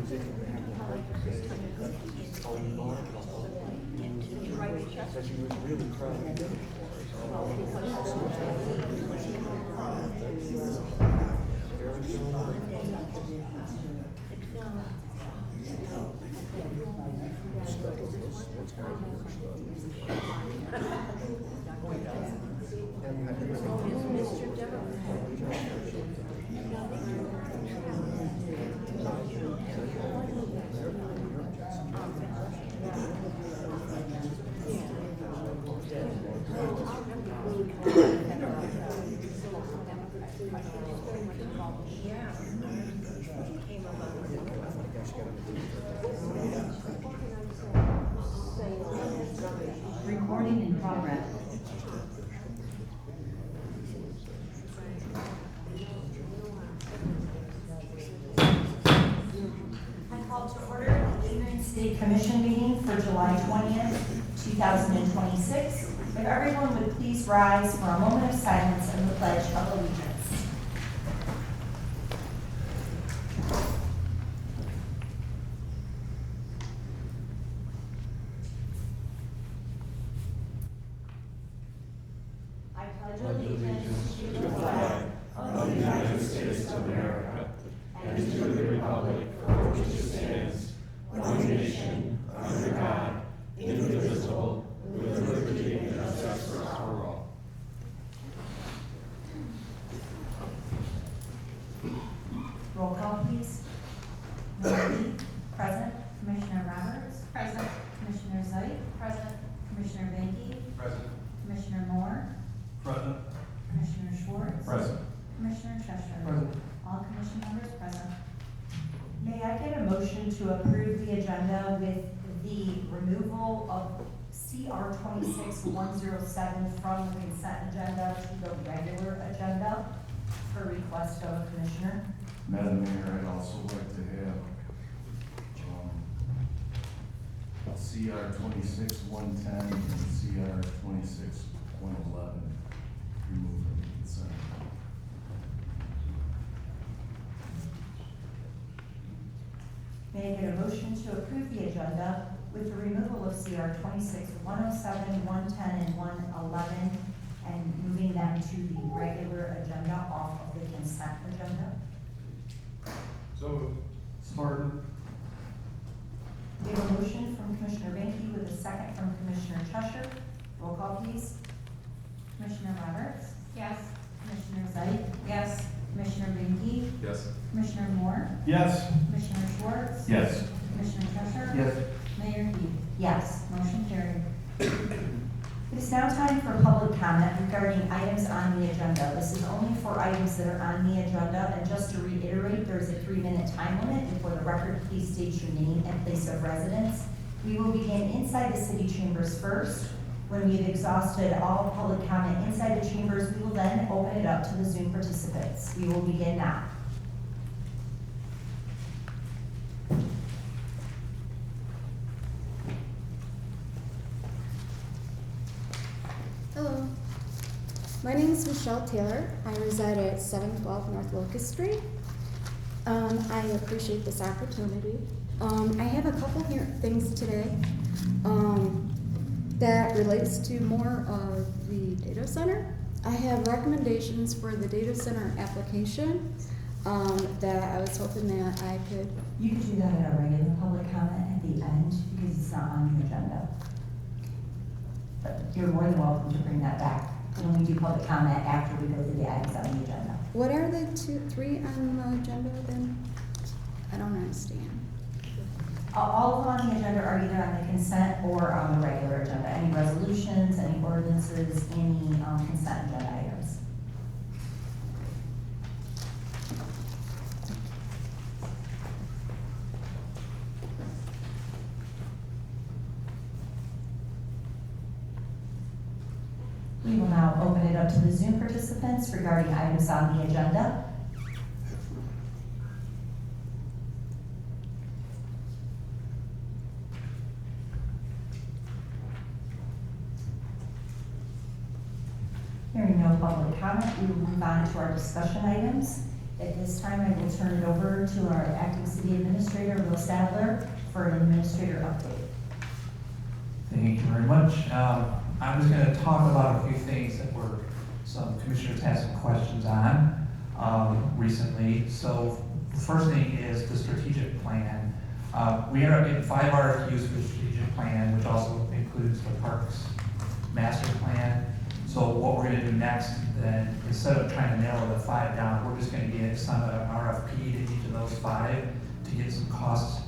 That she was really proud of it. Recording in progress. I call to order the Maumee State Commission meeting for July 20th, 2026. If everyone would please rise for a moment of silence and the Pledge of Allegiance. I pledge allegiance to the flag of the United States of America and to the republic for which it stands, one nation, under God, indivisible, with liberty and justice for all. Roll call, please. Lenawee, present. Commissioner Roberts, present. Commissioner St, present. Commissioner Banky, Present. Commissioner Moore, Present. Commissioner Schwartz, Present. Commissioner Cheshire. Present. All commission members present. May I get a motion to approve the agenda with the removal of CR 26107 from the consent agenda to the regular agenda per request of a commissioner? Madam Mayor, I'd also like to have CR 26110 and CR 26111 removed from the consent. May I get a motion to approve the agenda with the removal of CR 26107, 110, and 111, and moving them to the regular agenda off of the consent agenda? So moved. Support. We have a motion from Commissioner Banky with a second from Commissioner Cheshire. Roll call, please. Commissioner Roberts? Yes. Commissioner St? Yes. Commissioner Banky? Yes. Commissioner Moore? Yes. Commissioner Schwartz? Yes. Commissioner Cheshire? Yes. Mayor Heath? Yes. Motion carried. It is now time for public comment regarding items on the agenda. This is only for items that are on the agenda, and just to reiterate, there is a 3-minute time limit, and for the record, please state your name and place of residence. We will begin inside the city chambers first. When we've exhausted all public comment inside the chambers, we will then open it up to the Zoom participants. We will begin now. Hello, my name is Michelle Taylor. I reside at 712 North Locust Street. I appreciate this opportunity. I have a couple here things today that relates to more of the data center. I have recommendations for the data center application that I was hoping that I could. You could do that at a regular public comment at the end because it's not on the agenda. But you're more than welcome to bring that back when we do public comment after we go through the items on the agenda. What are the 3 on the agenda then? I don't understand. All of them on the agenda are either on the consent or on the regular agenda. Any resolutions, any ordinances, any consent agenda items. We will now open it up to the Zoom participants regarding items on the agenda. Hearing no public comment, we will move on to our discussion items. At this time, I will turn it over to our acting city administrator, Will Sadler, for an administrator update. Thank you very much. I'm just going to talk about a few things that some commissioners had some questions on recently. So the first thing is the strategic plan. We are getting 5 RFQs for the strategic plan, which also includes the parks master plan. So what we're going to do next, then, instead of trying to narrow the 5 down, we're just going to get some RFP to each of those 5 to get some costs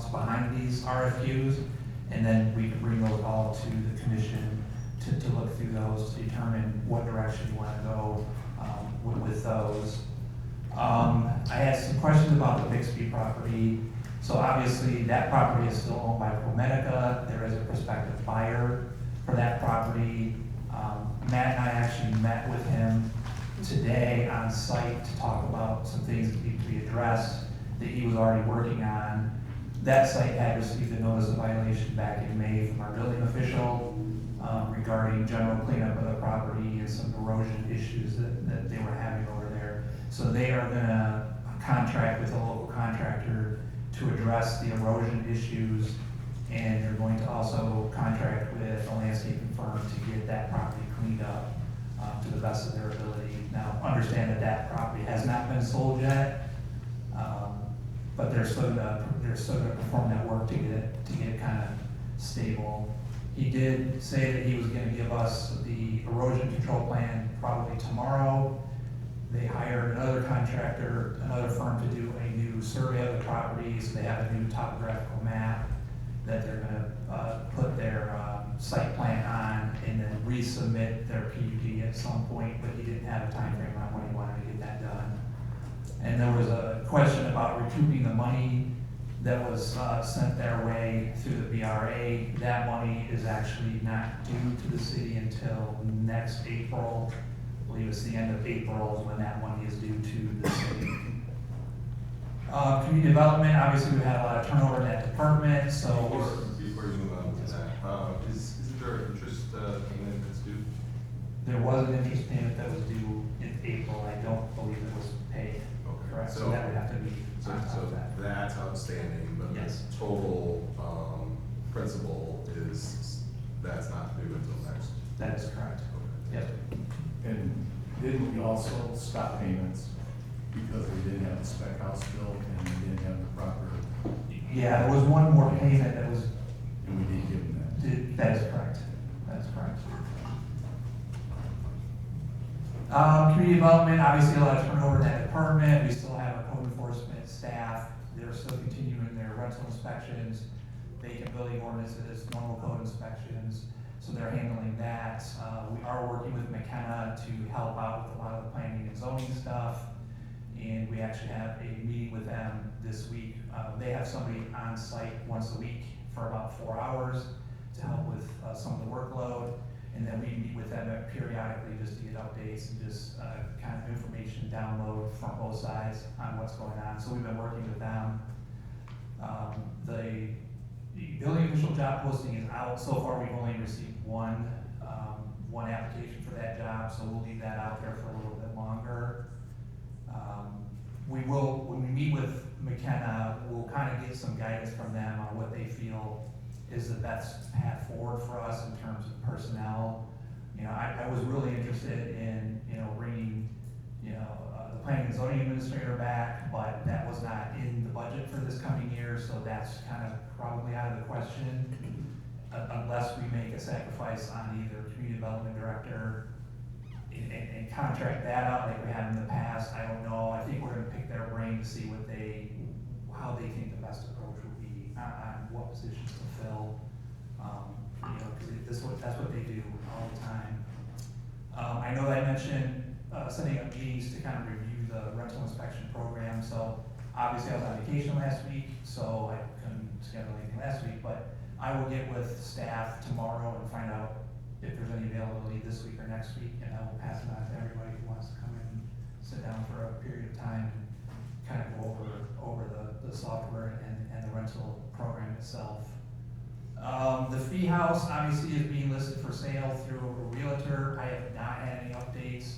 behind these RFQs, and then we can bring those all to the commission to look through those to determine what direction you want to go with those. I had some questions about the Bixby property. So obviously that property is still owned by ProMedica. There is a prospective buyer for that property. Matt and I actually met with him today on site to talk about some things that need to be addressed that he was already working on. That site had received a notice of violation back in May from our building official regarding general cleanup of the property and some erosion issues that they were having over there. So they are gonna contract with a local contractor to address the erosion issues, and they're going to also contract with a landscaping firm to get that property cleaned up to the best of their ability. Now, understand that that property has not been sold yet, but they're still gonna perform that work to get it kind of stable. He did say that he was gonna give us the erosion control plan probably tomorrow. They hired another contractor, another firm to do a new survey of the property, so they have a new topographical map that they're gonna put their site plan on and then resubmit their PUD at some point, but he didn't have a time frame on when he wanted to get that done. And there was a question about recouping the money that was sent their way through the BRA. That money is actually not due to the city until next April. I believe it's the end of April when that money is due to the city. Community development, obviously we've had a lot of turnover in that department, so. Before you move on to that, isn't there an interest payment that's due? There was an interest payment that was due in April. I don't believe it was paid. Okay. Correct, so that would have to be So, on top so of that. that's outstanding, but the Yes. total principal that's not due until next. That is correct. Okay. Yep. And didn't we also stop payments because we didn't have the spec house built and we didn't have the proper, Yeah, there was one more payment that was, and we did give them that? that is correct. That is correct. Community development, obviously a lot of turnover in that department. We still have a code enforcement staff. They're still continuing their rental inspections, vacant building ordinances, normal code inspections. So they're handling that. We are working with McKenna to help out with a lot of the planning and zoning stuff. And we actually have a meeting with them this week. They have somebody on site once a week for about 4 hours to help with some of the workload. And then we meet with them periodically just to get updates and just kind of information download from both sides on what's going on. So we've been working with them. The building official job posting is out. So far, we've only received one application for that job, so we'll leave that out there for a little bit longer. We will, when we meet with McKenna, we'll kind of get some guidance from them on what they feel is the best path forward for us in terms of personnel. You know, I was really interested in, bringing, the planning and zoning administrator back, but that was not in the budget for this coming year, so that's kind of probably out of the question, unless we make a sacrifice on either community development director and contract that out like we have in the past. I don't know. I think we're gonna pick their brain to see how they think the best approach would be on what positions to fill. Because that's what they do all the time. I know that I mentioned setting up meetings to kind of review the rental inspection program. So obviously I was on vacation last week, so I couldn't schedule anything last week, but I will get with staff tomorrow and find out if there's any availability this week or next week, and I will pass it on to everybody who wants to come in and sit down for a period of time and kind of go over the software and the rental program itself. The fee house obviously is being listed for sale through a realtor. I have not had any updates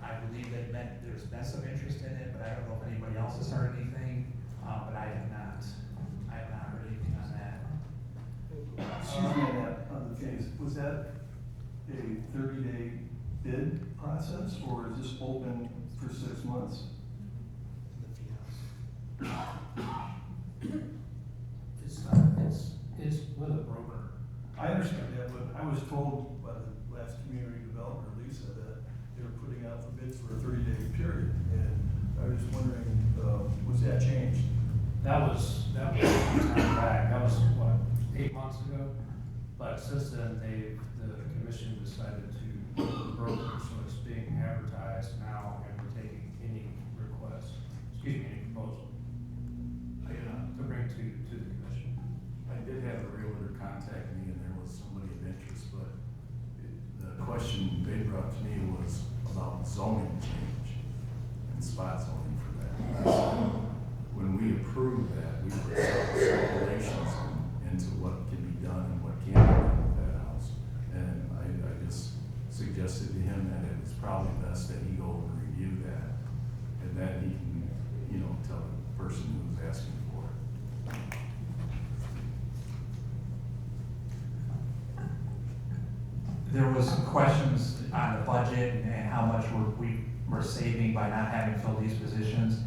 I believe that there's been some interest in it, but I don't know if anybody else has heard anything, but I have not heard anything on that. Excuse me, on the phase, was that a 30-day bid process, or is this open for 6 months? It's with a broker. I understand that, but I was told by the last community developer, Lisa, that they were putting out for bids for a 30-day period, and I was wondering, was that changed? That was some time back, that was what, 8 months ago? But since then, the commission decided to go with the broker, so it's being advertised now, and we're taking any requests, any proposal to bring to the commission. I did have a realtor contact me, and there was somebody of interest, but the question they brought to me was about zoning change and spot zoning for that. When we approved that, we put stipulations into what can be done and what can't be done with that house. And I just suggested to him that it was probably best that he go and review that, and then he can, tell the person who was asking for it. There was some questions on the budget and how much we were saving by not having filled these positions.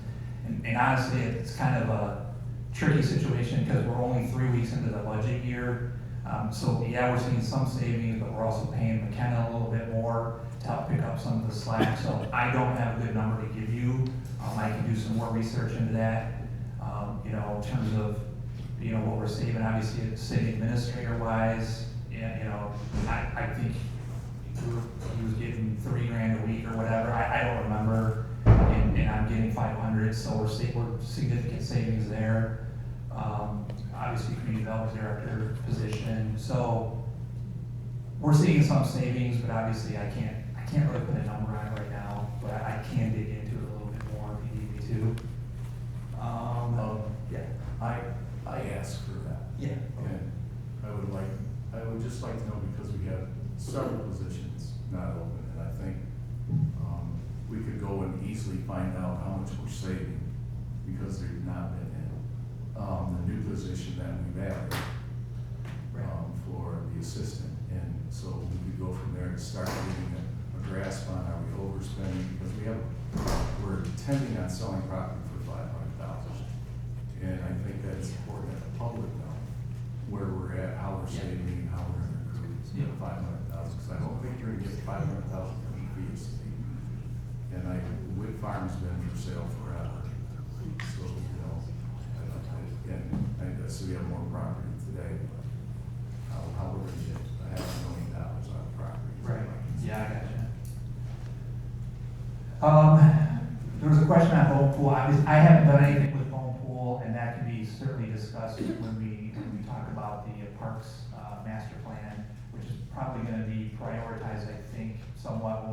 And honestly, it's kind of a tricky situation because we're only 3 weeks into the budget year. So yeah, we're seeing some savings, but we're also paying McKenna a little bit more to help pick up some of the slack. So I don't have a good number to give you. I can do some more research into that. In terms of, what we're saving, obviously city administrator wise, I think he was getting $3,000 a week or whatever. I don't remember, and I'm getting 500, so we're significant savings there. Obviously, community development director position. So we're seeing some savings, but obviously I can't really put a number on it right now. But I can dig into it a little bit more if you need me to. Yeah. I asked for that. Yeah. And I would just like to know, because we have several positions not open, and I think we could go and easily find out how much we're saving because they've not been in. The new position that we've added for the assistant, and so we could go from there and start getting a grasp on, are we overspending, because we're intending on selling property for $500,000. And I think that's important that the public know where we're at, how we're saving, how we're going to recruit $500,000. Because I don't think you're going to get $500,000 from fees. And Wood Farm's been for sale forever. So, and so we have more property today. How we're going to get $500,000 out of property. Right. Yeah, I gotcha. There was a question on home pool. I haven't done anything with home pool, and that can be certainly discussed when we talk about the parks master plan, which is probably going to be prioritized, I think, somewhat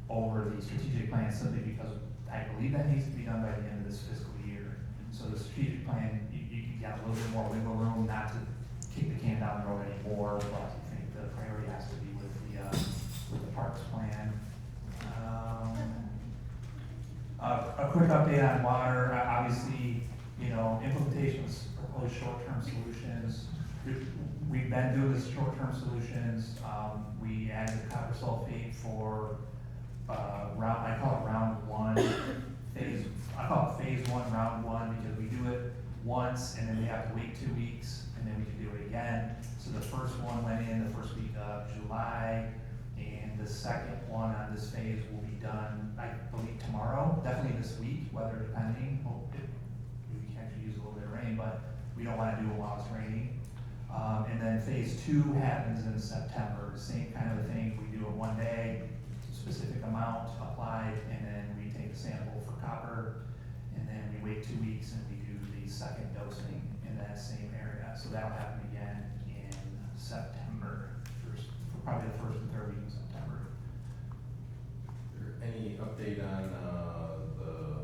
over the strategic plan, simply because I believe that needs to be done by the end of this fiscal year. So the strategic plan, you got a little bit more wiggle room, not to kick the can down the road anymore, but I think the priority has to be with the parks plan. A quick update on water. Obviously, implementation of proposed short-term solutions. We've been doing this short-term solutions. We added copper sulfate for I call it round one. I call it phase one, round one, because we do it once and then we have to wait 2 weeks and then we can do it again. So the first one went in the first week of July, and the second one on this phase will be done, I believe, tomorrow, definitely this week, weather depending. We can actually use a little bit of rain, but we don't want to do it while it's raining. And then phase two happens in September, same kind of a thing. We do it one day, specific amount applied, and then we take a sample for copper, and then we wait 2 weeks and we do the second dosing in that same area. So that'll happen again in September, for probably the first and third week in September. Is there any update on the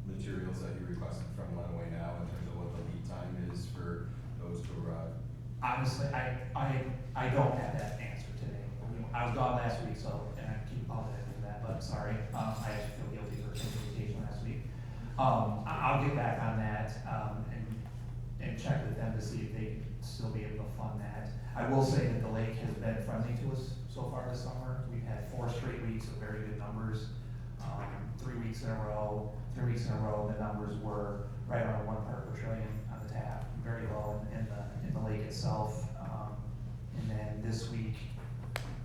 materials that you requested from Lenawee now in terms of what the lead time is for those to arrive? Honestly, I don't have that answer today. I was gone last week, so, and I keep apologize for that, but sorry, I actually feel guilty for taking vacation last week. I'll get back on that, and check with them to see if they can still be able to fund that. I will say that the lake has been friendly to us so far this summer. We've had 4 straight weeks of very good numbers. 3 weeks in a row, the numbers were right around 1 part per trillion on the tap, very low in the lake itself. And then this week,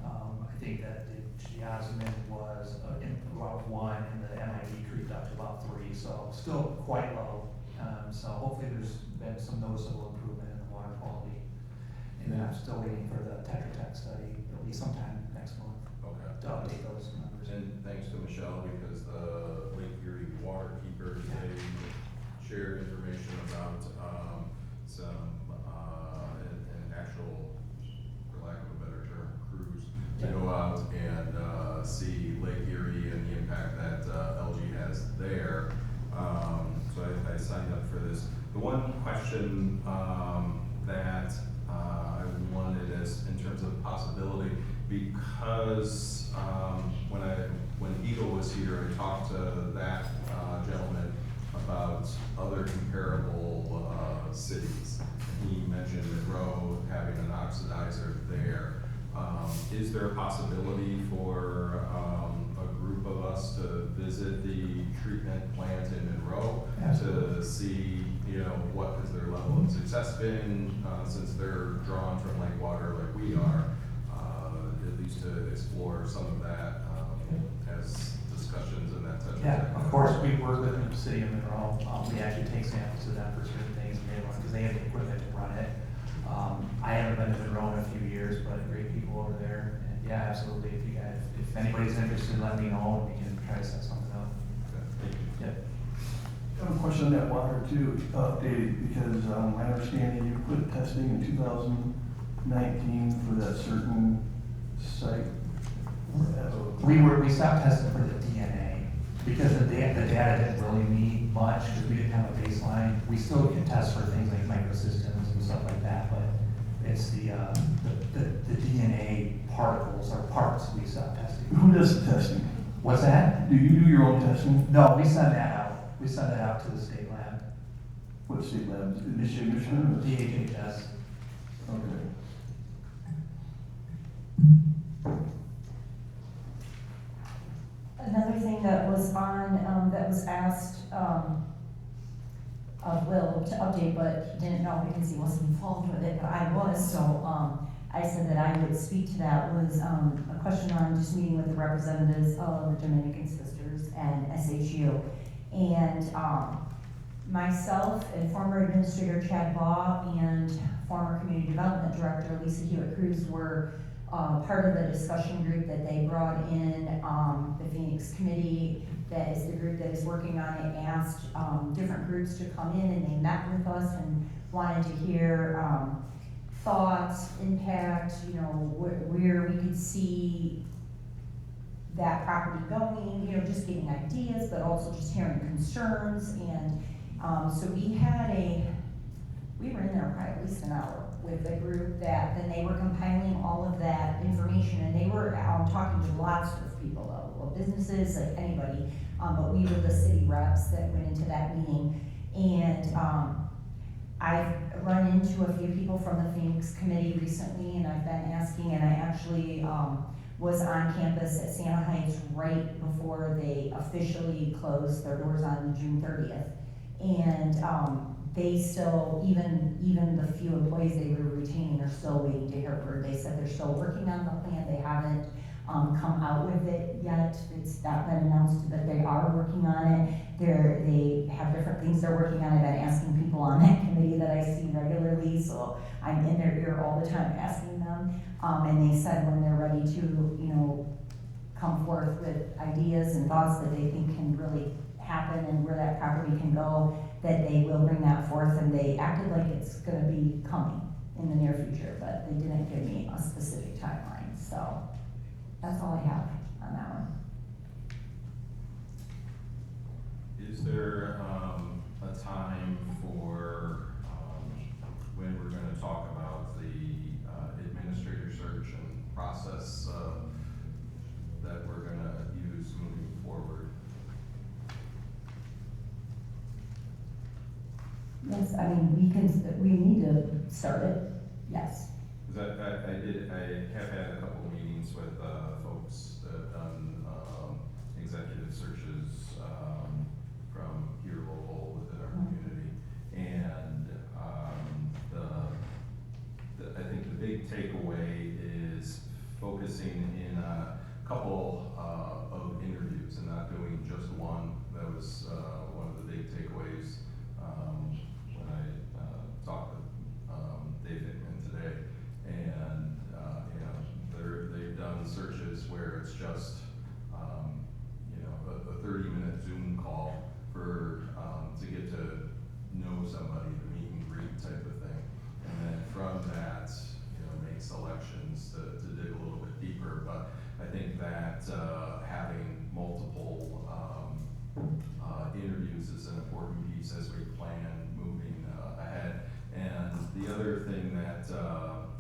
I think that the Jasmine was about 1, and the MID creeped up to about 3, so still quite low. So hopefully there's been some noticeable improvement in the water quality. And then I'm still waiting for the Tetra Tech study, it'll be sometime next month, Okay. to update those numbers. And thanks to Michelle, because the Lake Erie waterkeepers, they shared information about, some, an actual, for lack of a better term, cruise to go out and, see Lake Erie and the impact that, LG has there. So I signed up for this. The one question, that, I wanted is in terms of possibility, because, when Eagle was here, I talked to that, gentleman about other comparable, cities. He mentioned Monroe having an oxidizer there. Is there a possibility for, a group of us to visit the treatment plant in Monroe to see, what has their level of success been, since they're drawn from lake water like we are, at least to explore some of that, as discussions and that type of thing. Yeah, of course, we work with the city of Monroe. We actually take samples to them for certain things, and they run, because they have the equipment to run it. I haven't been to Monroe in a few years, but great people over there. And yeah, absolutely, if anybody's interested, let me know, and we can try to set something up. Okay, thank you. Yeah. I have a question on that water too, Dave, because my understanding you quit testing in 2019 for that certain site. We stopped testing for the DNA because the data didn't really mean much because we didn't have a baseline. We still can test for things like microsystems and stuff like that, but it's the DNA particles or parts we stopped testing. Who does the testing? What's that? Do you do your own testing? No, we send that out. We send that out to the state lab. What state lab? Michigan? DHHS. Okay. Another thing that was on, that was asked, of Will to update, but he didn't know because he wasn't involved with it, but I was, so, I said that I would speak to that, was, a question on just meeting with the representatives of the Dominican Sisters and SHU. And, myself and former Administrator Chad Baugh and former Community Development Director Lisa Hewitt-Cruz were part of the discussion group that they brought in. The Phoenix Committee, that is the group that is working on it, asked different groups to come in, and they met with us and wanted to hear thoughts, impact, where we could see that property going, just getting ideas, but also just hearing concerns. And so we were in there probably at least an hour with a group that, then they were compiling all of that information, and they were talking to lots of people, well, businesses, like anybody, but we were the city reps that went into that meeting. And I've run into a few people from the Phoenix Committee recently, and I've been asking, and I actually was on campus at Santa Heights right before they officially closed their doors on June 30th. And they still, even the few employees they were retaining are still waiting to hear word. They said they're still working on the plan. They haven't come out with it yet. It's not been announced, but they are working on it. They have different things they're working on. I've been asking people on that committee that I see regularly, so I'm in their ear all the time asking them. And they said when they're ready to, come forth with ideas and thoughts that they think can really happen and where that property can go, that they will bring that forth. And they acted like it's gonna be coming in the near future, but they didn't give me a specific timeline. So that's all I have on that one. Is there, a time for, when we're gonna talk about the, administrator search and process, that we're gonna Yes, I mean, we need to start it, yes. Because I have had a couple of meetings with, folks that have done, executive searches, from here local within our community. And, I think the big takeaway is focusing in on a couple, of interviews and not doing just one. That was, one of the big takeaways, when I, talked with, Dave Hickman today. And, you know, they've done searches where it's just, you know, a 30-minute Zoom call for, to get to know somebody, the meet and greet type of thing. And then from that, you know, make selections to dig a little bit deeper. But I think that, having multiple, interviews is an important piece as we plan moving, ahead. And the other thing that,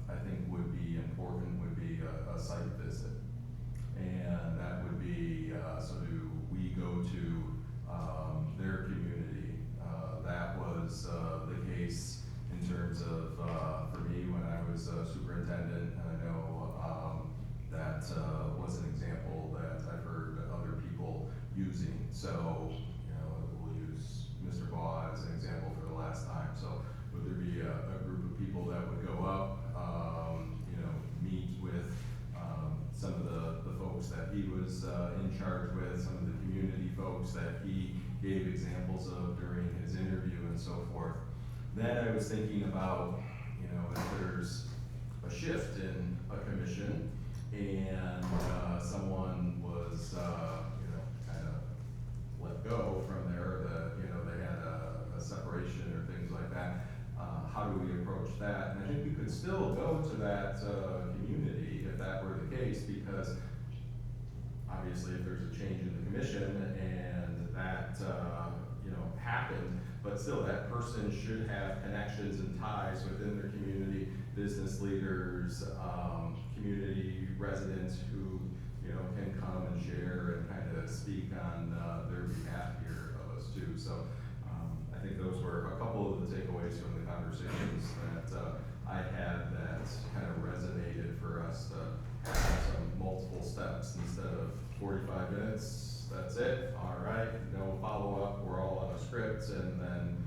I think would be important would be a site visit. And that would be, so do we go to, their community? That was, the case in terms of, for me, when I was a superintendent, and I know, that, was an example that I've heard other people using. So, you know, we'll use Mr. Baugh as an example for the last time. So would there be a group of people that would go up, you know, meet with, some of the folks that he was, in charge with, some of the community folks that he gave examples of during his interview and so forth. Then I was thinking about, you know, if there's a shift in a commission and, someone was, you know, kind of let go from there, you know, they had a separation or things like that. How do we approach that? And I think we could still go to that, community if that were the case, because obviously if there's a change in the commission and that, you know, happened, but still that person should have connections and ties within their community, business leaders, community residents who, you know, can come and share and kind of speak on, their behalf here of us too. So, I think those were a couple of the takeaways from the conversations that, I had that kind of resonated for us to have some multiple steps instead of 45 minutes, that's it, all right, no follow-up, we're all on a script, and then,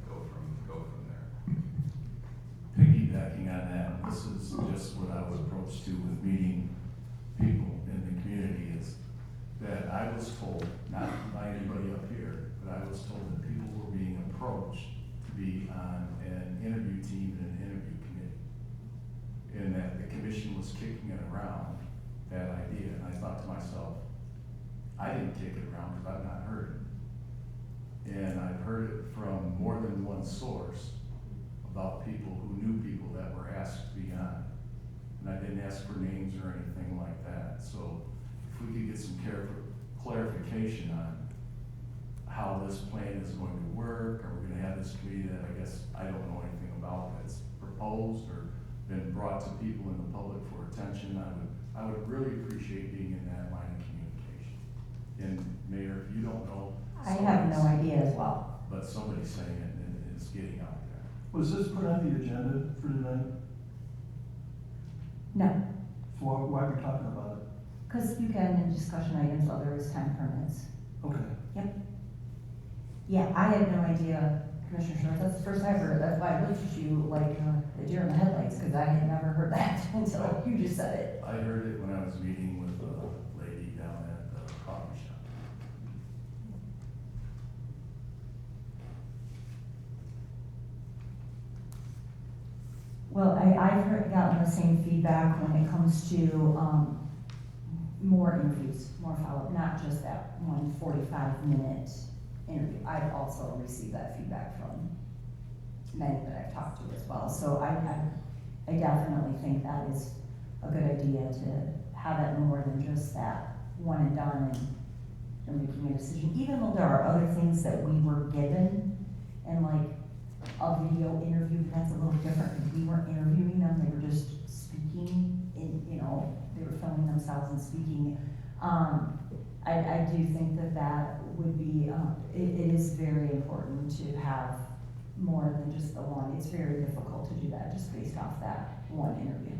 go from there. Piggybacking on that, this is just what I would approach to with meeting people in the community is that I was told, not by anybody up here, but I was told that people were being approached to be on an interview team and an interview committee. And that the commission was kicking it around, that idea, and I thought to myself, I didn't kick it around because I've not heard it. And I've heard it from more than one source about people who knew people that were asked to be on. And I didn't ask for names or anything like that. So if we could get some clarification on how this plan is going to work, are we gonna have this committee that I guess I don't know anything about that's proposed or been brought to people in the public for attention, I would really appreciate being in that line of communication. And Mayor, if you don't know. I have no idea as well. But somebody's saying it and it's getting out there. Was this put on the agenda for tonight? No, So why are we talking about it? because you can in discussion items, other as time permits. Okay. Yep. Yeah, I had no idea, Commissioner Schwartz, that's the first I've heard, that's why I looked at you like a deer in the headlights, because I had never heard that until you just said it. I heard it when I was meeting with a lady down at the coffee shop. Well, I've gotten the same feedback when it comes to, more interviews, more follow-up, not just that one 45-minute interview. I've also received that feedback from many that I've talked to as well. So I definitely think that is a good idea to have it more than just that one and done and making a decision. Even though there are other things that we were given, and like a video interview, that's a little different because we weren't interviewing them, they were just speaking in, you know, they were filming themselves and speaking. I do think that would be, it is very important to have more than just the one. It's very difficult to do that just based off that one interview.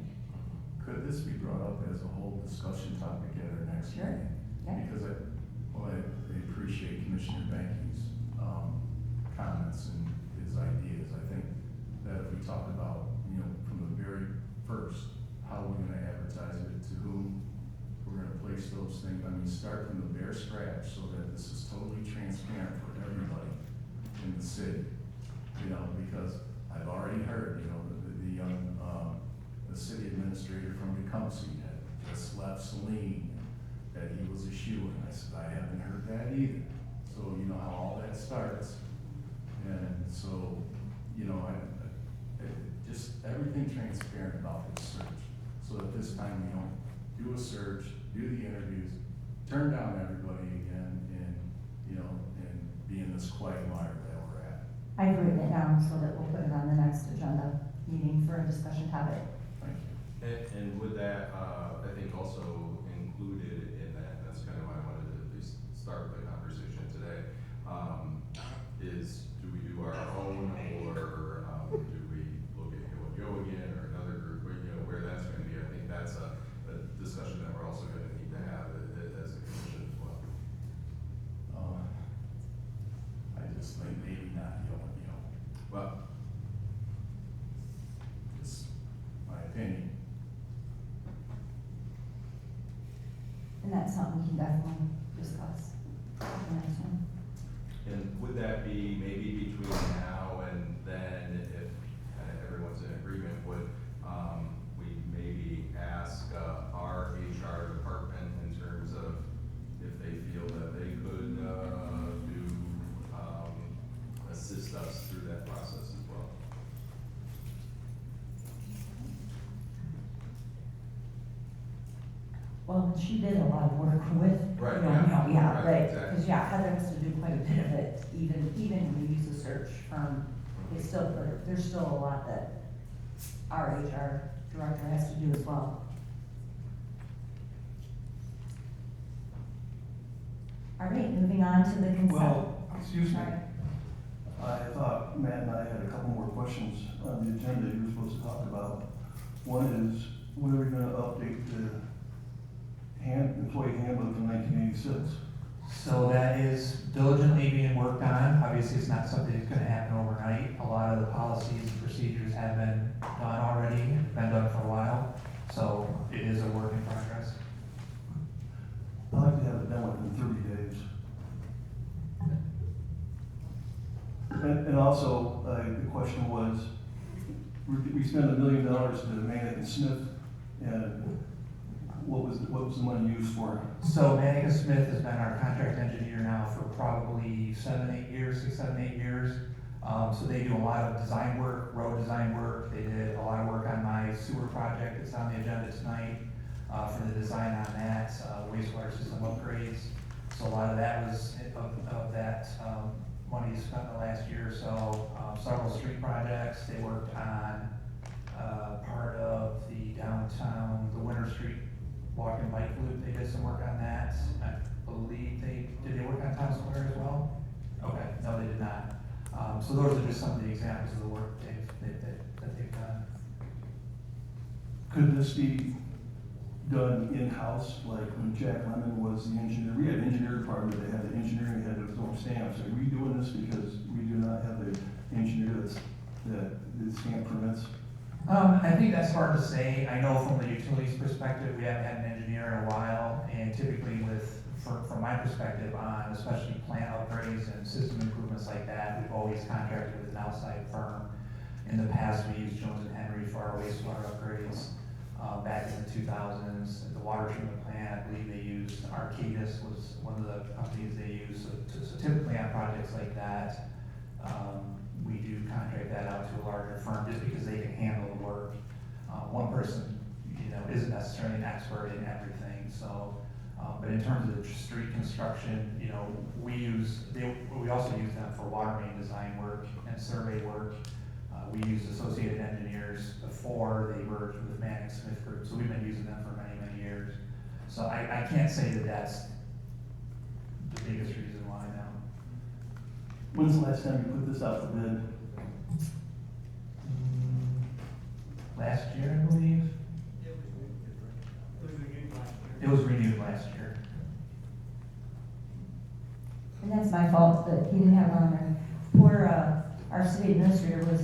Could this be brought up as a whole discussion topic at our next Sure. meeting? Yeah. Because I appreciate Commissioner Banky's, comments and his ideas. I think that if we talk about, from the very first, how we're gonna advertise it, to whom we're gonna place those things, start from the bare scratch so that this is totally transparent for everybody in the city. Because I've already heard, the young, the city administrator from Tecumseh had just left Saline, that he was a shoo-in. I said, I haven't heard that either. So you know how all that starts. And so, just everything transparent about this search. So that this time we don't do a search, do the interviews, turn down everybody again, and be in this quagmire that we're at. I've written it down so that we'll put it on the next agenda meeting for a discussion topic. Thank you. And would that, I think also included in that, and that's kind of why I wanted to at least start the conversation today, is do we do our own, or do we look at Go Again or another group, where that's gonna be? I think that's a discussion that we're also gonna need to have as a commission as well. I just think maybe not, Well, just my opinion. And that's something we can definitely discuss at the next one. and would that be maybe between now and then, if everyone's in agreement, would we maybe ask our HR department in terms of if they feel that they could assist us through that process as well? Well, she did a lot of work with, Right, yeah, yeah, right, exactly. because, Heather has to do quite a bit of it, even when we use a search firm, there's still a lot that our HR director has to do as well. All right, moving on to the consent. Well, excuse me. Sorry. I thought Matt and I had a couple more questions on the agenda you were supposed to talk about. One is, when are we gonna update the employee handbook from 1986? So that is diligently being worked on. Obviously, it's not something that's gonna happen overnight. A lot of the policies and procedures have been done already, been done for a while. So it is a work in progress. I'd like to have it done within 30 days. And also, the question was, we spent $1 million to Maumee Smith, and what was the money used for? So Maumee Smith has been our contract engineer now for probably 7-8 years, 6, 7, 8 years. So they do a lot of design work, road design work. They did a lot of work on my sewer project that's on the agenda tonight, for the design on that, wastewater system upgrades. So a lot of that was, of that money spent the last year or so. Several street projects. They worked on part of the downtown, the Winter Street walk and bike loop. They did some work on that. I believe did they work on Town Square as well? Okay, no, they did not. So those are just some of the examples of the work that they've done. Could this be done in-house, like when Jack Lemon was the engineer? We had an engineer department, they had the engineering head of his own stamps. Are we doing this because we do not have the engineer that the stamp permits? I think that's hard to say. I know from the utilities perspective, we haven't had an engineer in a while, and typically from my perspective on especially plant upgrades and system improvements like that, we've always contracted with an outside firm. In the past, we used Jones and Henry for our wastewater upgrades. Back in the 2000s, the water treatment plant, I believe they used Arcadis was one of the companies they used. So typically on projects like that, we do contract that out to a larger firm just because they can handle the work. One person, isn't necessarily an expert in everything. So, but in terms of the street construction, we also use them for water main design work and survey work. We used Associated Engineers before they merged with Maumee Smith Group, so we've been using them for many, many years. So I can't say that that's the biggest reason why now. When's the last time you put this out for bid? Last year, I believe. It was renewed last year. And that's my fault that he didn't have it on there. Poor, our city administrator was,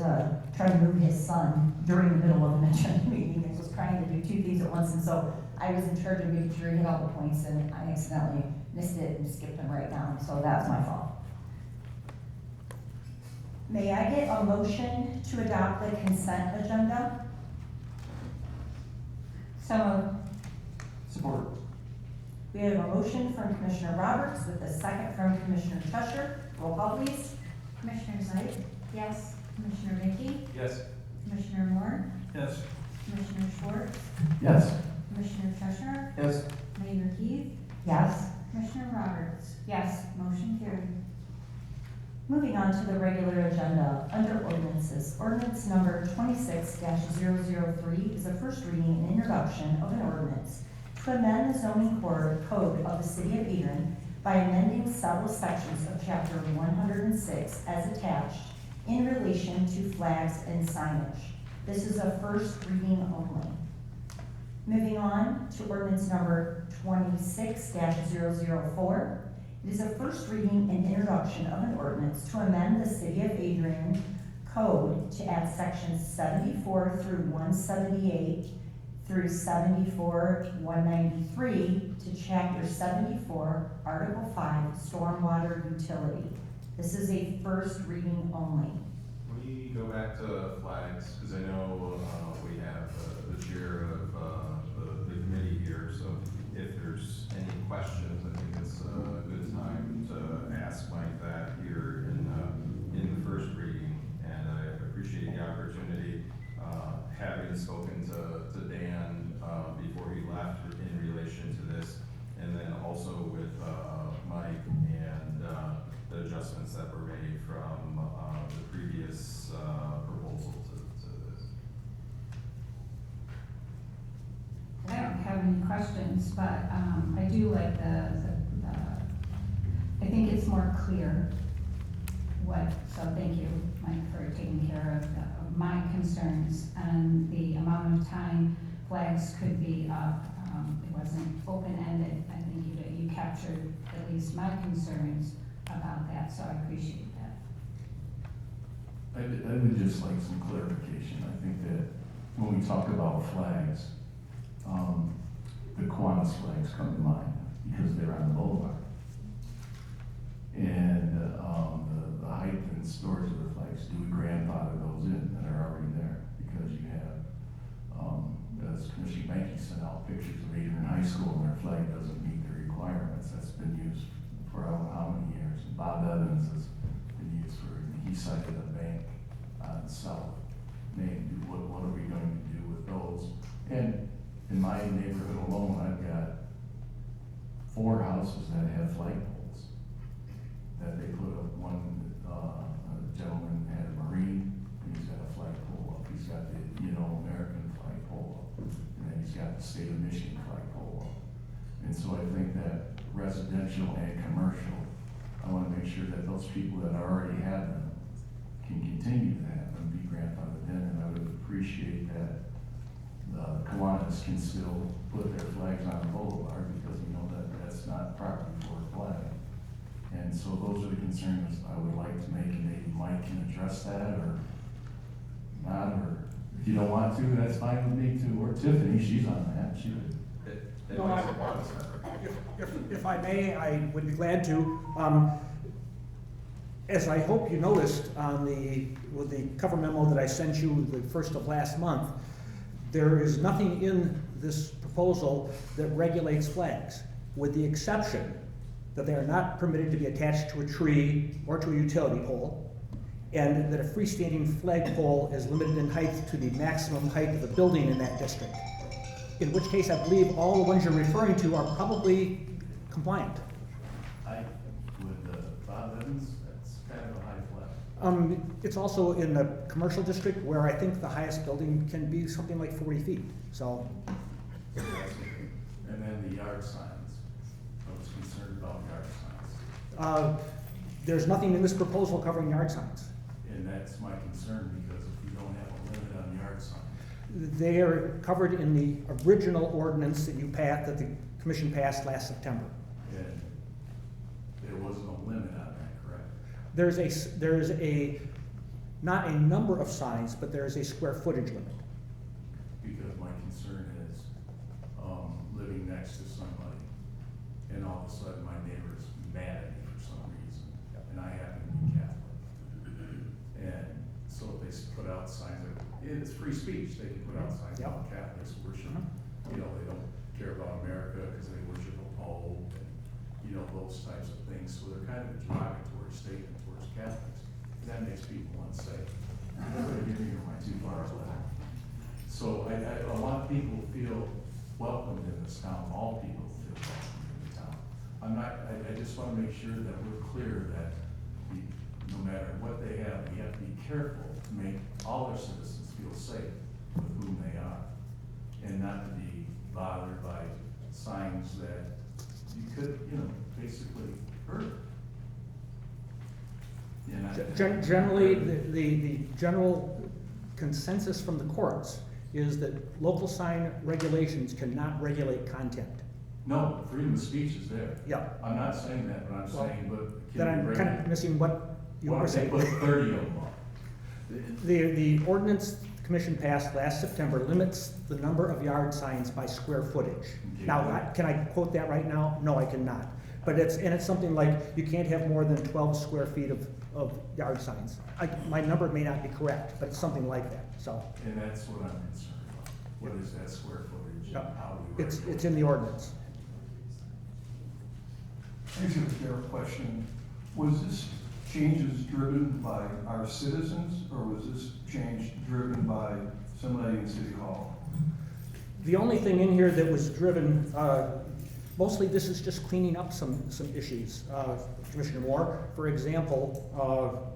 trying to move his son during the middle of an agenda meeting and was trying to do two things at once. And so I was in charge of making sure he hit all the points and I accidentally missed it and skipped him right down. So that was my fault. May I get a motion to adopt the consent agenda? So Support. we have a motion from Commissioner Roberts with a second from Commissioner Cheshire. Roll call, please. Commissioner Zeit? Yes. Commissioner Mickey? Yes. Commissioner Moore? Yes. Commissioner Schwartz? Yes. Commissioner Cheshire? Yes. Mayor Heath? Yes. Commissioner Roberts? Yes. Motion carried. Moving on to the regular agenda, under ordinances, ordinance number 26-003 is a first reading and introduction of an ordinance to amend the zoning code of the city of Adrian by amending several sections of chapter 106 as attached in relation to flags and signage. This is a first reading only. Moving on to ordinance number 26-004. It is a first reading and introduction of an ordinance to amend the City of Adrian Code to add sections 74 through 178 through 74-193 to Chapter 74, Article 5, Stormwater Utility. This is a first reading only. We go back to flags, because I know we have the chair of the committee here, so if there's any questions, I think it's a good time to ask Mike that here in the first reading, and I appreciate the opportunity, having spoken to Dan before he left in relation to this, and then also with Mike and the adjustments that were made from the previous proposal to this. I don't have any questions, but I do like I think it's more clear so thank you, Mike, for taking care of my concerns and the amount of time flags could be up. It wasn't open-ended. I think you captured at least my concerns about that, so I appreciate that. I would just like some clarification. I think that when we talk about flags, the Kiwanis flags come to mind because they're on the boulevard. And the height and storage of the flags, do we grandfather those in that are already there? Because you have, as Commissioner Mankey sent out pictures of Adrian High School and their flag doesn't meet the requirements. That's been used for I don't know how many years. And Bob Evans has been used for the east side of the bank on South Main. What are we going to do with those? And in my neighborhood alone, I've got 4 houses that have flagpoles that they put up. One gentleman had a Marine, and he's got a flagpole up. He's got the American flagpole up, and then he's got the state of Michigan flagpole up. And so I think that residential and commercial, I want to make sure that those people that already have them can continue to have them, be grandfathered in, and I would appreciate that the Kiwanis can still put their flags on the boulevard because we know that that's not property for a flag. And so those are the concerns I would like to make, and maybe Mike can address that or not, or if you don't want to, that's fine with me too, or Tiffany, she's on that, she would. No, if I may, I would be glad to. As I hope you noticed with the cover memo that I sent you the first of last month, there is nothing in this proposal that regulates flags, with the exception that they are not permitted to be attached to a tree or to a utility pole, and that a freestanding flagpole is limited in height to the maximum height of the building in that district. In which case, I believe all the ones you're referring to are probably compliant. With Bob Evans, that's kind of a high flag. It's also in the commercial district where I think the highest building can be something like 40 feet, so. And then the yard signs, I was concerned about yard signs. There's nothing in this proposal covering yard signs. And And that's my concern, because if you don't have a limit on yard signs, They are covered in the original ordinance that that the commission passed last September. and there wasn't a limit on that, correct? There's not a number of signs, but there is a square footage limit. Because my concern is, living next to somebody, and all of a sudden my neighbor's mad at me for some reason, and I happen to be Catholic. And so if they put out signs, like, it's free speech, they can put out signs about Catholics worship, you know, they don't care about America because they worship a pope, and, you know, those types of things, so they're kind of a derogatory statement towards Catholics. That makes people unsafe. Give me my too far left. So I want people to feel welcomed in this town, all people feel welcomed in the town. I just want to make sure that we're clear that no matter what they have, we have to be careful to make all our citizens feel safe with whom they are, and not to be bothered by signs that you could, you know, basically hurt. Generally, the general consensus from the courts is that local sign regulations cannot regulate content. No, freedom of speech is there. Yeah. I'm not saying that, but I'm saying, but. Then I'm kind of missing what you were saying. What if they put 30 of them up? The ordinance the commission passed last September limits the number of yard signs by square footage. Okay. Now, can I quote that right now? No, I cannot. But it's something like, you can't have more than 12 square feet of yard signs. My number may not be correct, but it's something like that, so. And that's what I'm concerned about. What is that square footage and Yeah. how do we regulate? It's in the ordinance. I just have a fair question. Was this changes driven by our citizens, or was this change driven by somebody in City Hall? The only thing in here that was driven, mostly this is just cleaning up some issues. Commissioner Moore, for example,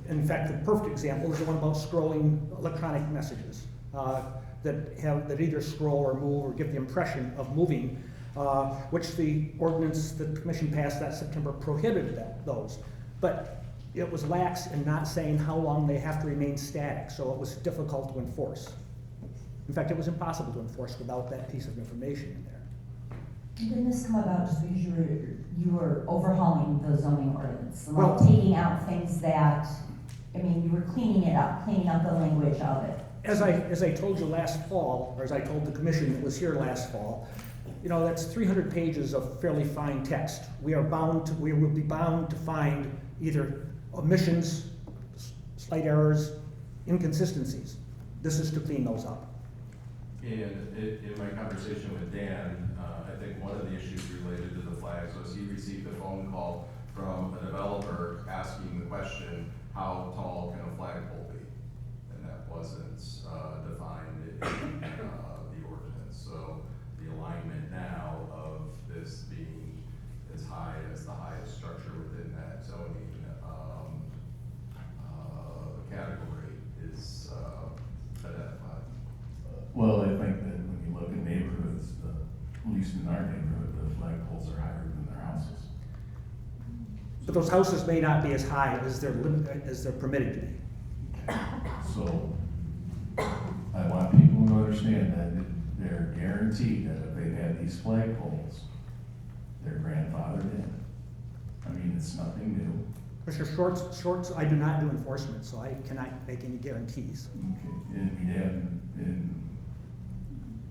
in fact, the perfect example is the one about scrolling electronic messages that either scroll or move or give the impression of moving, which the ordinance the commission passed that September prohibited those. But it was lax in not saying how long they have to remain static, so it was difficult to enforce. In fact, it was impossible to enforce without that piece of information in there. Didn't this come about just because you were overhauling the zoning ordinance? Like Well- taking out things that, I mean, you were cleaning up the language of it. As I told you last fall, or as I told the commission that was here last fall, you know, that's 300 pages of fairly fine text. We will be bound to find either omissions, slight errors, inconsistencies. This is to clean those up. And in my conversation with Dan, I think one of the issues related to the flags was he received a phone call from a developer asking the question, how tall can a flagpole be? And that wasn't defined in the ordinance. So the alignment now of this being as high as the highest structure within that zoning category is identified. Well, I think that when you look at neighborhoods, at least in our neighborhood, the flagpoles are higher than their houses. But those houses may not be as high as they're permitted to be. So I want people to understand that they're guaranteed that if they had these flagpoles, they're grandfathered in. I mean, it's nothing new. Mr. Shorts, I do not do enforcement, so I cannot make any guarantees. Okay, and we have, and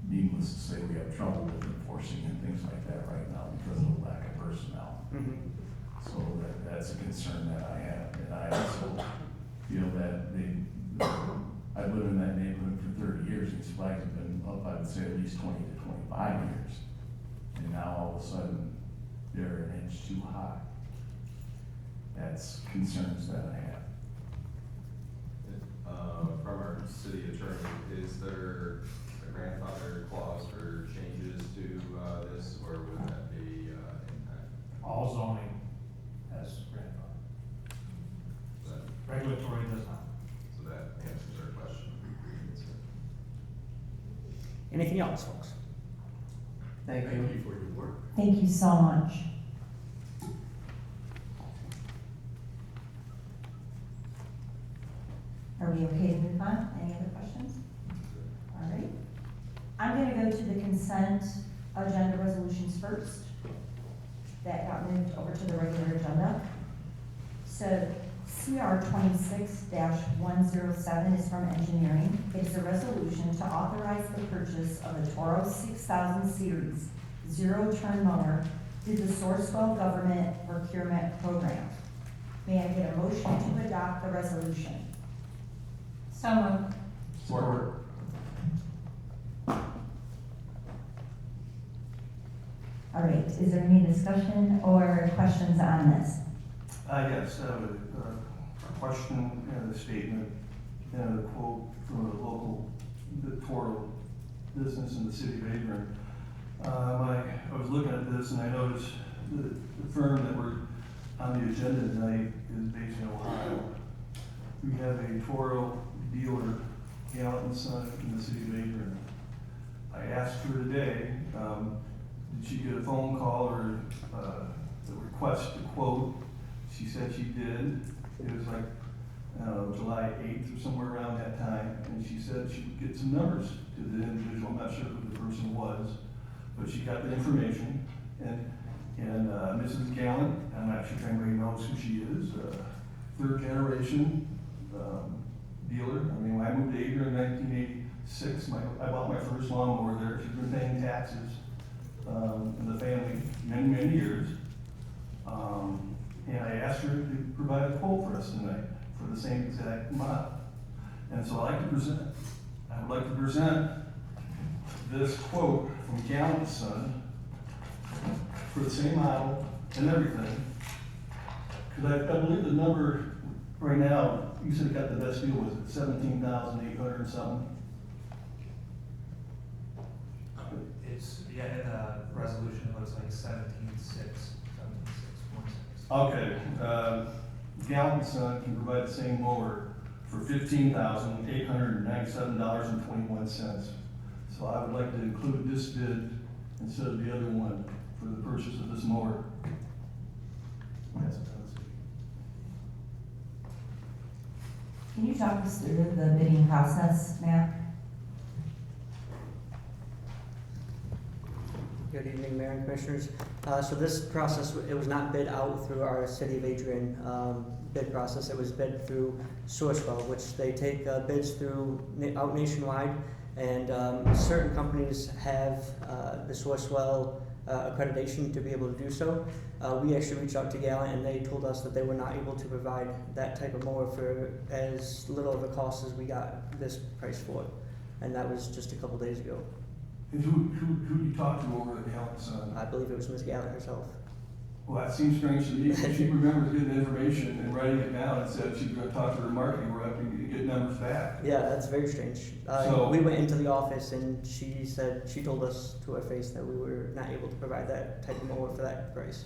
needless to say, we have trouble with enforcing and things like that right now because of the lack of personnel. Mhm. So that's a concern that I have, and I also feel that I've lived in that neighborhood for 30 years, these flags have been up, I would say, at least 20 to 25 years. And now all of a sudden, they're an inch too high. That's concerns that I have. From our city attorney, is there a grandfather clause for changes to this, or would that be impact? All zoning has grandfather. Regulatory does not. So that answers our question. Anything else, folks? Thank you for your work. Thank you so much. Are we okay to move on? Any other questions? All right. I'm gonna go to the consent agenda resolutions first. That got moved over to the regular agenda. So CR 26-107 is from engineering. It is a resolution to authorize the purchase of a Toro 6000 series zero-turn mower through the Sourcewell Government Procurement Program. May I get a motion to adopt the resolution? So moved. Support. All right, is there any discussion or questions on this? Yes, I have a question and a statement and a quote from a local Toro business in the city of Adrian. I was looking at this and I noticed the firm that we're on the agenda tonight is based in Ohio. We have a Toro dealer, Gallant & Son, in the city of Adrian. I asked her today, did she get a phone call or a request to quote? She said she did. It was like July 8th or somewhere around that time. And she said she would get some numbers to the individual. I'm not sure who the person was, but she got the information. And Mrs. Gallant, I'm not sure if anybody knows who she is, third generation dealer. I mean, when I moved to Adrian in 1986, I bought my first lawnmower there. She's been paying taxes in the family many, many years. And I asked her to provide a quote for us tonight for the same exact model. And so I would like to present this quote from Gallant & Son for the same model and everything. Because I believe the number right now, you said it got the best deal, was it 17,800 and something? It's, yeah, in the resolution, it looks like 17.6. Okay, Gallant & Son can provide the same mower for $15,897.21. So I would like to include this bid instead of the other one for the purchase of this mower. Yes, Can you talk us through the bidding process, Matt? Good evening, Mayor and Commissioners. So this process, it was not bid out through our City of Adrian bid process. It was bid through Sourcewell, which they take bids through out nationwide, and certain companies have the Sourcewell accreditation to be able to do so. We actually reached out to Gallant, and they told us that they were not able to provide that type of mower for as little of a cost as we got this price for, and that was just a couple days ago. And who did you talk to over at Gallant & Son? I believe it was Ms. Gallant herself. Well, that seems strange to me. She remembers getting the information and writing it down and said she's going to talk to her marketing rep and get numbers back. Yeah, that's very strange. So- We went into the office and she told us to our face that we were not able to provide that type of mower for that price.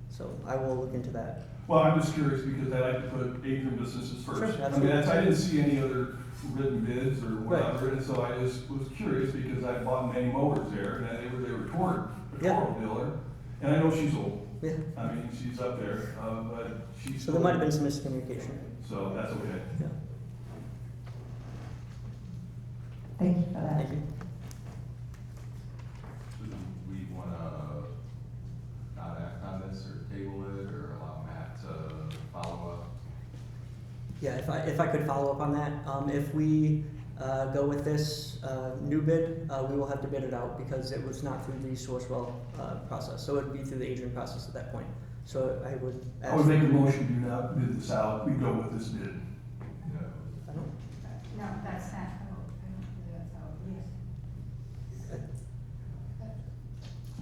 So I will look into that. Well, I'm just curious because I like to put Adrian businesses first. Sure, I mean, absolutely. I didn't see any other written bids or whatever, and so I just was curious because I bought many mowers there, and they were Toro dealer, and I know she's old. Yeah. I mean, she's up there, but she's. So there might have been some miscommunication. So that's okay. Yeah. Thank you for that. Thank you. So do we wanna not act on this or table it or allow Matt to follow up? Yeah, if I could follow up on that, if we go with this new bid, we will have to bid it out because it was not through the Sourcewell process. So it would be through the Adrian process at that point. So I would ask. I would make a motion to not bid this out, we go with this bid. I don't, No, that's not, I don't do that, so, yes.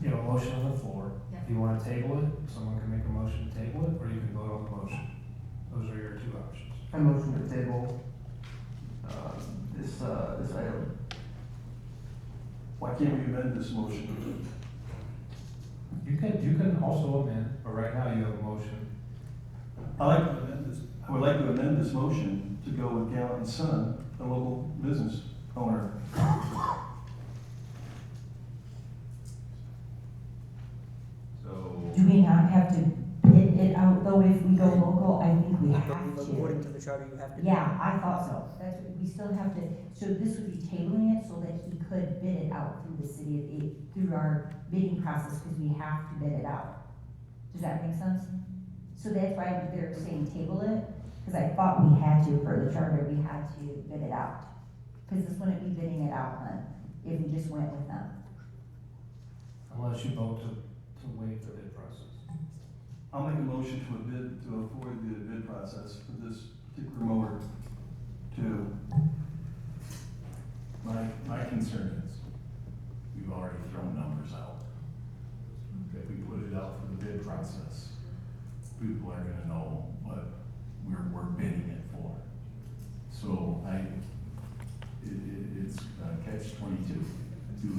You have a motion on the floor. Yeah. If you want to table it, someone can make a motion to table it, or you can vote on the motion. Those are your two options. I motion to table, this item. Why can't we amend this motion? You can also amend, but right now you have a motion. I would like to amend this motion to go with Gallant & Son, the local business owner. So, Do we not have to bid it out though if we go local, I think we I have believe to. according to the charter, you have to. Yeah, I thought so. That's, we still have to, so this would be tabling it so that he could bid it out through the city, through our bidding process, because we have to bid it out. Does that make sense? So that's why they're saying table it, because I thought we had to, for the charter, we had to bid it out. Because this wouldn't be bidding it out then, if we just went with them. Unless you vote to waive the bid process. I'll make a motion to avoid the bid process for this particular mower to, My concern is, we've already thrown numbers out. If we put it out for the bid process, people are gonna know what we're bidding it for. So it's catch-22, if we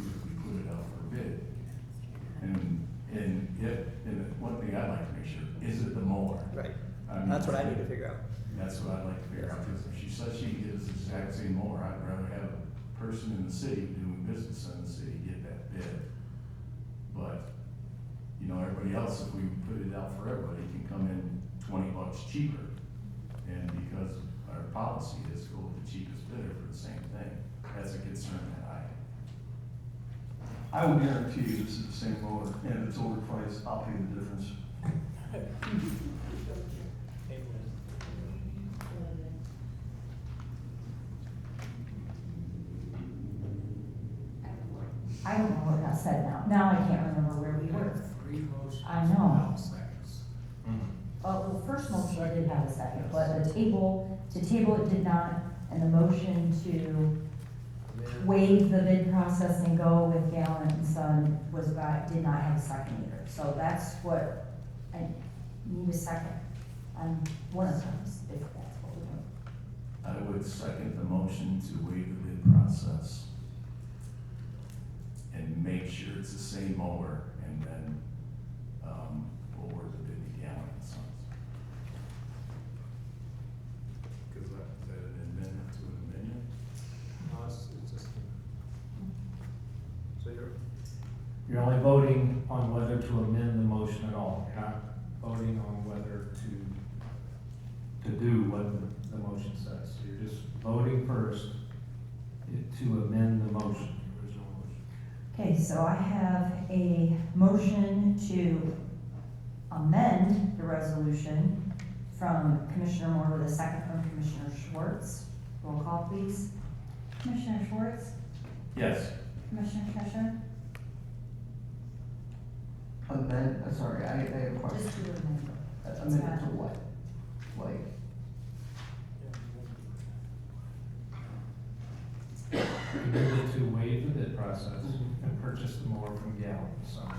put it out for bid. And one thing I'd like to make sure, is it the mower? Right, I mean, that's what I need to figure out. That's what I'd like to figure out, because if she says she can get us the exact same mower, I'd rather have a person in the city doing business in the city get that bid. But, you know, everybody else, if we put it out for everybody, can come in $20 cheaper. And because our policy is go with the cheapest bidder for the same thing, that's a concern that I will guarantee you this is the same mower, and if it's overpriced, I'll pay the difference. I don't know what got said now. Now I can't remember where we were. Three motions. I know. Seconds. Well, the first motion did have a second, but to table it did not, and the motion to waive the bid process and go with Gallant and Son did not have a second either. So that's what, I need a second on one of those, if that's what we want. I would second the motion to waive the bid process and make sure it's the same mower, and then, award the bid to Gallant and Sons. Because is that an amendment to an amendment? No, it's just. So you're only voting on whether to amend the motion at all. You're not voting on whether to do what the motion says. So you're just voting first to amend the motion, the original motion. Okay, so I have a motion to amend the resolution from Commissioner Moore with a second from Commissioner Schwartz. Roll call, please. Commissioner Schwartz, Yes. Commissioner Fisher, Sorry, I have a question. Just to remember. Amendment to what? Like, You needed to waive the bid process and purchase the mower from Gallant and Sons.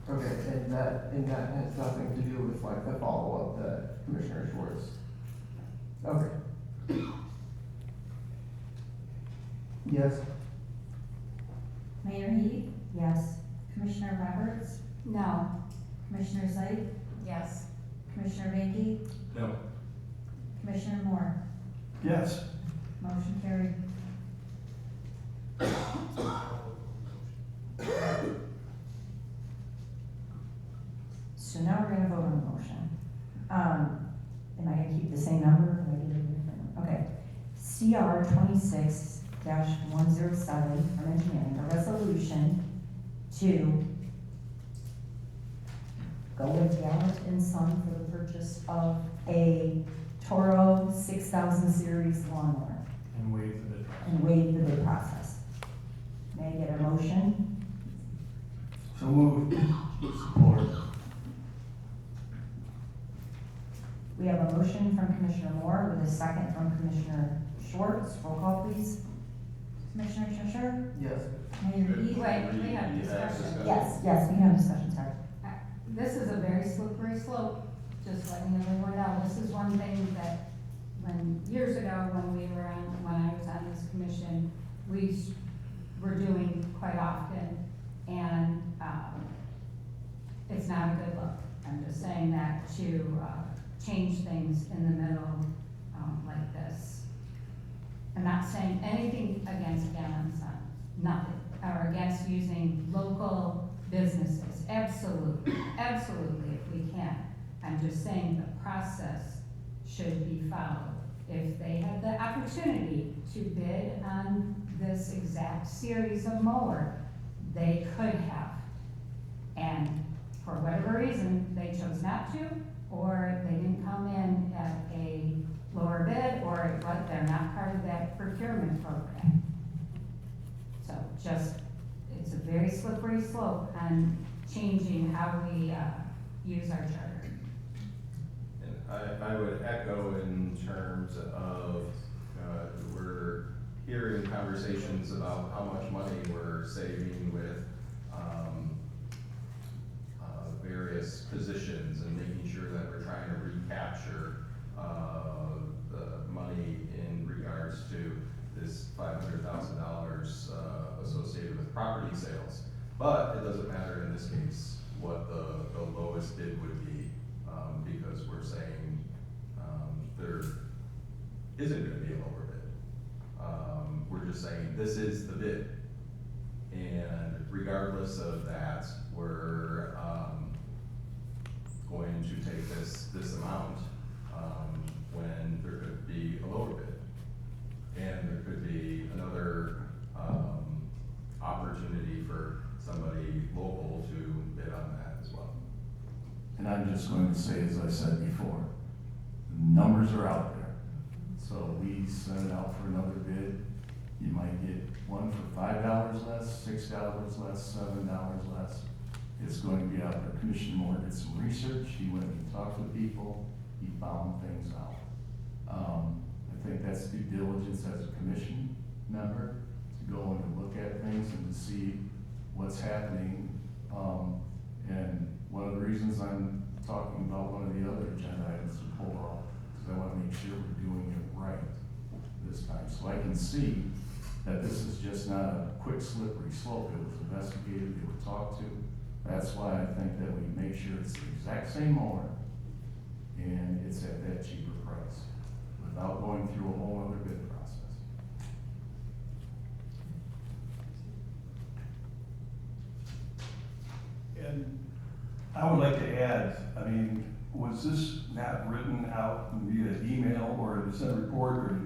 okay, and that has nothing to do with like the follow-up that Commissioner Schwartz. Okay. Yes. Mayor Heath, Yes. Commissioner Roberts, No. Commissioner Zeit, Yes. Commissioner Banky, No. Commissioner Moore. Yes. Motion carried. So now we're gonna vote on the motion. Am I gonna keep the same number? Or am I gonna do a different number? Okay. CR 26-107 from engineering, a resolution to go with Gallant and Son for the purchase of a Toro 6000 series lawnmower And waive the bid process. and waive the bid process. May I get a motion? So moved. Support. We have a motion from Commissioner Moore with a second from Commissioner Schwartz. Roll call, please. Commissioner Fisher, Yes. Mayor Heath. Wait, we have discussion. Yes, we can have discussion, sorry. This is a very slippery slope, just letting everyone know. This is one thing that years ago, when I was on this commission, we were doing quite often, and, it's not a good look. I'm just saying that to, change things in the middle, like this. I'm not saying anything against Gallant Son, nothing, or against using local businesses, absolutely, if we can. I'm just saying the process should be followed. If they had the opportunity to bid on this exact series of mower, they could have. And for whatever reason, they chose not to, or they didn't come in at a lower bid, or what, they're not part of that procurement program. So just, it's a very slippery slope on changing how we use our charter. And I would echo in terms of, we're hearing conversations about how much money we're saving with, various positions and making sure that we're trying to recapture, the money in regards to this $500,000, associated with property sales. But it doesn't matter in this case what the lowest bid would be, because we're saying, there isn't gonna be a lower bid. We're just saying this is the bid. And regardless of that, we're, going to take this amount, when there could be a lower bid. And there could be another, opportunity for somebody local to bid on that as well. And I'm just going to say, as I said before, the numbers are out there. So we send it out for another bid. You might get one for $5 less, $6 less, $7 less. It's going to be out there. Commissioner Moore did some research. He went and talked with people. He found things out. I think that's due diligence as a commission member, to go and to look at things and to see what's happening. And one of the reasons I'm talking about one of the other agenda items to pull off, because I want to make sure we're doing it right this time. So I can see that this is just not a quick slippery slope. It was investigated, they were talked to. That's why I think that we make sure it's the exact same mower and it's at that cheaper price without going through a whole other bid process. And I would like to add, I mean, was this not written out via email or a sent report, or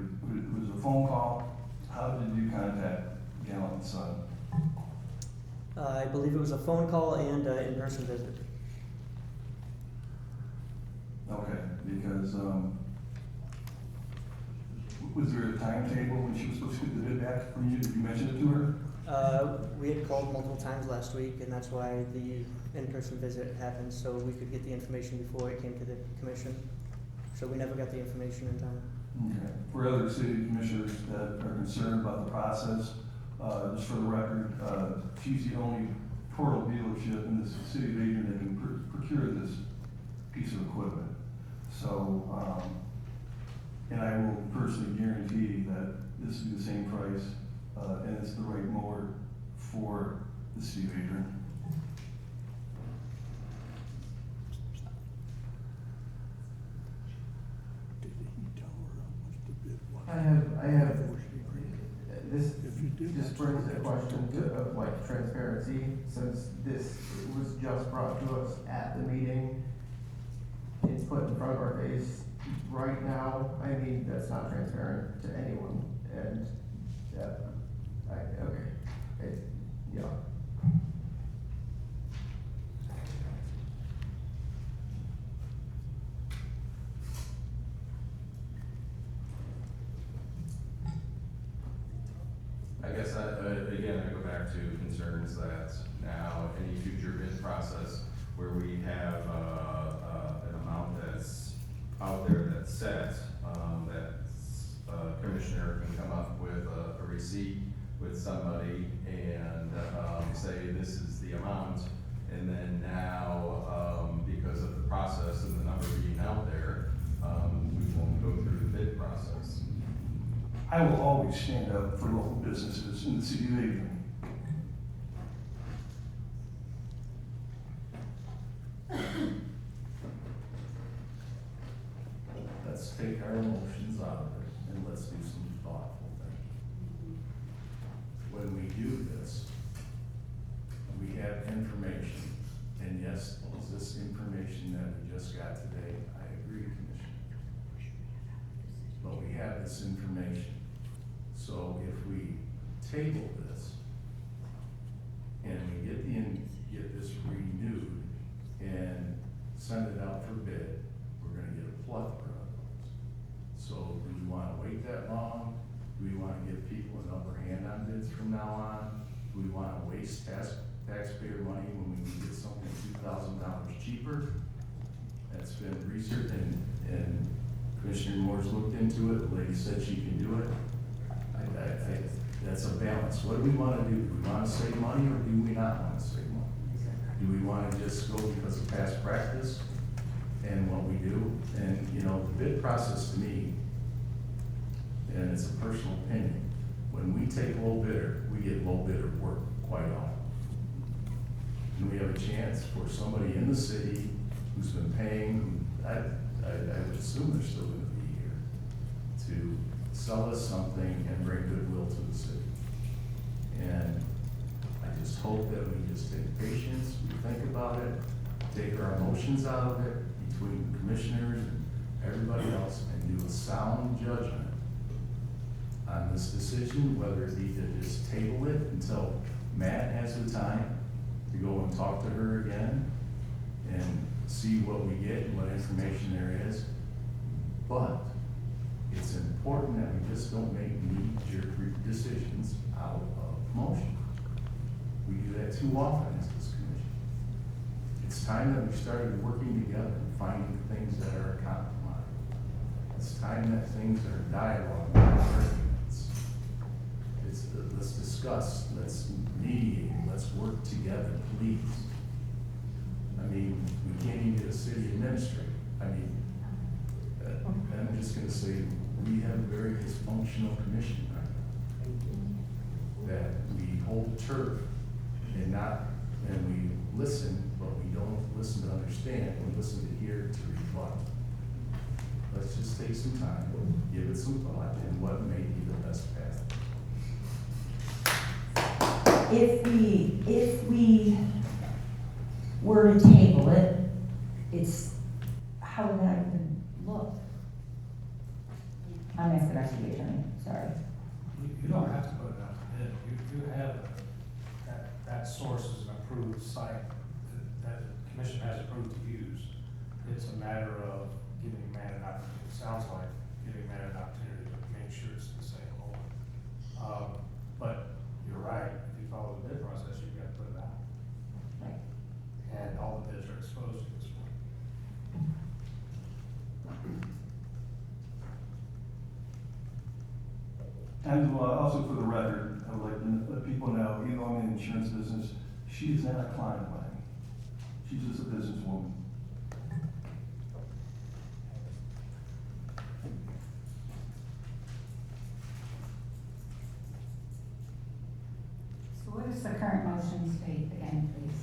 was it a phone call? How did you contact Gallant & Son? I believe it was a phone call and an in-person visit. Okay, because, was there a timetable when she was supposed to get the bid back from you? Did you mention it to her? We had called multiple times last week, and that's why the in-person visit happened, so we could get the information before it came to the commission. So we never got the information in time. Okay. For other city commissioners that are concerned about the process, just for the record, she's the only portal dealership in the city of Adrian that can procure this piece of equipment. So, and I will personally guarantee that this is the same price, and it's the right mower for the city of Adrian. I have, this just brings a question of like transparency, since this was just brought to us at the meeting. It's put in front of our face right now. I mean, that's not transparent to anyone, and yeah. I guess again, I go back to concerns that now any future bid process where we have an amount that's out there that's set, that commissioner can come up with a receipt with somebody and say this is the amount, and then now because of the process and the number being out there, we won't go through the bid process. I will always stand up for local businesses in the city of Adrian. Let's take our emotions out of it and let's do some thoughtful thinking. When we do this, we have information, and yes, is this information that we just got today? have this information. So if we table this and we get this renewed and send it out for bid, we're gonna get a plethora of those. So do we wanna wait that long? Do we wanna give people an upper hand on bids from now on? Do we wanna waste taxpayer money when we can get something $2,000 cheaper? That's been researched and Commissioner Moore's looked into it, the lady said she can do it. That's a balance. What do we wanna do? Do we wanna save money or do we not wanna save money? Do we wanna just go because of past practice and what we do? And, you know, the bid process to me, and it's a personal opinion, when we take low bidder, we get low bidder work quite often. And we have a chance for somebody in the city who's been paying, I would assume they're still gonna be here, to sell us something and bring goodwill to the city. And I just hope that we just take patience, we think about it, take our emotions out of it between the commissioners and everybody else, and do a sound judgment on this decision, whether it be to just table it until Matt has the time to go and talk to her again and see what we get and what information there is. But it's important that we just don't make knee-jerk decisions out of motion. We do that too often as this commission. It's time that we started working together and finding things that are a compromise. It's time that things are dialogue, not arguments. Let's discuss, let's mediate, let's work together, please. I mean, we can't even get a city administrator. I mean, I'm just gonna say, we have a very dysfunctional commission right now. That we hold turf and we listen, but we don't listen to understand, we listen to hear to rebut. Let's just take some time, give it some thought, and what may be the best path. If we were to table it, it's, how would that even look? I'm asking our city attorney, sorry. You don't have to put it out to bid. You have that source is an approved site that the commission has approved to use. It's a matter of giving Matt an opportunity, it sounds like, giving Matt an opportunity to make sure it's the same hole. But you're right, if you follow the bid process, you've got to put it out. Right. And all the bids are exposed at this point. And also for the record, I would like to let people know, even though I'm in the insurance business, she is not a client of mine. She's just a businesswoman. So what does the current motion state again, please?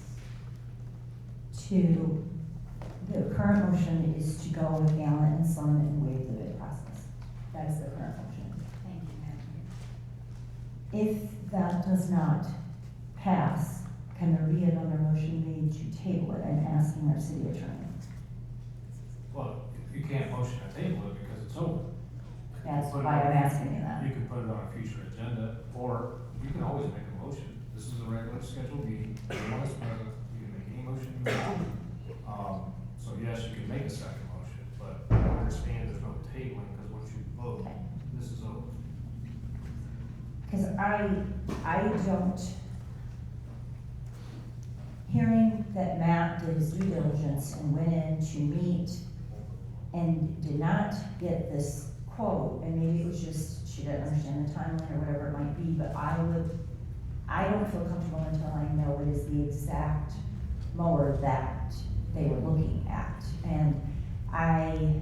The current motion is to go with Allen and Son and waive the bid process. That is the current motion. Thank you, Madam If that does not pass, can there be another motion made to table it and asking our city attorney? Well, you can't motion to table it because it's over. That's Put it why on- I'm asking you that. You can put it on a future agenda, or you can always make a motion. This is a regular scheduled meeting, everyone is present, you can make any motion you want. So yes, you can make a second motion, but understand there's no tabling, because once you vote, this is over. Because I don't, hearing that Matt did his due diligence and went in to meet and did not get this quote, and maybe it was just, she didn't understand the timeline or whatever it might be, but I don't feel comfortable until I know what is the exact mower that they were looking at. And I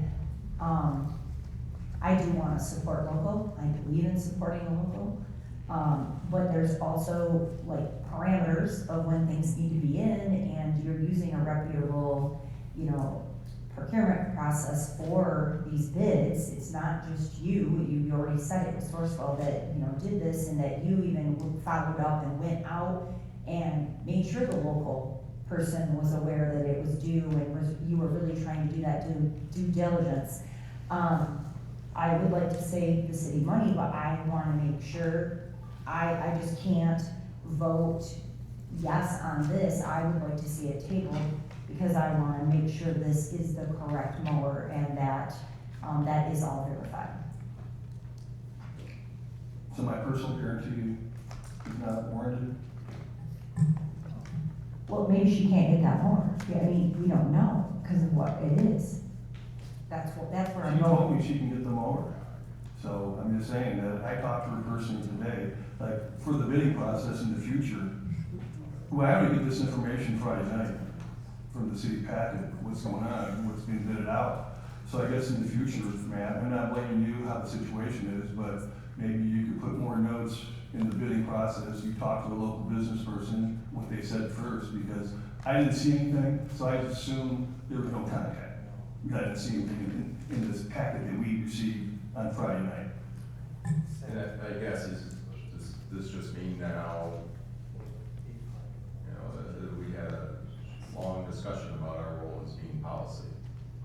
do want to support local, I believe in supporting the local, but there's also like parameters of when things need to be in, and you're using a reputable, procurement process for these bids. It's not just you already said it was Sourcewell that, did this, and that you even followed up and went out and made sure the local person was aware that it was due, and you were really trying to do that due diligence. I would like to save the city money, but I wanna make sure, I just can't vote yes on this. I would like to see it tabled, because I wanna make sure this is the correct mower and that, that is all verified. So my personal guarantee is not warranted? Well, maybe she can't get that mower. Yeah, I mean, we don't know, because of what it is. That's where I'm She told going. me she can get the mower. So I'm just saying that I talked to her personally today, like, for the bidding process in the future. Well, I already get this information Friday night from the city packet, what's going on, what's being bidded out. So I guess in the future, Matt, I'm not blaming you how the situation is, but maybe you could put more notes in the bidding process. You talk to a local business person, what they said first, because I didn't see anything, so I just assumed there was no contact. I didn't see anything in this packet that we received on Friday night. And I guess, does this just mean now, you know, that we had a long discussion about our role as being policy,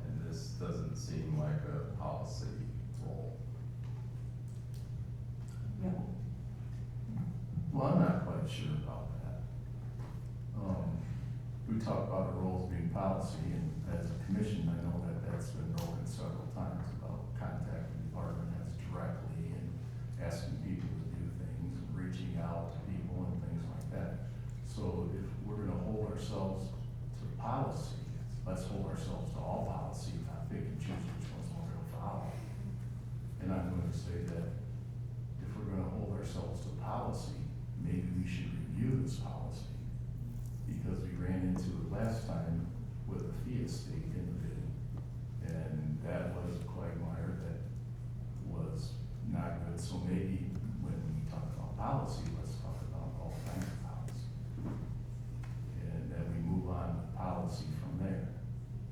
and this doesn't seem like a policy role. Yeah. Well, I'm not quite sure about that. We talk about our roles being policy, and as a commission, I know that that's been broken several times about contacting department heads directly and asking people to do things, and reaching out to people and things like that. So if we're gonna hold ourselves to policy, let's hold ourselves to all policy, not pick and choose which ones we're gonna follow. And I'm going to say that if we're gonna hold ourselves to policy, maybe we should review this policy. Because we ran into it last time with a fee estate in the bidding. And that was a quagmire that was not good. So maybe when we talk about policy, let's talk about all kinds of policy. And then we move on with policy from there.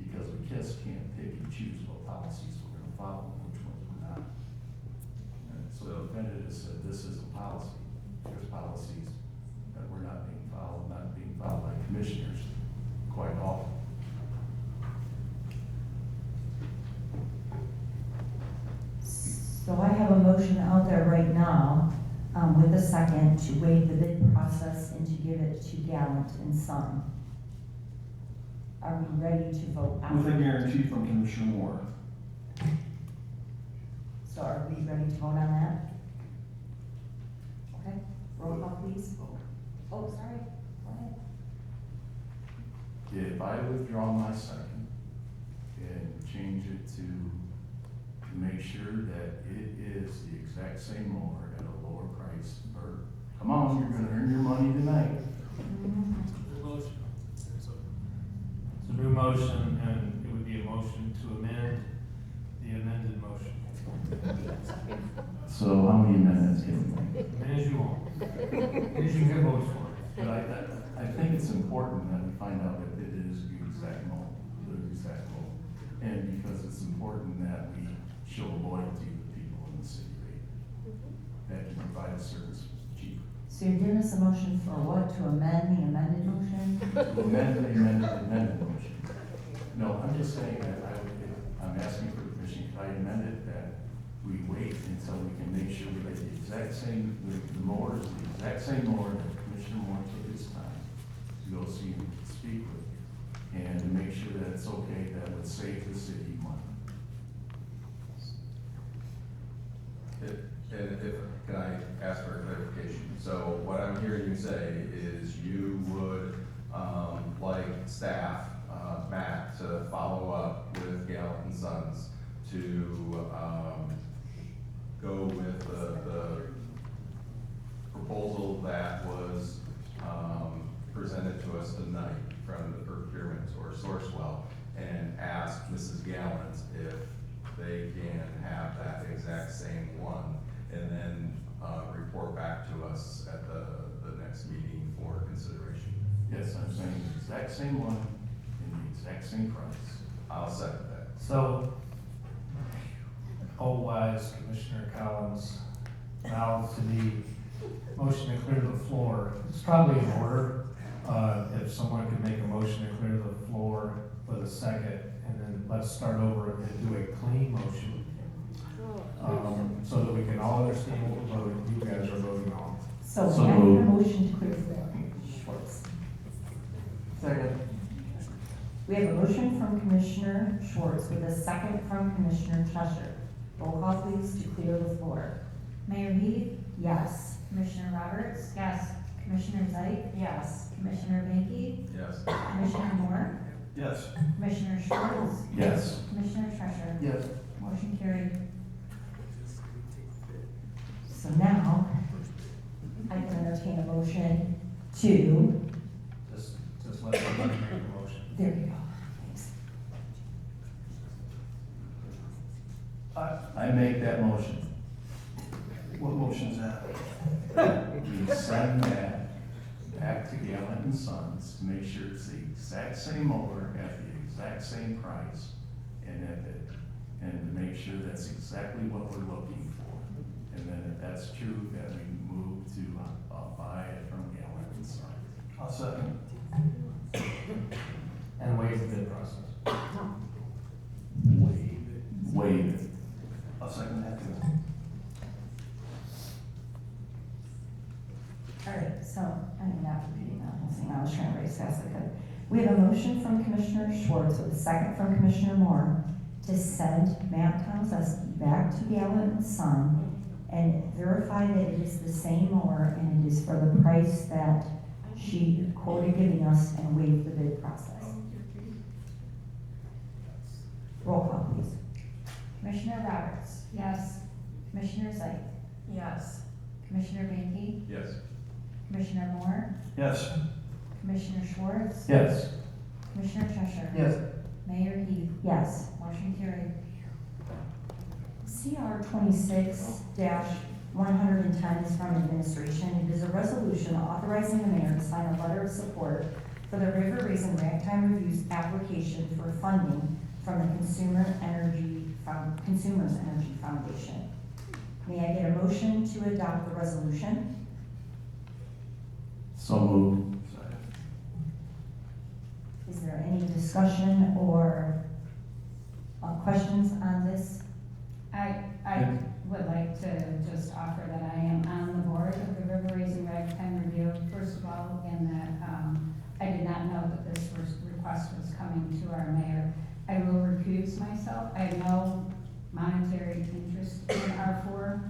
Because we just can't pick and choose what policies we're gonna follow, and which ones we're not. And so the defendant has said, this is a policy. There's policies that were not being followed by commissioners quite often. So I have a motion out there right now, with a second to waive the bid process and to give it to Gallant and Son. Are we ready to vote on With a it? guarantee from Commissioner Moore. So are we ready to vote on that? Okay, roll call please. Oh, sorry, go ahead. If I withdraw my second and change it to make sure that it is the exact same mower at a lower price, or, come on, you're gonna earn your money tonight. Motion. It's a new motion, and it would be a motion to amend the amended motion. So how many amendments can we make? As many as you want. As you get votes for it. But I think it's important that we find out that it is the exact mold, and because it's important that we show loyalty to people in the city that can provide a service cheaper. So you're giving us a motion for what, to amend the amended motion? To amend the amended motion. No, I'm just saying that I'm asking for the commission, could I amend it that we wait until we can make sure we get the exact same, the mower is the exact same mower that Commissioner Moore took his time to go see and speak with, and to make sure that it's okay, that would save the city money. Can I ask for clarification? So what I'm hearing you say is you would, like staff, Matt, to follow up with Gallup and Sons to, go with the proposal that was, presented to us tonight from the procurement or Sourcewell, and ask Mrs. Gallant if they can have that exact same one, and then, report back to us at the next meeting for consideration. Yes, I'm saying the exact same one and the exact same price. I'll second that. So, all wise Commissioner Collins mouths to the motion to clear the floor. It's probably in order, if someone could make a motion to clear the floor with a second, and then let's start over and do a clean motion. all understand what we're voting, you guys are voting on. So So may I need a moved. motion to clear the floor? Schwartz. Second. We have a motion from Commissioner Schwartz with a second from Commissioner Cheshire. Roll call please to clear the floor. Mayor Heath, Yes. Commissioner Roberts? Yes. Commissioner Zeit? Yes. Commissioner Banky? Yes. Commissioner Moore? Yes. Commissioner Schwartz? Yes. Commissioner Treasurer? Yes. Motion carried. So now, I can entertain a motion to, Just let somebody make a motion. there you go. Thanks. I make that motion. What motion is that? We send that back to Gallant and Sons to make sure it's the exact same mower at the exact same price and to make sure that's exactly what we're looking for. And then if that's true, then we move to buy it from Gallant and Sons. I'll second. And waive the bid process. Waive it. I'll second that too. All right, so I'm not repeating that whole thing. I was trying to write as fast as I could. We have a motion from Commissioner Schwartz with a second from Commissioner Moore to send Matt Tomaszewski back to Gallant and Son and verify that it is the same mower and it is for the price that she quoted giving us and waive the bid process. Roll call, please. Commissioner Roberts? Yes. Commissioner Zeit? Yes. Commissioner Banky? Yes. Commissioner Moore? Yes. Commissioner Schwartz? Yes. Commissioner Treasurer? Yes. Mayor Heath? Yes. Motion carried. CR 26-110 is from administration. It is a resolution authorizing the mayor to sign a letter of support for the River Raisin Ragtime Review's application for funding from the Consumers Energy Foundation. May I get a motion to adopt the resolution? So moved. Is there any discussion or questions on this? I would like to just offer that I am on the board of the River Raisin Ragtime Review, first of all, and that I did not know that this request was coming to our mayor. I will recuse myself. I have no monetary interest in R4,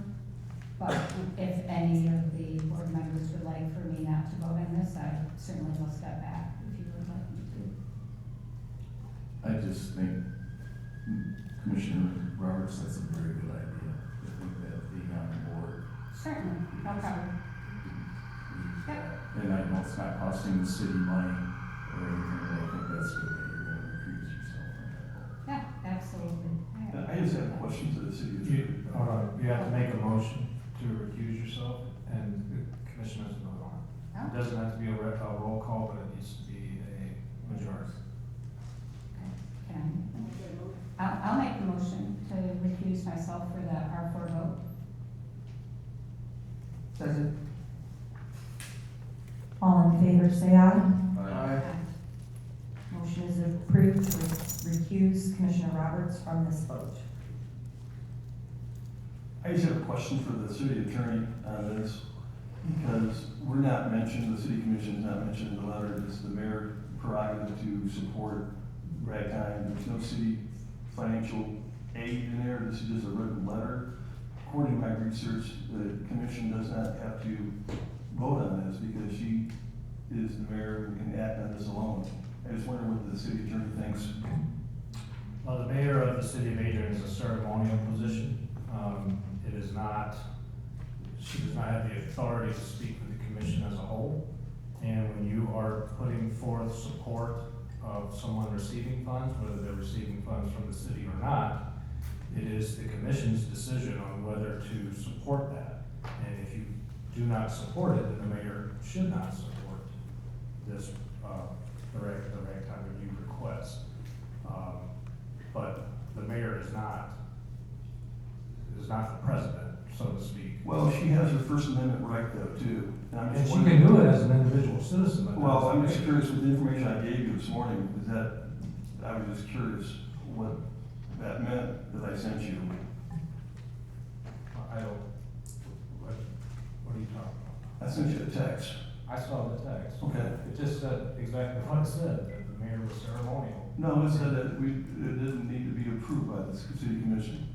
but if any of the board members would like for me not to vote on this, I certainly will step back if you would like me to. I just think Commissioner Roberts, that's a very good idea. I think that being on the board. Certainly, no problem. Yep. And I know it's not costing the city money or anything, but I think that's good that you're gonna recuse yourself from that vote. Yeah, absolutely. I just have a question to the city attorney. Hold on, you have to make a motion to recuse yourself, and the commission has to vote on it. It doesn't have to be a roll call, but it needs to be a majority. Can I'll make the motion to recuse myself for the R4 vote. Second. All in favor, say aye. Aye. Motion is approved to recuse Commissioner Roberts from this vote. I just have a question for the city attorney on this, because we're not mentioned, the city commission is not mentioned in the letter, it's the mayor prerogative to support ragtime, there's no city financial aid in there, this is just a written letter. According to my research, the commission does not have to vote on this, because she is the mayor and can act on this alone. I just wonder what the city attorney thinks. Well, the mayor of the city of Adrian is a ceremonial position. It is not, she does not have the authority to speak for the commission as a whole. And when you are putting forth support of someone receiving funds, whether they're receiving funds from the city or not, it is the commission's decision on whether to support that. And if you do not support it, then the mayor should not support this, the ragtime review request. But the mayor is not the president, so to speak. Well, she has her First Amendment right though, too. I'm And just she wondering- can do it as an individual citizen, but. Well, I'm not as just a mayor. curious with the information I gave you this morning, is that, I was just curious what that meant that I sent you. I don't, sent you a text. I saw the text. Okay. It just said exactly what it said, that the mayor was ceremonial. No, it said that it didn't need to be approved by the city commission,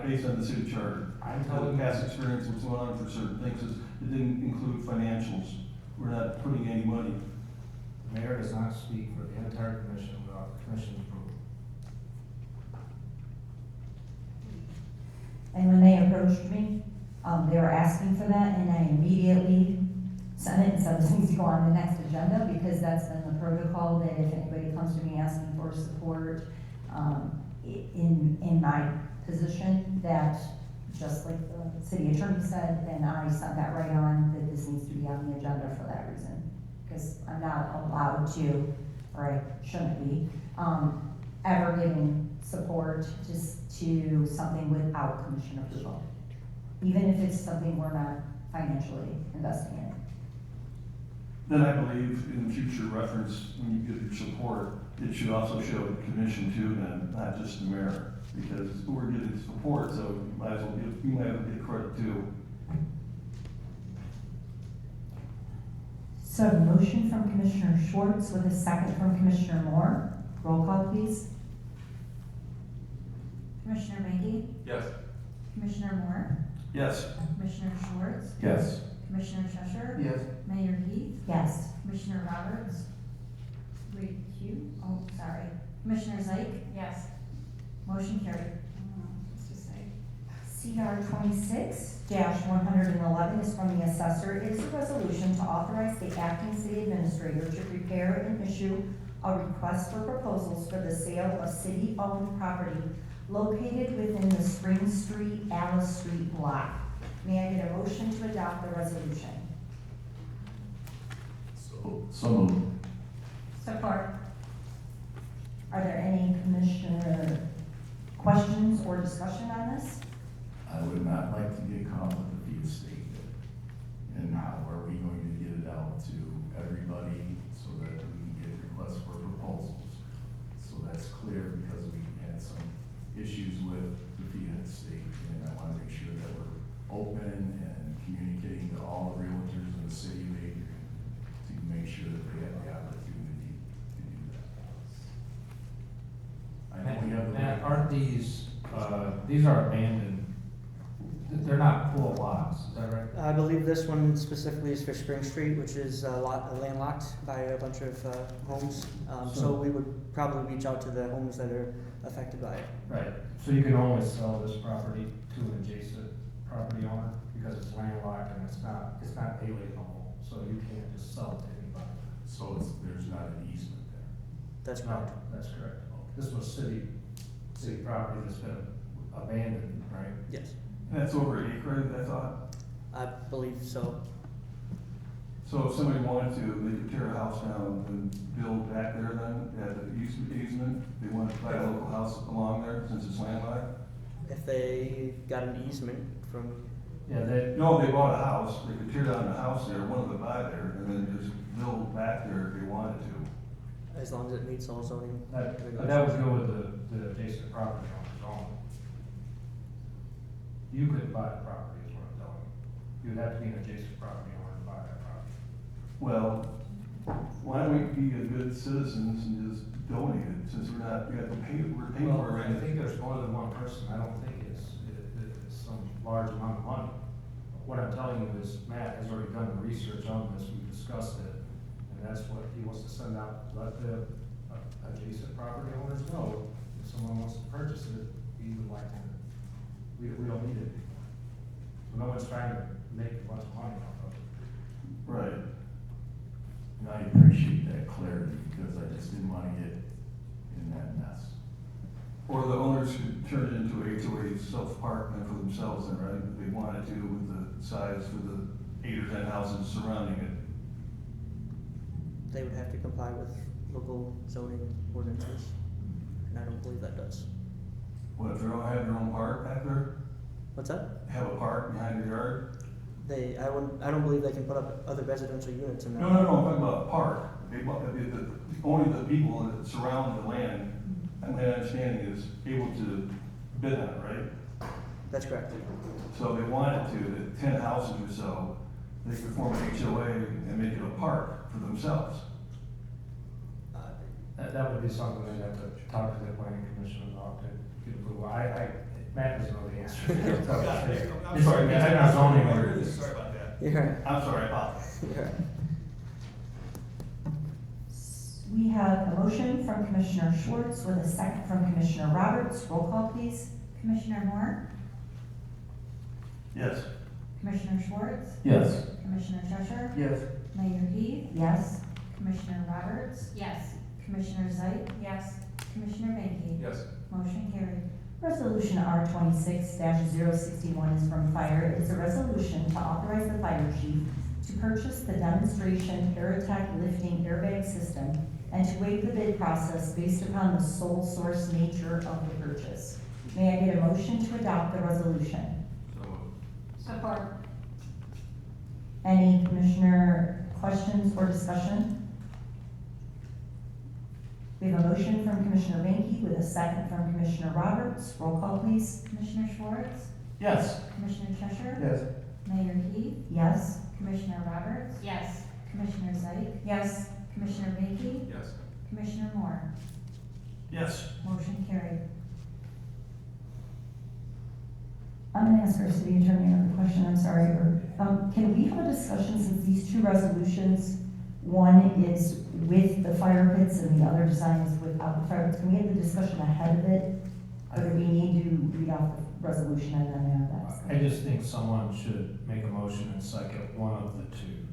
based on the city charter. I'm How telling the you, past experience, what's going on for certain things, is it didn't include financials. We're not putting any money. the mayor does not speak for the entire commission without the commission's approval. And when they approached me, they were asking for that, and I immediately sent it and said, this needs to go on the next agenda, because that's been the protocol, that if anybody comes to me asking for support, in my position, that, just like the city attorney said, then I sent that right on, that this needs to be on the agenda for that reason. Because I'm not allowed to, or I shouldn't be, ever giving support just to something without commission approval. Even if it's something we're not financially investing in. Then I believe in future reference, when you give your support, it should also show the commission too, then, not just the mayor. Because we're giving support, so you might as well get credit too. So a motion from Commissioner Schwartz with a second from Commissioner Moore. Roll call, please. Commissioner Mackey, Yes. Commissioner Moore, Yes. Commissioner Schwartz, Yes. Commissioner Cheshire, Yes. Mayor Heath, Yes. Commissioner Roberts. Sorry. Commissioner Zeik, Yes. motion carried. Let's just say. CR 26-111 is from the assessor. It is a resolution to authorize the acting city administrator to prepare and issue a request for proposals for the sale of city-owned property located within the Spring Street, Alice Street block. May I get a motion to adopt the resolution? So moved. Support. Are there any commissioner questions or discussion on this? I would not like to get caught with the fee statement. And how are we going to get it out to everybody so that we can get requests for proposals? So that's clear, because we had some issues with the fee state, and I want to make sure that we're open and communicating to all the realtors in the city of Adrian to make sure that they have the opportunity to do that. I know we have the. And aren't these are abandoned, they're not full lots, is that right? I believe this one specifically is for Spring Street, which is landlocked by a bunch of homes. So we would probably reach out to the homes that are affected by it. Right, so you can only sell this property to an adjacent property owner because it's landlocked and it's not alienable, so you can't just sell it to anybody. So there's not an easement there. That's No, correct. that's correct. This was city property that's been abandoned, right? Yes, And that's over an acre, I thought. I believe so. So if somebody wanted to, they could tear a house down and build back there then, at the easement, they wanted to buy a local house along there, since it's landlocked? If they got an easement from, Yeah, they, No, they bought a house, they could tear down the house there, one of them buy there, and then just build back there if they wanted to. as long as it meets all zoning that would regulations. go with the adjacent property owner's own. You couldn't buy the property, is what I'm telling you. You would have to be an adjacent property owner to buy that property. Well, why don't we be a good citizens and just donate it, since we're not, we're paying for it Well, I already? think there's more than one person, I don't think it's some large amount of money. What I'm telling you is Matt has already done the research on this, we've discussed it, and that's what he wants to send out, let the adjacent property owners know. If someone wants to purchase it, he would like to, we don't need it. No one's trying to make a bunch of money off of it. Right. And I appreciate that clarity, because I just didn't want to get in that mess. Or the owners could turn it into a HOA self-park then for themselves then, right, if they wanted to, with the size for the 8 or 10 houses surrounding it. They would have to comply with local zoning ordinances, and I don't believe that does. What, if they all have their own park back there? What's that? Have a park behind their yard? I don't believe they can put up other residential units in that. No, I'm talking about a park. Only the people that surround the land, and my understanding is able to bid on it, right? That's correct. So if they wanted to, the 10 houses or so, they could form an HOA and make it a park for themselves. That would be something we'd have to talk to the planning commission about to get approval. Matt doesn't know the answer. I'm sorry, Matt, I'm not zoning or. Sorry about that. You're right. I'm sorry, I apologize. You're right. We have a motion from Commissioner Schwartz with a second from Commissioner Roberts. Roll call, please. Commissioner Moore? Yes. Commissioner Schwartz? Yes. Commissioner Cheshire? Yes. Mayor Heath? Yes. Commissioner Roberts? Yes. Commissioner Zeit? Yes. Commissioner Banky? Yes. Motion carried. Resolution R 26-061 is from Fire. It's a resolution to authorize the fire chief to purchase the demonstration Paratech lifting airbag system and to waive the bid process based upon the sole source nature of the purchase. May I get a motion to adopt the resolution? So moved. Support. Any commissioner questions or discussion? We have a motion from Commissioner Banky with a second from Commissioner Roberts. Roll call, please. Commissioner Schwartz? Yes. Commissioner Cheshire? Yes. Mayor Heath? Yes. Commissioner Roberts? Yes. Commissioner Zeit? Yes. Commissioner Banky? Yes. Commissioner Moore? Yes. Motion carried. I'm gonna ask our city attorney another question, I'm sorry. Can we have a discussion since these two resolutions, one is with the fire pits and the other design is without the fire pits, can we have the discussion ahead of it? Or do we need to read off the resolution and then have that? I just think someone should make a motion and second one of the two.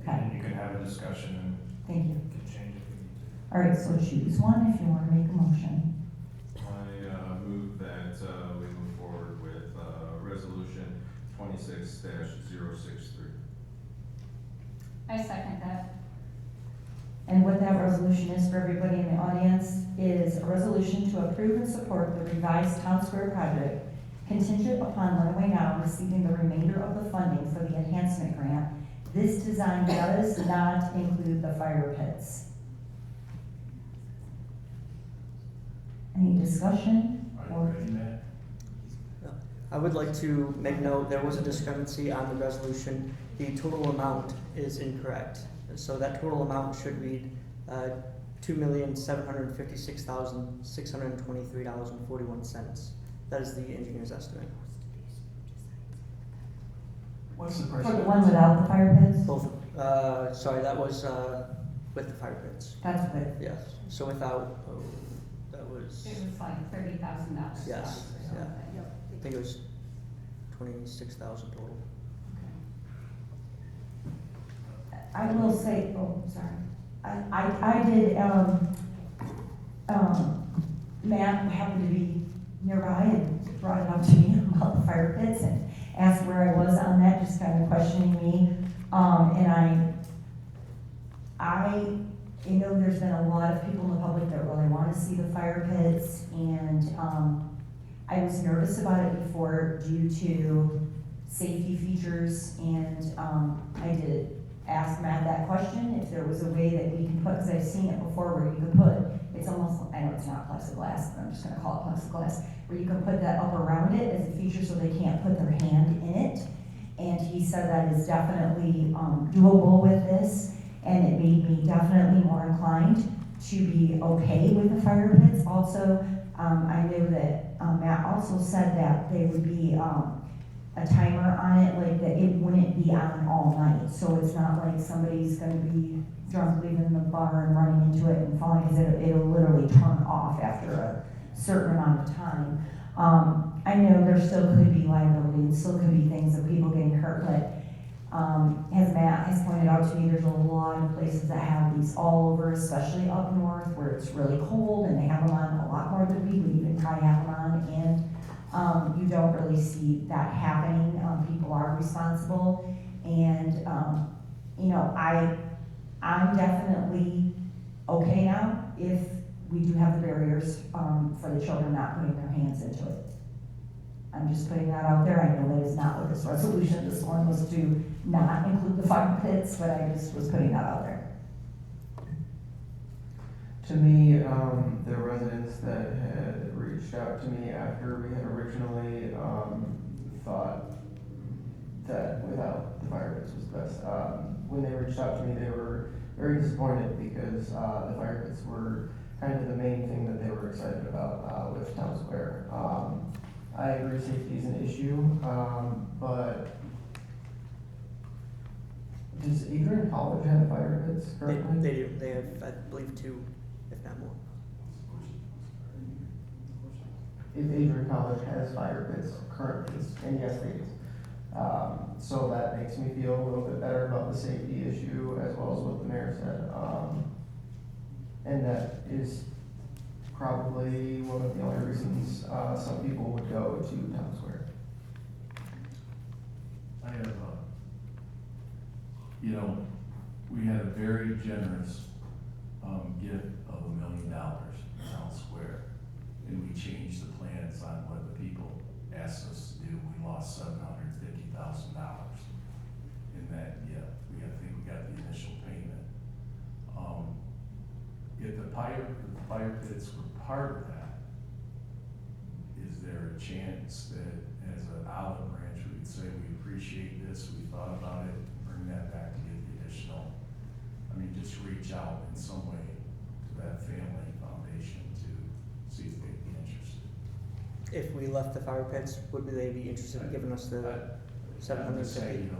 Okay. And you can have a discussion and Thank you. can change if we need to. All right, so choose one if you want to make a motion. I move that we move forward with resolution 26-063. I second that. And what that resolution is for everybody in the audience is a resolution to approve and support the revised town square project contingent upon Lenawee now receiving the remainder of the funding for the enhancement grant. This design does not include the fire pits. Any discussion? Are you ready, Matt? I would like to make note, there was a discrepancy on the resolution. The total amount is incorrect. So that total amount should read $2,756,623.41. That is the engineer's estimate. What's the price? For the one without the fire pits? Both, sorry, that was with the fire pits. That's good. Yes, so without, that was, It was like $30,000. yes, yeah. I think it was 26,000 total. I will say, oh, sorry. I did, Matt happened to be nearby and brought it up to me about the fire pits and asked where I was on that, just kind of questioning me. And you know, there's been a lot of people in the public that really want to see the fire pits, and I was nervous about it before due to safety features, and I did ask Matt that question, if there was a way that we can put, because I've seen it before where you can put, it's almost, I know it's not plexiglass, but I'm just gonna call it plexiglass, where you can put that up around it as a feature so they can't put their hand in it. And he said that is definitely doable with this, and it made me definitely more inclined to be okay with the fire pits. Also, I know that Matt also said that there would be a timer on it, like that it wouldn't be on all night. So it's not like somebody's gonna be drunk leaving the bar and running into it and falling, because it'll literally turn off after a certain amount of time. I know there still could be liability, and still could be things of people getting hurt, but as Matt has pointed out to me, there's a lot of places that have these all over, especially up north where it's really cold and they have them on a lot more than we would even probably have them on, and you don't really see that happening. People are responsible, and you know, I'm definitely okay now if we do have the barriers for the children not putting their hands into it. I'm just putting that out there. I know that is not what this resolution, this one was to not include the fire pits, but I just was putting that out there. To me, the residents that had reached out to me after we had originally thought that without the fire pits when they reached out to me, they were very disappointed because, the fire pits were kind of the main thing that they were excited about, with Town Square. I agree safety is an issue, but does Adrian College have fire pits currently? They do, they have, I believe, 2, if not more. If Adrian College has fire pits currently, and yes, they do. So that makes me feel a little bit better about the safety issue as well as what the mayor said. And that is probably one of the only reasons, some people would go to Town Square. I have, we had a very generous, gift of $1 million in Town Square. And we changed the plans on what the people asked us to do. We lost $750,000 in that gift. I think we got the initial payment. If the fire pits were part of that, is there a chance that as an olive branch, we could say, we appreciate this, we thought about it, bring that back to get the additional, just reach out in some way to that family foundation to see if they'd be interested? If we left the fire pits, would they be interested in giving us the I'm just 750? saying,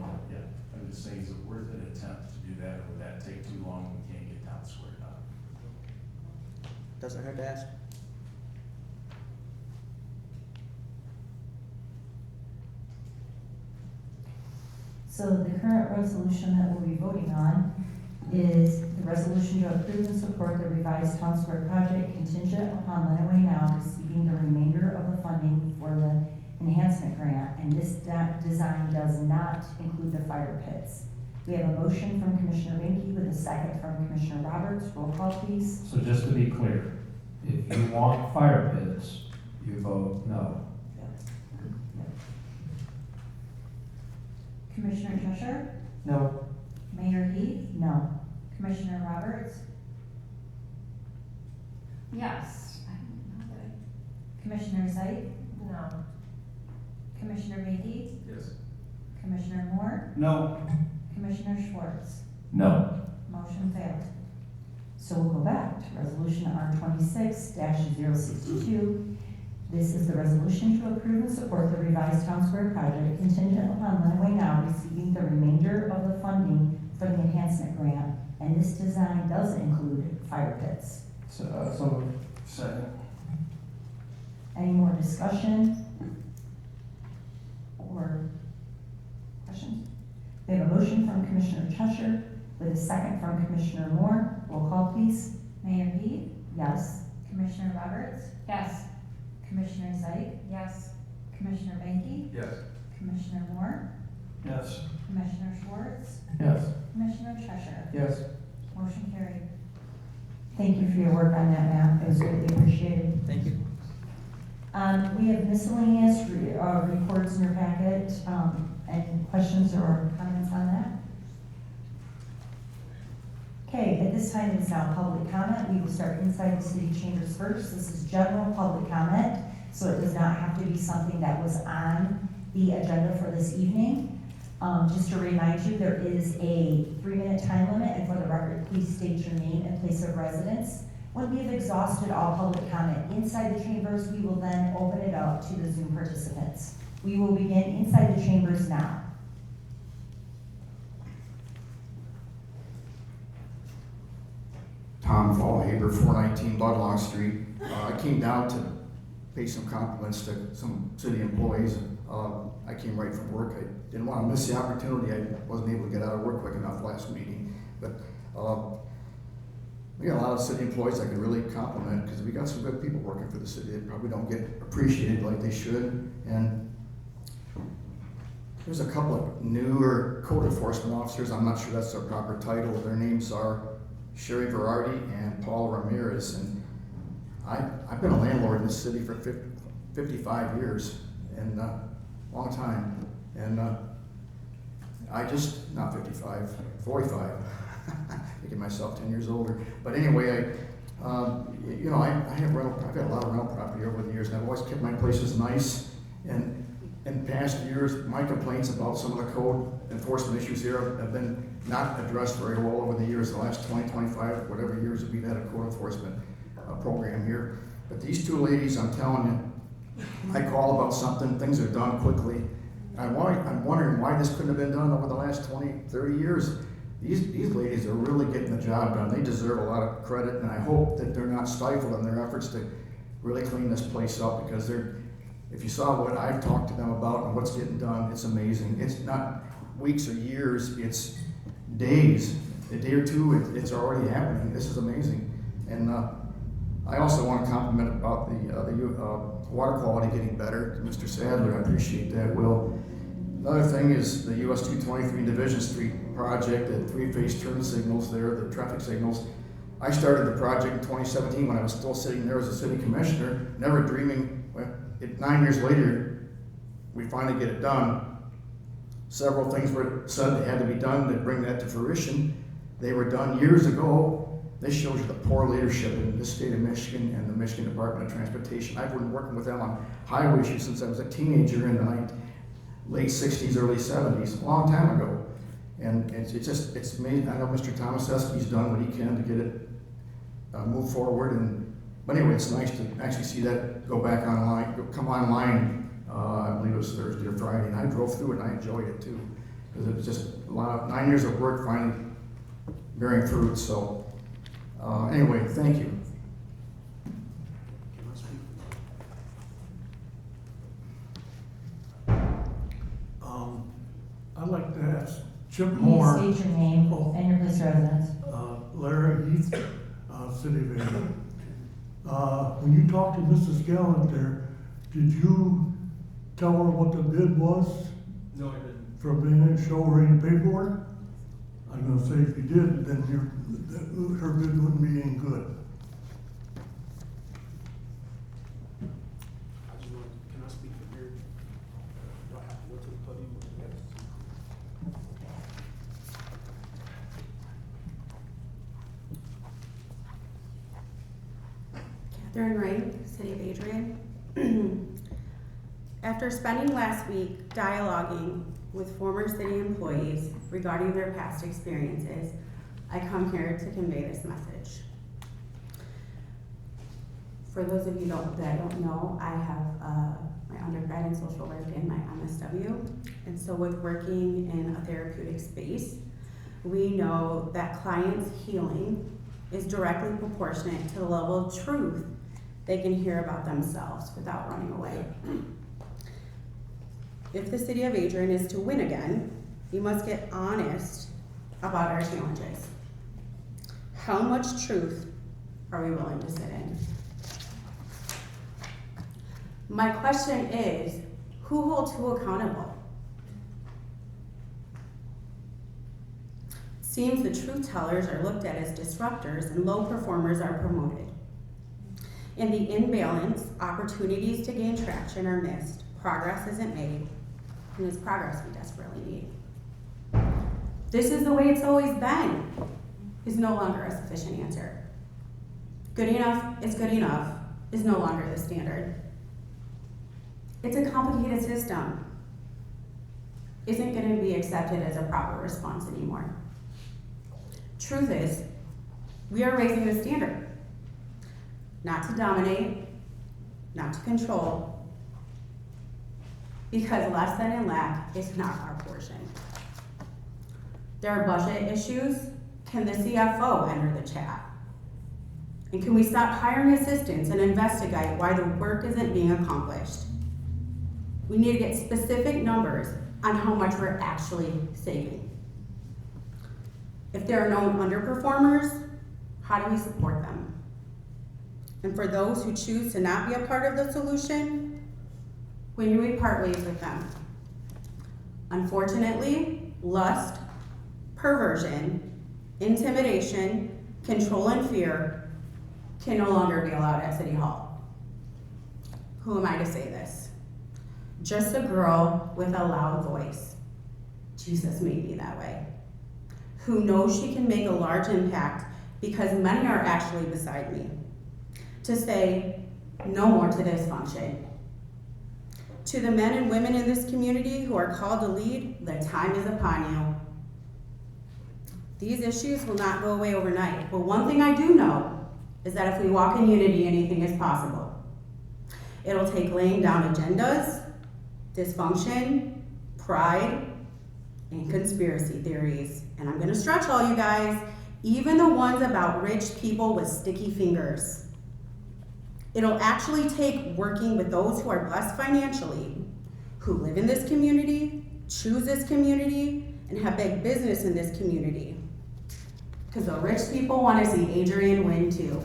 I'm just saying, is it worth an attempt to do that, or would that take too long, we can't get Town Square done? Doesn't hurt to ask. So the current resolution that we'll be voting on is the resolution to approve and support the revised Town Square project contingent upon Lenawee now receiving the remainder of the funding for the enhancement grant, and this design does not include the fire pits. We have a motion from Commissioner Binky with a second from Commissioner Roberts. Roll call, please. So just to be clear, if you want fire pits, you vote no. Commissioner Tusher, No. Mayor Heath, No. Commissioner Roberts? Yes. I don't know that. Commissioner Zeit? No. Commissioner Banky? Yes. Commissioner Moore? No. Commissioner Schwartz? No. Motion failed. So we'll go back to resolution R 26-062. This is the resolution to approve and support the revised Town Square project contingent upon Lenawee now receiving the remainder of the funding for the enhancement grant, and this design does include fire pits. So Second. Any more discussion or questions? We have a motion from Commissioner Tusher with a second from Commissioner Moore. Roll call, please. Mayor Heath? Yes. Commissioner Roberts? Yes. Commissioner Zeit? Yes. Commissioner Banky? Yes. Commissioner Moore? Yes. Commissioner Schwartz? Yes. Commissioner Tusher? yes. Motion carried. Thank you for your work on that map. It was greatly appreciated. Thank you. We have miscellaneous reports in your packet. Any questions or comments on that? Okay, at this time, it is now public comment. We will start inside the city chambers first. This is general public comment, so it does not have to be something that was on the agenda for this evening. Just to remind you, there is a 3-minute time limit, and for the record, please state your name and place of residence. When we have exhausted all public comment inside the chambers, we will then open it up to the Zoom participants. We will begin inside the chambers now. Tom Fallhaber, 419 Budlong Street. I came down to pay some compliments to some city employees. I came right from work. I didn't want to miss the opportunity. I wasn't able to get out of work quick enough last meeting. But we got a lot of city employees I could really compliment because we got some good people working for the city that probably don't get appreciated like they should. And there's a couple of newer code enforcement officers. I'm not sure that's their proper title. Their names are Sherry Verardi and Paul Ramirez. And I've been a landlord in this city for 55 years, and long time. And I just, not 55, 45. Making myself 10 years older. But anyway, I've got a lot of rental property over the years, and I've always kept my places nice. And in past years, my complaints about some of the code enforcement issues here have been not addressed very well over the years, the last 20, 25, whatever years that we've had a code enforcement program here. But these two ladies, I'm telling you, I call about something, things are done quickly. I'm wondering why this couldn't have been done over the last 20, 30 years. These ladies are really getting the job done. They deserve a lot of credit, and I hope that they're not stifled in their efforts to really clean this place up, because if you saw what I've talked to them about and what's getting done, it's amazing. It's not weeks or years, it's days. A day or two, it's already happening. This is amazing. And I also want to compliment about the water quality getting better. Mr. Sadler, I appreciate that, Will. Another thing is the US 223 Division Street project, the three-phase turn signals there, the traffic signals. I started the project in 2017 when I was still sitting there as a city commissioner, never dreaming, 9 years later, we finally get it done. Several things were said that had to be done to bring that to fruition. They were done years ago. This shows you the poor leadership in the state of Michigan and the Michigan Department of Transportation. I've been working with them on highway issues since I was a teenager in the late 60s, early 70s, a long time ago. And it's amazing. I know Mr. Tomasewski's done what he can to get it move forward. But anyway, it's nice to actually see that come online. I believe it was Thursday or Friday, and I drove through it and I enjoyed it too, because it was just a lot of 9 years of work finally bearing fruit. So anyway, thank you. I'd like to ask Chip Moore. Please state your name and your place of residence. Larry Heath, City of Adrian. When you talked to Mrs. Gallant there, did you tell her what the bid was? No, I didn't. For being in show her any paperwork? I'm gonna say if you did, then her bid wouldn't be any good. Can I speak from here? Do I have to go to the podium? Catherine Wright, City of Adrian. After spending last week dialoguing with former city employees regarding their past experiences, I come here to convey this message. For those of you that don't know, I have my undergrad in social work and my MSW. And so with working in a therapeutic space, we know that clients' healing is directly proportionate to the level of truth they can hear about themselves without running away. If the City of Adrian is to win again, we must get honest about our challenges. How much truth are we willing to sit in? My question is, who holds who accountable? Seems the truth tellers are looked at as disruptors and low performers are promoted. In the imbalance, opportunities to gain traction are missed, progress isn't made, and it's progress we desperately need. This is the way it's always been, is no longer a sufficient answer. Good enough is good enough is no longer the standard. It's a complicated system. Isn't going to be accepted as a proper response anymore. Truth is, we are raising the standard. Not to dominate, not to control, because less than and lack is not our portion. There are budget issues. Can the CFO enter the chat? And can we stop hiring assistants and investigate why the work isn't being accomplished? We need to get specific numbers on how much we're actually saving. If there are known underperformers, how do we support them? And for those who choose to not be a part of the solution, when do we part ways with them? Unfortunately, lust, perversion, intimidation, control, and fear can no longer be allowed at City Hall. Who am I to say this? Just a girl with a loud voice. Jesus made me that way. Who knows she can make a large impact because many are actually beside me. To say, no more to dysfunction. To the men and women in this community who are called to lead, the time is upon you. These issues will not go away overnight, but one thing I do know is that if we walk in unity, anything is possible. It'll take laying down agendas, dysfunction, pride, and conspiracy theories. And I'm gonna stretch all you guys, even the ones about rich people with sticky fingers. It'll actually take working with those who are blessed financially, who live in this community, choose this community, and have big business in this community. Because the rich people want to see Adrian win too.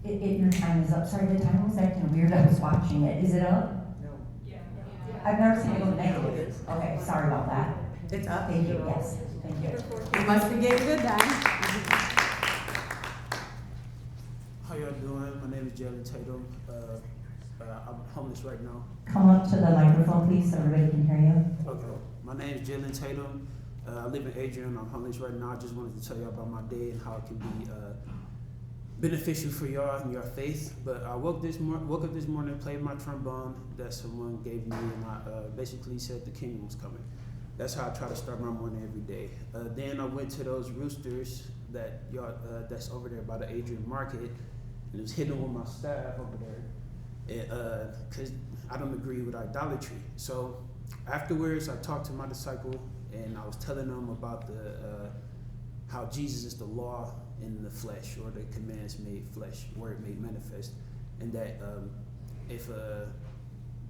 Your time is up. Sorry, the time was acting weird. I was watching it. Is it up? No. I've never seen it go negative. Okay, sorry about that. It's up. Thank you, yes, thank you. You must be getting good then. How y'all doing? My name is Jalen Tatum. I'm homeless right now. Come up to the microphone, please, so everybody can hear you. Okay. My name is Jalen Tatum. I live in Adrian. I'm homeless right now. I just wanted to tell y'all about my day and how it can be beneficial for y'all and your faith. But I woke up this morning, played my trombone that someone gave me, and I basically said the kingdom was coming. That's how I try to start my morning every day. Then I went to those roosters that y'all that's over there by the Adrian Market, and it was hidden with my staff over there, because I don't agree with idolatry. So afterwards, I talked to my disciple, and I was telling them about how Jesus is the law in the flesh, or the commands made flesh, word made manifest, and that if a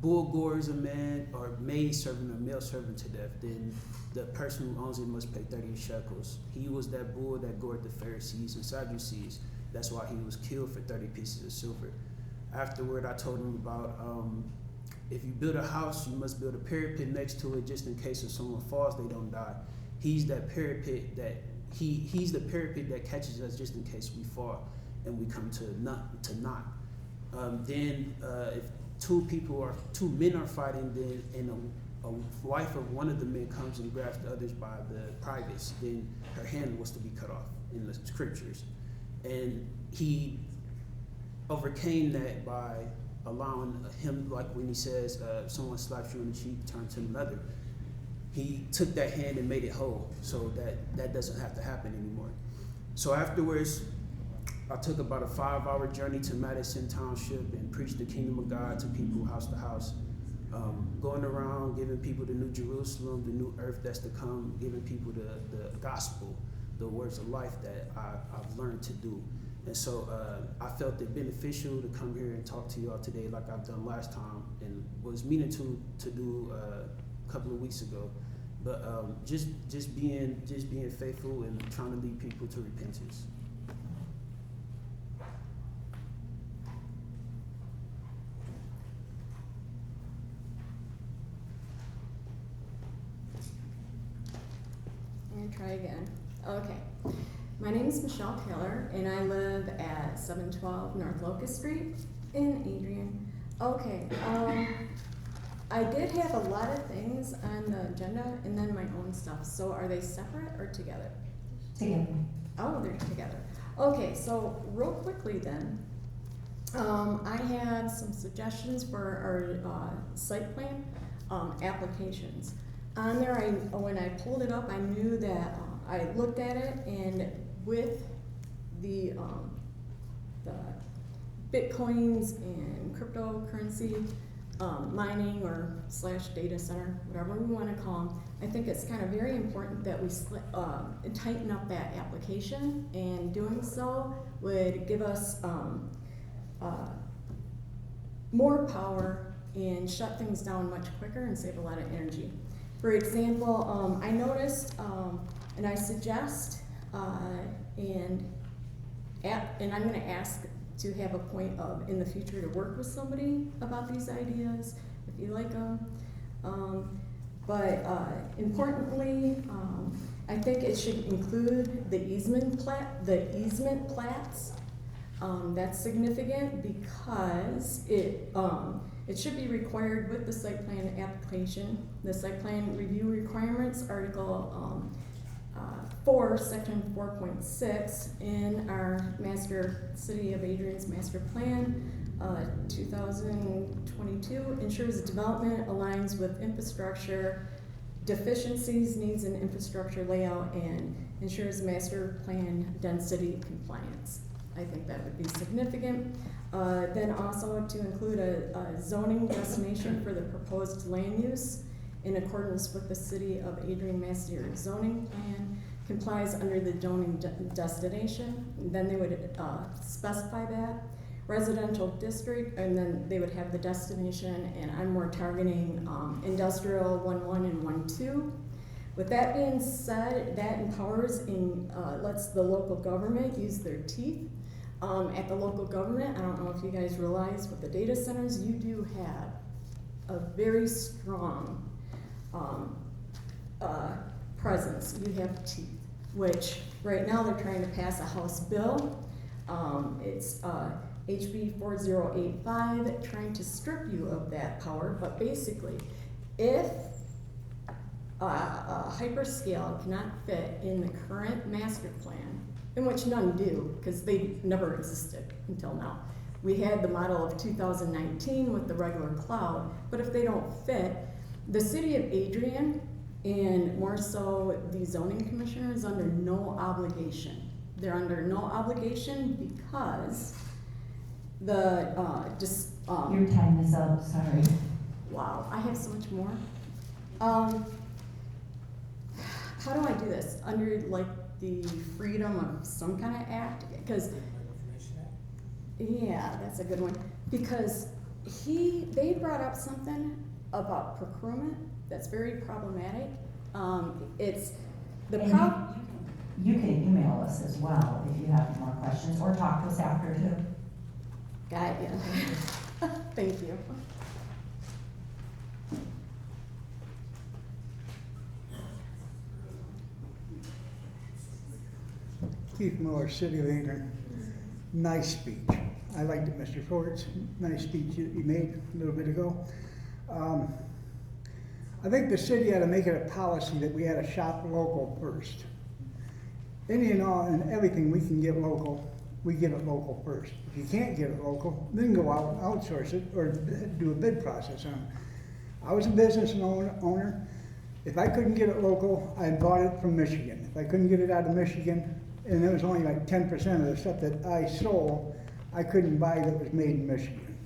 bull gores a man or maid servant or male servant to death, then the person who owns it must pay 30 shekels. He was that bull that gored the Pharisees and Sadducees. That's why he was killed for 30 pieces of silver. Afterward, I told him about if you build a house, you must build a parapet next to it just in case if someone falls, they don't die. He's that parapet that he's the parapet that catches us just in case we fall and we come to naught. Then if two men are fighting, then and a wife of one of the men comes and grabs the others by the privates, then her hand was to be cut off in the scriptures. And he overcame that by allowing him, like when he says, someone slaps you on the cheek, turn to another. He took that hand and made it whole, so that doesn't have to happen anymore. So afterwards, I took about a 5-hour journey to Madison Township and preached the kingdom of God to people house to house, going around giving people the New Jerusalem, the new earth that's to come, giving people the gospel, the words of life that I've learned to do. And so I felt it beneficial to come here and talk to y'all today like I've done last time, and was meaning to do a couple of weeks ago. But just being faithful and trying to lead people to repentance. And try again. Okay. My name is Michelle Taylor, and I live at 712 North Locust Street in Adrian. Okay. I did have a lot of things on the agenda and then my own stuff. So are they separate or together? Together. Oh, they're together. Okay, so real quickly then, I had some suggestions for our site plan applications. On there, when I pulled it up, I knew that I looked at it, and with the bitcoins and cryptocurrency, mining or / data center, whatever we want to call them, I think it's kind of very important that we tighten up that application, and doing so would give us more power and shut things down much quicker and save a lot of energy. For example, I noticed, and I suggest, and I'm going to ask to have a point of, in the future, to work with somebody about these ideas, if you like them. But importantly, I think it should include the easement plats. That's significant because it should be required with the site plan application. The site plan review requirements, Article 4, Section 4.6 in our City of Adrian's master plan 2022, ensures development aligns with infrastructure deficiencies, needs and infrastructure layout, and ensures master plan density compliance. I think that would be significant. Then also to include a zoning destination for the proposed land use in accordance with the City of Adrian Master zoning plan, complies under the zoning destination. Then they would specify that. Residential district, and then they would have the destination, and I'm more targeting industrial 1.1 and 1.2. With that being said, that empowers and lets the local government use their teeth. At the local government, I don't know if you guys realize, with the data centers, you do have a very strong presence. You have teeth, which right now they're trying to pass a House bill. It's HB 4085, trying to strip you of that power, but basically, if a hyperscale cannot fit in the current master plan, in which none do, because they never existed until now. We had the model of 2019 with the regular cloud, but if they don't fit, the City of Adrian, and more so the zoning commissioner, is under no obligation. They're under no obligation because the, Your time is up, sorry. wow, I have so much more. How do I do this? Under like the Freedom of some kind of act? Because, yeah, that's a good one. Because they brought up something about procurement that's very problematic. It's the problem. You can email us as well if you have more questions, or talk to us after too. Got you. Thank you. Keith Miller, City of Adrian. Nice speech. I liked it, Mr. Ford's nice speech you made a little bit ago. I think the city had to make it a policy that we had to shop local first. Any and all and everything we can get local, we get it local first. If you can't get it local, then go out and outsource it or do a bid process on it. I was a business owner. If I couldn't get it local, I bought it from Michigan. If I couldn't get it out of Michigan, and it was only like 10% of the stuff that I sold, I couldn't buy that was made in Michigan.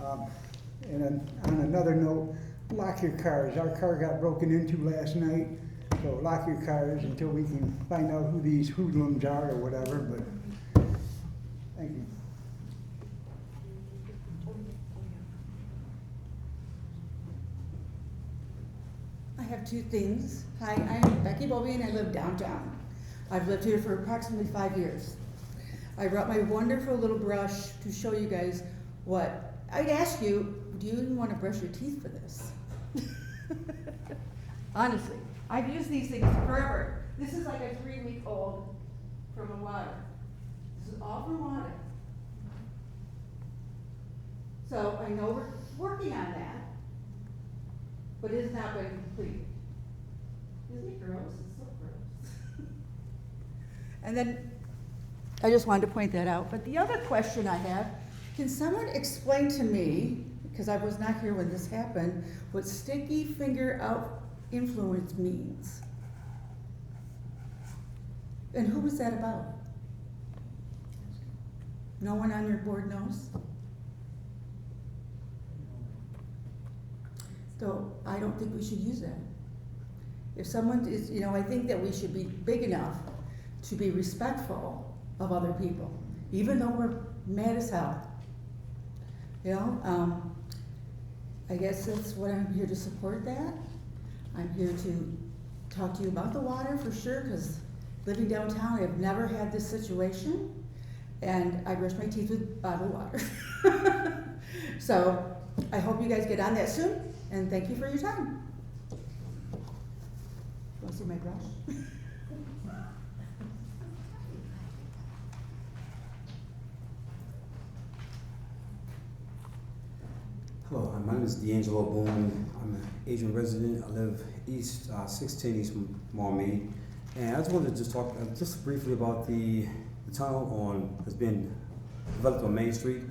And then on another note, lock your cars. Our car got broken into last night, so lock your cars until we can find out who these hoodlums are or whatever, but thank you. I have two things. Hi, I'm Becky Bobby and I live downtown. I've lived here for approximately 5 years. I brought my wonderful little brush to show you guys what, I'd ask you, do you even want to brush your teeth for this? Honestly, I've used these things forever. This is like a 3-week-old from a water. This is all from water. So I know we're working on that, but it has not been complete. Isn't it gross? It's so gross. And then, I just wanted to point that out. But the other question I have, can someone explain to me, because I was not here when this happened, what sticky finger out influence means? And who was that about? No one on your board knows? So I don't think we should use that. If someone is, I think that we should be big enough to be respectful of other people, even though we're mad as hell. I guess that's what I'm here to support that. I'm here to talk to you about the water for sure, because living downtown, I've never had this situation, and I brush my teeth with bottled water. So I hope you guys get on that soon, and thank you for your time. Want to see my brush? Hello, my name is D'Angelo Boone. I'm an Asian resident. I live east, 610 East Maumee. And I just wanted to just talk just briefly about the tunnel has been developed on Main Street.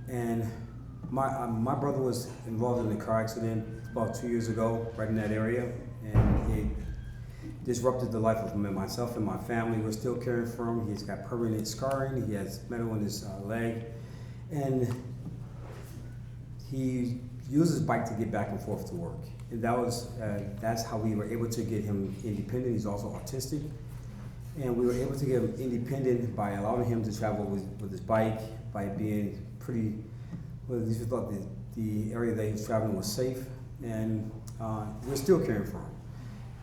And my brother was involved in a car accident about 2 years ago, right in that area, and it disrupted the life of myself and my family. We're still caring for him. He's got permanent scarring. He has metal in his leg, and he uses his bike to get back and forth to work. And that's how we were able to get him independent. He's also autistic, and we were able to get him independent by allowing him to travel with his bike, by being pretty. Well, at least we thought the area that he was traveling was safe, and we're still caring for him.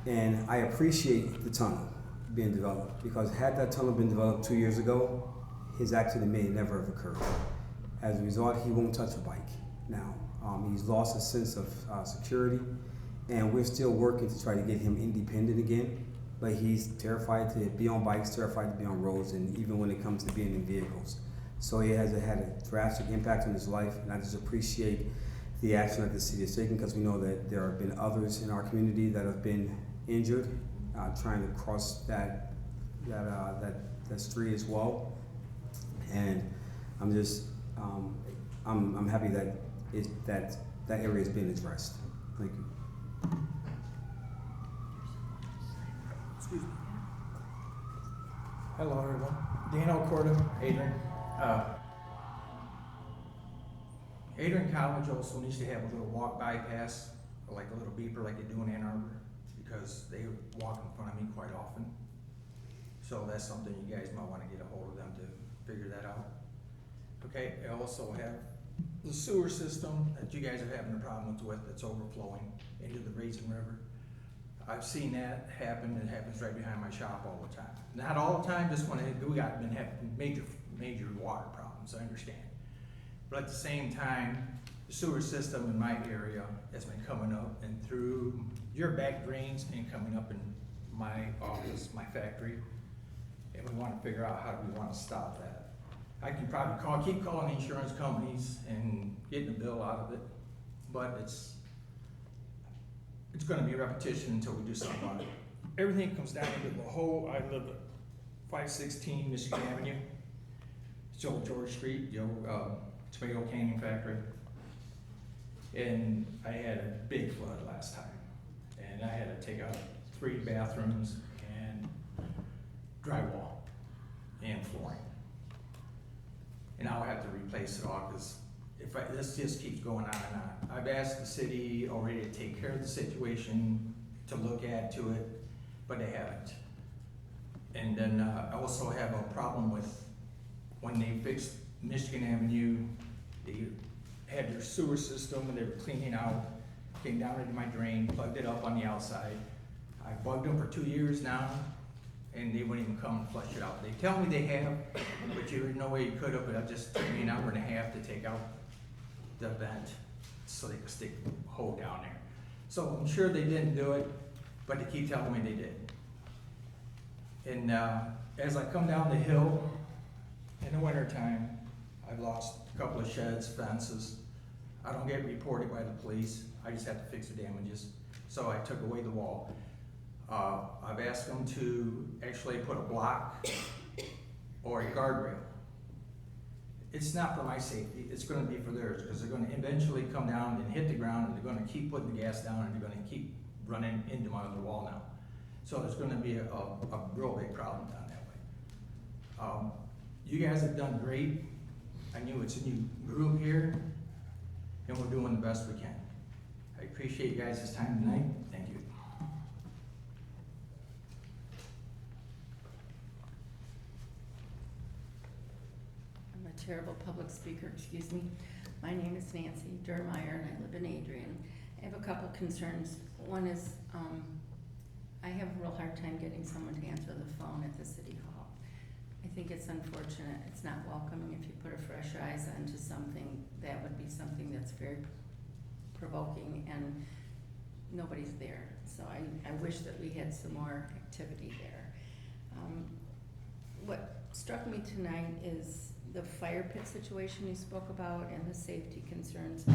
And I appreciate the tunnel being developed, because had that tunnel been developed 2 years ago, his accident may never have occurred. As a result, he won't touch a bike now. He's lost a sense of security, and we're still working to try to get him independent again. But he's terrified to be on bikes, terrified to be on roads, and even when it comes to being in vehicles. So he has had a drastic impact on his life, and I just appreciate the action that the city is taking, because we know that there have been others in our community that have been injured trying to cross that street as well. And I'm just I'm happy that that area has been addressed. Thank you. Excuse me. Hello, everyone. Dan O'Corda, Adrian. Adrian College also needs to have a little walk bypass, like a little beeper like they do in Ann Arbor, because they walk in front of me quite often. So that's something you guys might want to get a hold of them to figure that out. Okay, I also have the sewer system that you guys are having a problem with that's overflowing into the Raisin River. I've seen that happen. It happens right behind my shop all the time. Not all the time, just when we got been having major water problems, I understand. But at the same time, the sewer system in my area has been coming up and through your back drains and coming up in my office, my factory. And we want to figure out how do we want to stop that. I can probably keep calling the insurance companies and getting a bill out of it, but it's going to be repetition until we do something about it. Everything comes down into the whole. I live at 516 Michigan Avenue. It's old George Street, the old tomato canning factory. And I had a big flood last time. And I had to take out 3 bathrooms and drywall and flooring. And I'll have to replace it all, because this just keeps going on and on. I've asked the city already to take care of the situation, to look to it, but they haven't. And then I also have a problem with when they fixed Michigan Avenue, they had their sewer system and they were cleaning out, came down into my drain, plugged it up on the outside. I bugged them for 2 years now, and they wouldn't even come and flush it out. They tell me they have, but there's no way you could have, but it just took me an hour and a half to take out the vent so they could stick the hole down there. So I'm sure they didn't do it, but they keep telling me they did. And as I come down the hill in the wintertime, I've lost a couple of sheds, fences. I don't get reported by the police. I just have to fix the damages. So I took away the wall. I've asked them to actually put a block or a guardrail. It's not for my safety, it's gonna be for theirs, because they're gonna eventually come down and hit the ground, and they're gonna keep putting the gas down, and they're gonna keep running into my other wall now. So there's gonna be a real big problem down that way. You guys have done great. I knew it's a new group here, and we're doing the best we can. I appreciate you guys' time tonight. Thank you. I'm a terrible public speaker, excuse me. My name is Nancy Durmeyer, and I live in Adrian. I have a couple concerns. One is, I have a real hard time getting someone to answer the phone at the city hall. I think it's unfortunate. It's not welcoming. If you put a fresh eyes onto something, that would be something that's very provoking, and nobody's there. So I wish that we had some more activity there. What struck me tonight is the fire pit situation you spoke about and the safety concerns.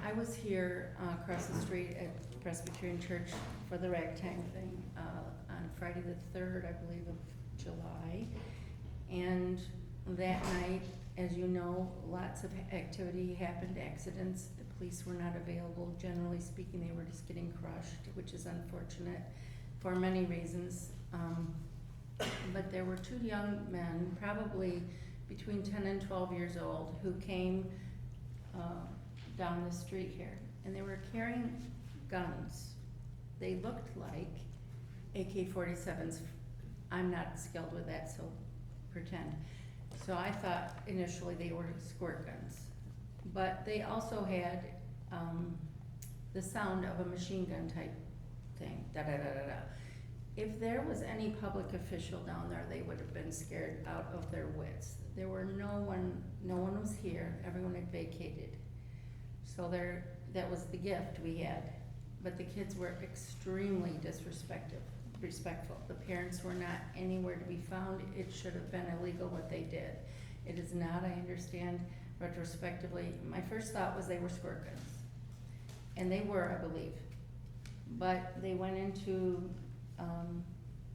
I was here across the street at Presbyterian Church for the ragtime thing on Friday the 3rd, I believe, of July. And that night, as you know, lots of activity happened, accidents, the police were not available, generally speaking, they were just getting crushed, which is unfortunate for many reasons. But there were two young men, probably between 10 and 12 years old, who came down the street here, and they were carrying guns. They looked like AK-47s. I'm not skilled with that, so pretend. So I thought initially they were squirt guns, but they also had the sound of a machine gun type thing, da-da-da-da-da. If there was any public official down there, they would have been scared out of their wits. There were no one was here, everyone had vacated. So that was the gift we had. But the kids were extremely respectful. The parents were not anywhere to be found. It should have been illegal what they did. It is not, I understand retrospectively. My first thought was they were squirt guns. And they were, I believe. But they went into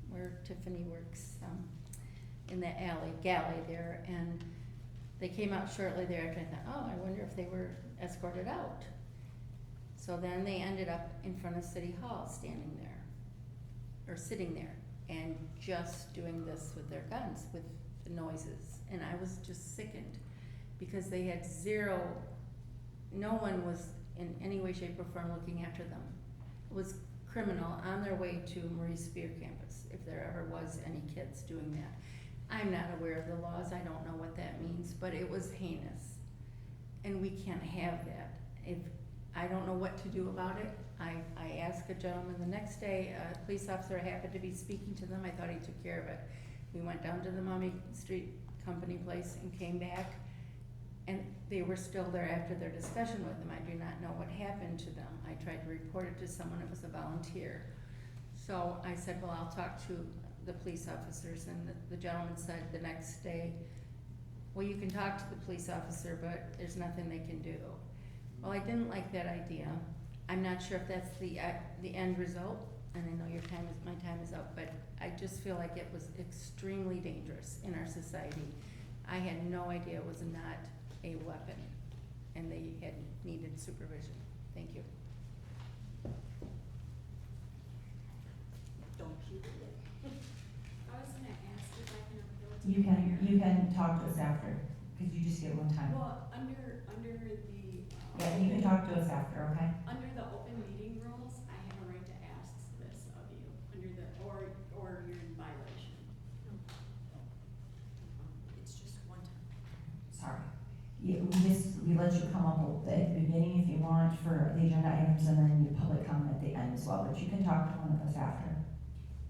where Tiffany works, in the galley there, and they came out shortly thereafter. I thought, oh, I wonder if they were escorted out. So then they ended up in front of City Hall, standing there, or sitting there, and just doing this with their guns, with the noises. And I was just sickened, because they had no one was in any way, shape, or form looking after them. It was criminal on their way to Maurice Spear campus, if there ever was any kids doing that. I'm not aware of the laws, I don't know what that means, but it was heinous. And we can't have that. If I don't know what to do about it, I asked a gentleman the next day, a police officer happened to be speaking to them, I thought he took care of it. We went down to the Maumee St company place and came back, and they were still there after their discussion with them. I do not know what happened to them. I tried to report it to someone, it was a volunteer. So I said, well, I'll talk to the police officers, and the gentleman said the next day, well, you can talk to the police officer, but there's nothing they can do. Well, I didn't like that idea. I'm not sure if that's the end result, and I know my time is up, but I just feel like it was extremely dangerous in our society. I had no idea it was not a weapon, and they had needed supervision. Thank you. Don't you do it. I was gonna ask if I can appeal to You the mayor. you can talk to us after, because you just get one time. Well, under the. Yeah, you can talk to us after, okay? Under the open meeting rules, I have a right to ask this of you, or you're in violation. It's just one time. Sorry. Yeah, we let you come up at the beginning if you want for the agenda items, and then you public comment at the end as well, but you can talk to one of us after.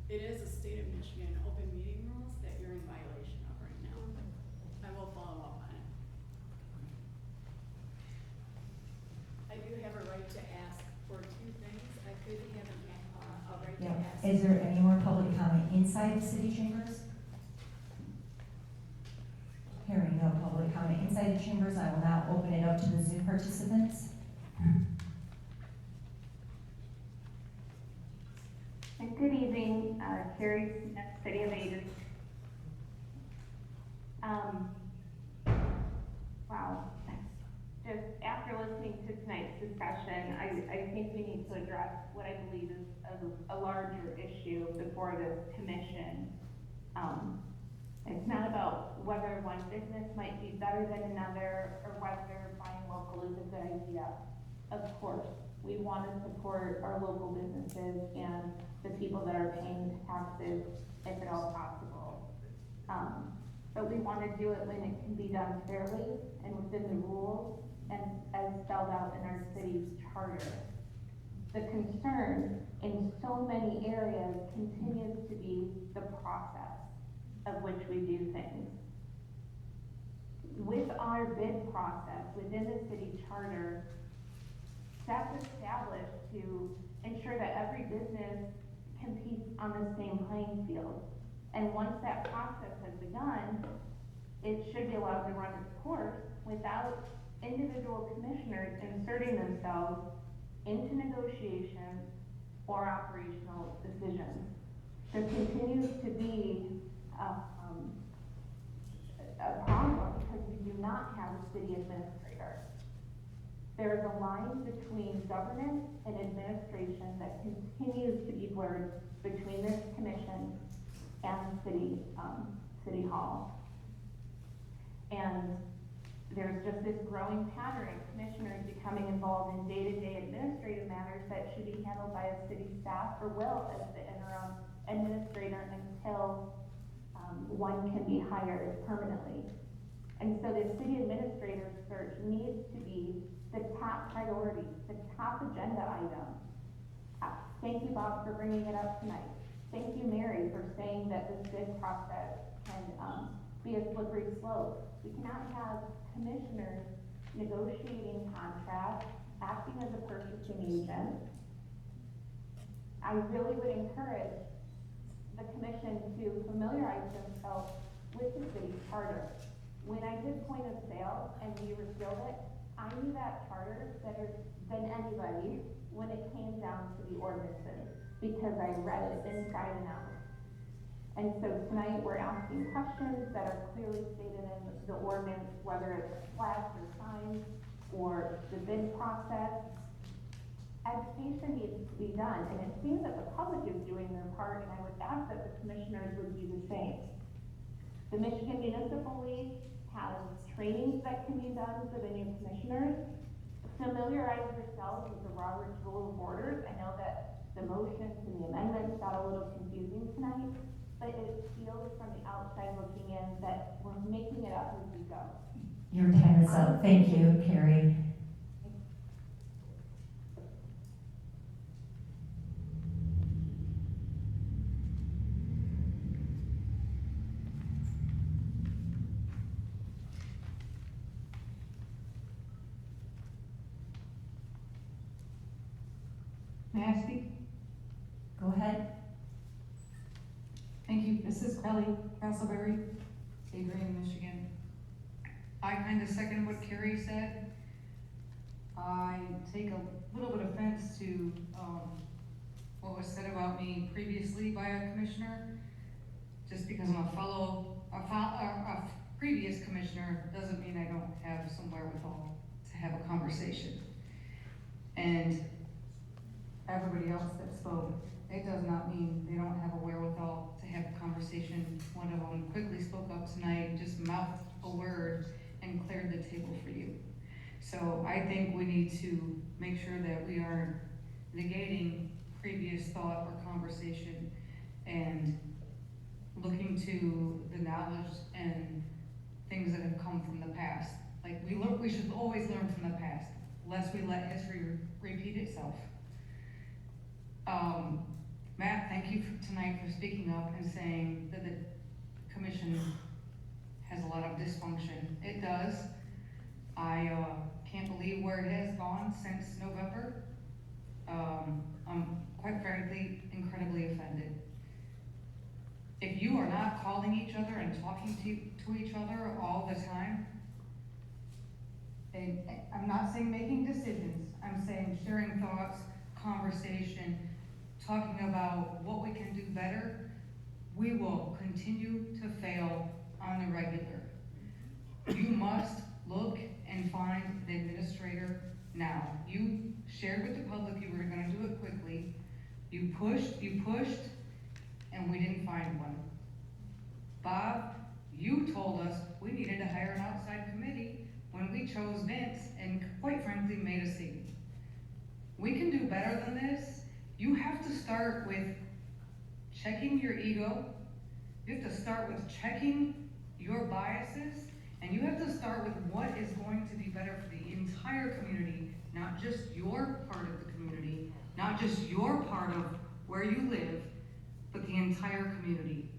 It is a state of Michigan open meeting rules that you're in violation of right now. I will follow up on it. I do have a right to ask for two things. I could have a right to Yeah. ask. Is there any more public comment inside the city chambers? Hearing no public comment inside the chambers, I will now open it up to the Zoom participants. Good evening, Carrie Smith, City of Adrian. Wow, just after listening to tonight's discussion, I think we need to address what I believe is a larger issue before this commission. It's not about whether one business might be better than another or whether buying local is a good idea. Of course, we want to support our local businesses and the people that are paying taxes if at all possible. But we want to do it when it can be done fairly and within the rules and as spelled out in our city's charter. The concern in so many areas continues to be the process of which we do things. With our bid process within the city charter, that's established to ensure that every business competes on the same playing field. And once that process has begun, it should be allowed to run its course without individual commissioners inserting themselves into negotiations or operational decisions. There continues to be a problem because we do not have a city administrator. There is a line between governance and administration that continues to be blurred between this commission and City Hall. And there's just this growing pattern of commissioners becoming involved in day-to-day administrative matters that should be handled by a city staff or will as the interim administrator until one can be hired permanently. And so the city administrator search needs to be the top priority, the top agenda item. Thank you, Bob, for bringing it up tonight. Thank you, Mary, for saying that this bid process can be a slippery slope. We cannot have commissioners negotiating contracts, acting as a purchasing agent. I really would encourage the commission to familiarize themselves with the city charter. When I did point of sale and we repealed it, I knew that charter better than anybody when it came down to the ordinances, because I read it inside and out. And so tonight we're asking questions that are clearly stated in the ordinance, whether it's flags or signs or the bid process. Education needs to be done, and it seems that the public is doing their part, and I would ask that the commissioners would do the same. The Michigan Municipal League has trainings that can be done for the new commissioners. Familiarize yourselves with the Robert's Rule of Orders. I know that the motions and the amendments got a little confusing tonight, but it feels from the outside looking in that we're making it up as we go. Your time is up. Thank you, Carrie. May I speak? Go ahead. Thank you. This is Kelly Castleberry, Adrian, Michigan. I kind of second what Carrie said. I take a little bit of offense to what was said about me previously by a commissioner. Just because I'm a previous commissioner doesn't mean I don't have some wherewithal to have a conversation. And everybody else that spoke, it does not mean they don't have a wherewithal to have a conversation. One of them quickly spoke up tonight, just mouthed a word and cleared the table for you. So I think we need to make sure that we are negating previous thought or conversation and looking to the knowledge and things that have come from the past. Like we should always learn from the past, lest we let history repeat itself. Matt, thank you tonight for speaking up and saying that the commission has a lot of dysfunction. It does. I can't believe where it has gone since November. I'm quite frankly incredibly offended. If you are not calling each other and talking to each other all the time, and I'm not saying making decisions, I'm saying sharing thoughts, conversation, talking about what we can do better, we will continue to fail on the regular. You must look and find the administrator now. You shared with the public you were gonna do it quickly. You pushed, and we didn't find one. Bob, you told us we needed to hire an outside committee when we chose Vince and quite frankly made a scene. We can do better than this. You have to start with checking your ego. You have to start with checking your biases, and you have to start with what is going to be better for the entire community, not just your part of the community, not just your part of where you live, but the entire community.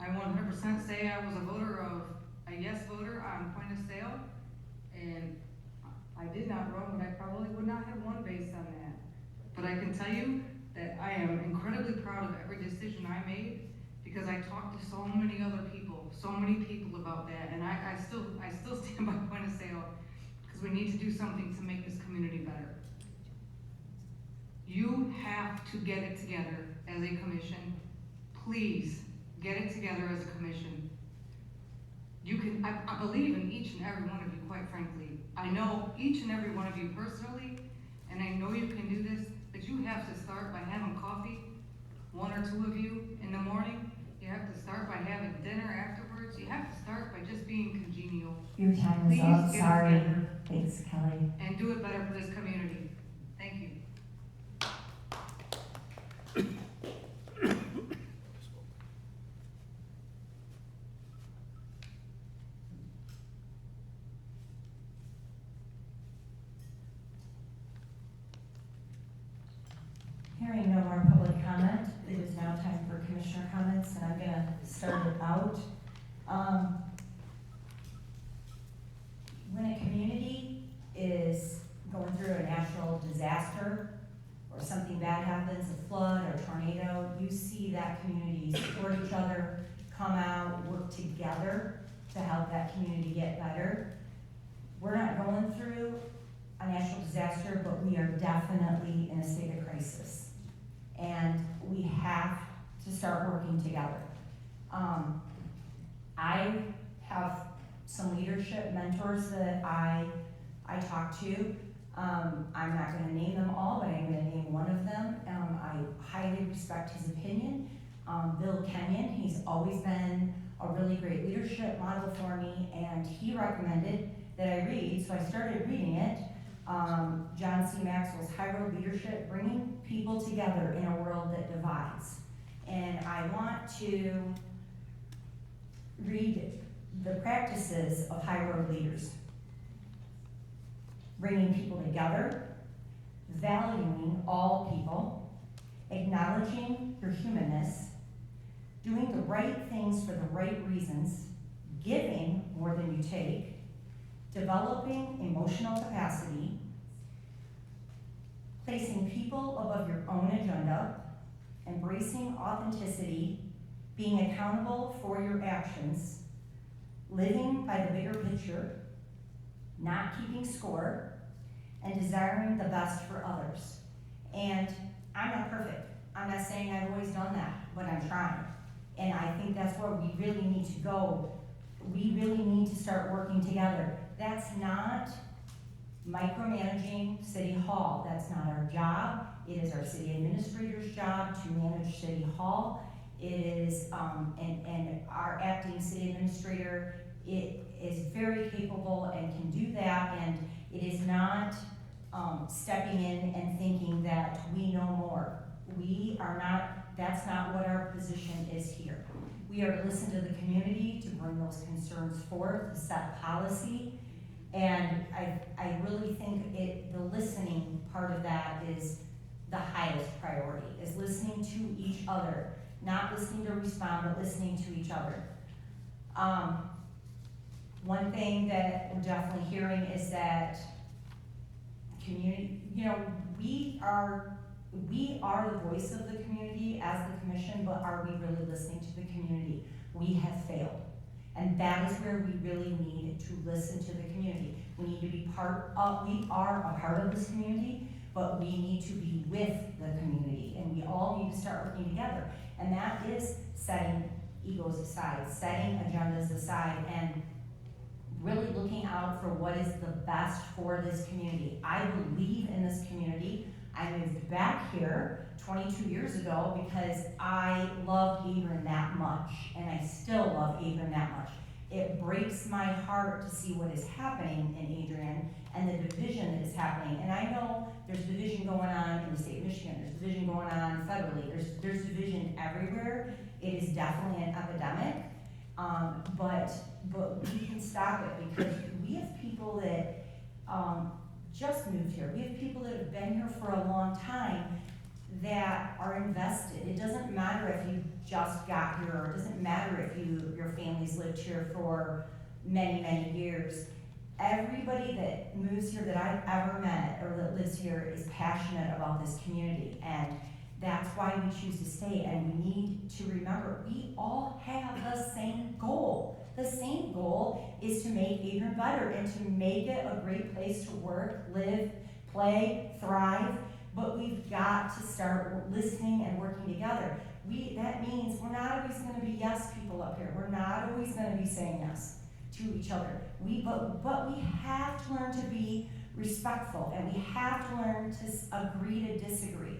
I 100% say I was a voter of a yes voter on point of sale, and I did not run, but I probably would not have won based on that. But I can tell you that I am incredibly proud of every decision I made, because I talked to so many other people, about that, and I still stand by point of sale, because we need to do something to make this community better. You have to get it together as a commission. Please get it together as a commission. I believe in each and every one of you, quite frankly. I know each and every one of you personally, and I know you can do this, but you have to start by having coffee, one or two of you in the morning. You have to start by having dinner afterwards. You have to start by just being congenial. Your time is Please up, get it sorry. together. Thanks, Kelly. And do it better for this community. Thank you. Hearing no more public comment, it is now time for commissioner comments, and I'm gonna start it out. When a community is going through a natural disaster, or something bad happens, a flood or tornado, you see that community support each other, come out, work together to help that community get better. We're not going through a natural disaster, but we are definitely in a state of crisis. And we have to start working together. I have some leadership mentors that I talk to. I'm not gonna name them all, but I'm gonna name one of them. I highly respect his opinion. Bill Kenyon, he's always been a really great leadership model for me, and he recommended that I read, so I started reading it. John C. Maxwell's High Road Leadership, Bringing People Together in a World That Divides. And I want to read the practices of high road leaders. Bringing people together, valuing all people, acknowledging your humanness, doing the right things for the right reasons, giving more than you take, developing emotional capacity, placing people above your own agenda, embracing authenticity, being accountable for your actions, living by the bigger picture, not keeping score, and desiring the best for others. And I'm not perfect. I'm not saying I've always done that, but I'm trying. And I think that's where we really need to go. We really need to start working together. That's not micromanaging City Hall. That's not our job. It is our city administrator's job to manage City Hall. It is, and our acting city administrator, it is very capable and can do that, and it is not stepping in and thinking that we know more. We are not, that's not what our position is here. We are to listen to the community, to bring those concerns forth, to set policy, and I really think the listening part of that is the highest priority, is listening to each other, not listening to respond, but listening to each other. One thing that we're definitely hearing is that community, we are the voice of the community as the commission, but are we really listening to the community? We have failed. And that is where we really need to listen to the community. We need to be we are a part of this community, but we need to be with the community, and we all need to start working together. And that is setting egos aside, setting agendas aside, and really looking out for what is the best for this community. I believe in this community. I moved back here 22 years ago because I loved Adrian that much, and I still love Adrian that much. It breaks my heart to see what is happening in Adrian and the division that is happening. And I know there's division going on in the state of Michigan, there's division going on federally, there's division everywhere. It is definitely an epidemic, but we can stop it because we have people that just moved here. We have people that have been here for a long time that are invested. It doesn't matter if you just got here, or it doesn't matter if your family's lived here for many, many years. Everybody that moves here that I've ever met or that lives here is passionate about this community, and that's why we choose to stay. And we need to remember, we all have the same goal. The same goal is to make Adrian better and to make it a great place to work, live, play, thrive. But we've got to start listening and working together. That means we're not always going to be yes people up here. We're not always going to be saying yes. to each other. But we have to learn to be respectful, and we have to learn to agree to disagree.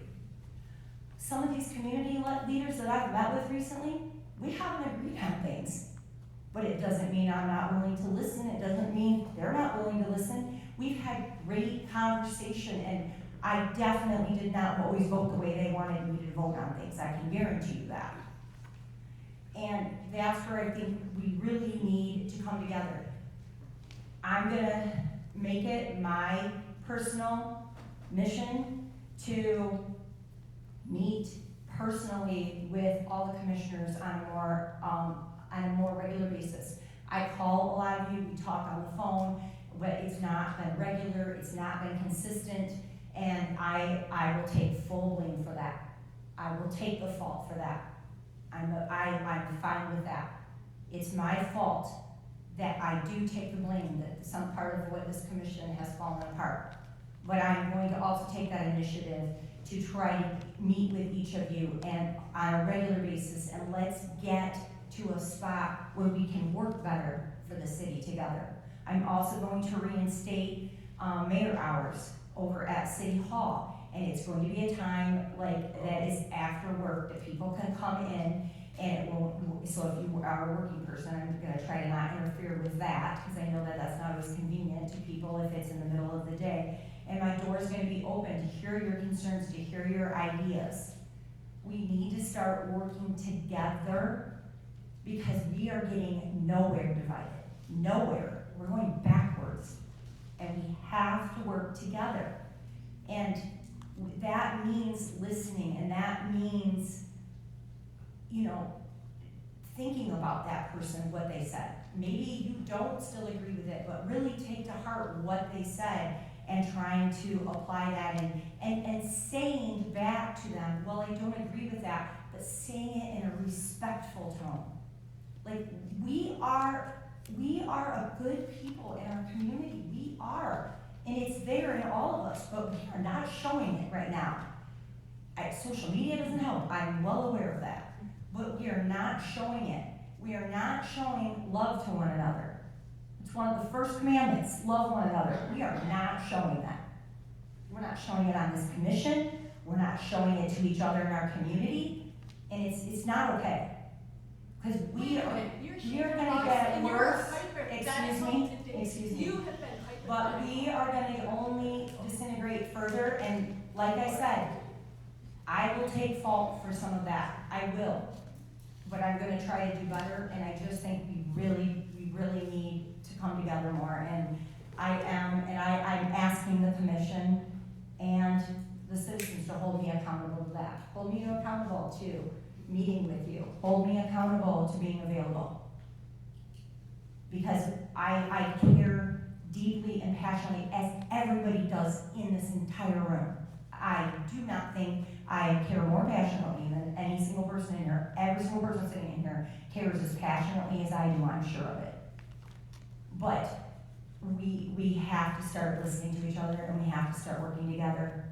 Some of these community leaders that I've met with recently, we haven't agreed on things. But it doesn't mean I'm not willing to listen. It doesn't mean they're not willing to listen. We've had great conversation, and I definitely did not always vote the way they wanted me to vote on things. I can guarantee you that. And that's where I think we really need to come together. I'm gonna make it my personal mission to meet personally with all the commissioners on a more regular basis. I call a lot of you, we talk on the phone, but it's not been regular, it's not been consistent, and I will take full blame for that. I will take the fault for that. I'm fine with that. It's my fault that I do take the blame that some part of what this commission has fallen apart. But I'm going to also take that initiative to try to meet with each of you and on a regular basis, and let's get to a spot where we can work better for the city together. I'm also going to reinstate mayor hours over at City Hall, and it's going to be a time like that is after work that people can come in, and it won't, so if you are a working person, I'm gonna try to not interfere with that, because I know that that's not always convenient to people if it's in the middle of the day. And my door is gonna be open to hear your concerns, to hear your ideas. We need to start working together, because we are getting nowhere divided, nowhere. We're going backwards, and we have to work together. And that means listening, and that means, you know, thinking about that person, what they said. Maybe you don't still agree with it, but really take to heart what they said and trying to apply that and saying back to them, well, I don't agree with that, but saying it in a respectful tone. Like, we are a good people in our community. We are. And it's there in all of us, but we are not showing it right now. Social media doesn't help. I'm well aware of that. But we are not showing it. We are not showing love to one another. It's one of the first commandments, love one another. We are not showing that. We're not showing it on this commission. We're not showing it to each other in our community. And it's not okay. Because we are going to get worse. Excuse me. But we are going to only disintegrate further. And like I said, I will take fault for some of that. I will. But I'm going to try to do better. And I just think we really need to come together more. And I'm asking the commission and the citizens to hold me accountable to that. Hold me accountable to meeting with you. Hold me accountable to being available. Because I care deeply and passionately, as everybody does in this entire room. I do not think I care more passionately than any single person in here. Every single person sitting in here cares as passionately as I do, I'm sure of it. But we have to start listening to each other, and we have to start working together.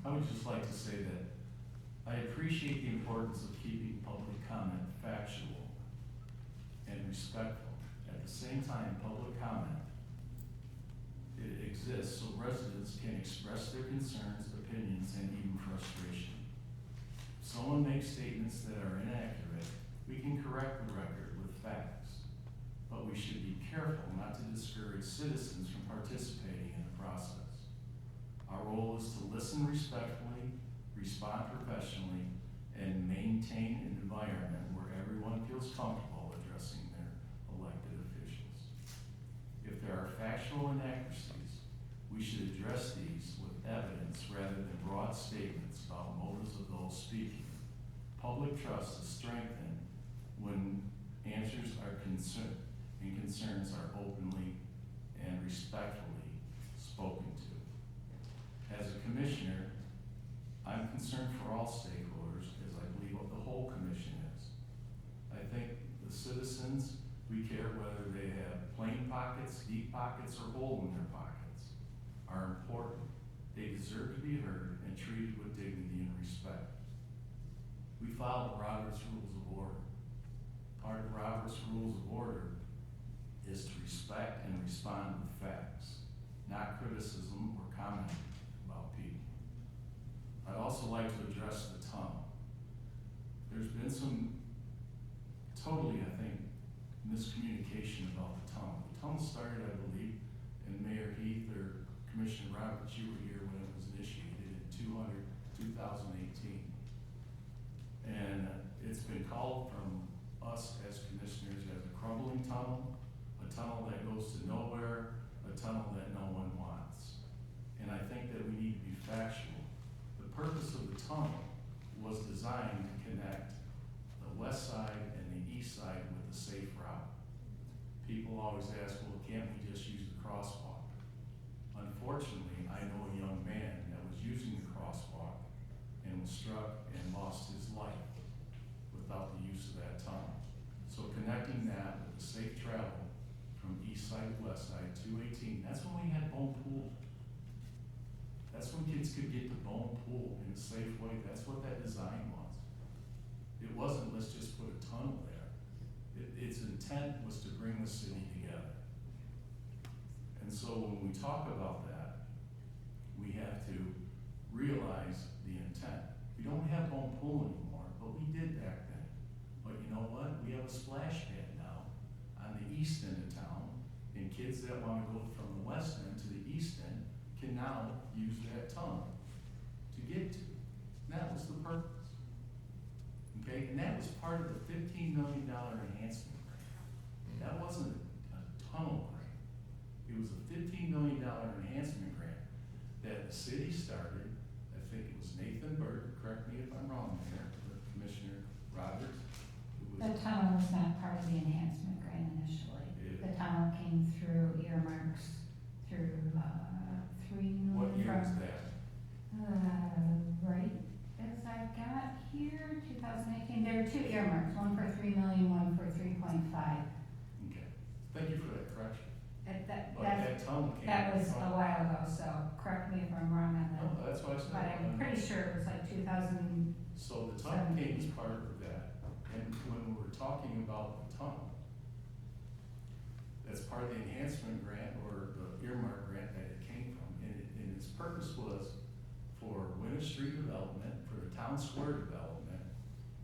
I would just like to say that I appreciate the importance of keeping public comment factual and respectful. At the same time, public comment, it exists so residents can express their concerns, opinions, and even frustration. If someone makes statements that are inaccurate, we can correct the record with facts. But we should be careful not to discourage citizens from participating in the process. Our role is to listen respectfully, respond professionally, and maintain an environment where everyone feels comfortable addressing their elected officials. If there are factual inaccuracies, we should address these with evidence rather than broad statements about motives of those speaking. Public trust is strengthened when answers are concerned and concerns are openly and respectfully spoken to. As a commissioner, I'm concerned for all stakeholders, as I believe what the whole commission is. I think the citizens, we care whether they have plain pockets, deep pockets, pockets or hole in their pockets, are important. They deserve to be heard and treated with dignity and respect. We follow Robert's Rules of Order. Part of Robert's Rules of Order is to respect and respond with facts, not criticism or comment about people. I'd also like to address the tunnel. There's been some totally, I think, miscommunication about the tunnel. The tunnel started, I believe, and Mayor Heath or Commissioner Roberts, you were here when it was initiated in 2018. And it's been called from us as commissioners as a crumbling tunnel, a tunnel that goes to nowhere, a tunnel that no one wants. And I think that we need to be factual. The purpose of the tunnel was designed to connect the west side and the east side with a safe route. People always ask, well, can't we just use the crosswalk? Unfortunately, I know a young man that was using the crosswalk and was struck and lost his life without the use of that tunnel. So connecting that with the safe travel from east side to west side, 218, that's when we had Bone Pool. That's when kids could get to Bone Pool in a safe way. That's what that design was. It wasn't, let's just put a tunnel there. Its intent was to bring the city together. And so when we talk about that, we have to realize the intent. We don't have Bone Pool anymore, but we did back then. But you know what? We have a splash pad now on the east end of town, and kids that want to go from the west end to the east end can now use that tunnel to get to. And that was the purpose. Okay, and that was part of the $15 million enhancement grant. That wasn't a tunnel grant. It was a $15 million enhancement grant that the city started. I think it was Nathan Burke, correct me if I'm wrong there, or Commissioner Roberts. The tunnel was not part of the enhancement grant initially. The tunnel came through earmarks through, $3 million. What year was that? Right as I got here, 2018, there were two earmarks, one for $3 million, one for 3.5. Okay, thank you for that correction. That tunnel came. That was a while ago, so correct me if I'm wrong on that. No, that's what I said. But I'm pretty sure it was like 2000. So the tunnel came as part of that, and when we're talking about the tunnel, that's part of the enhancement grant or the earmark grant that it came from, and its purpose was for Winter Street development, for the town square development,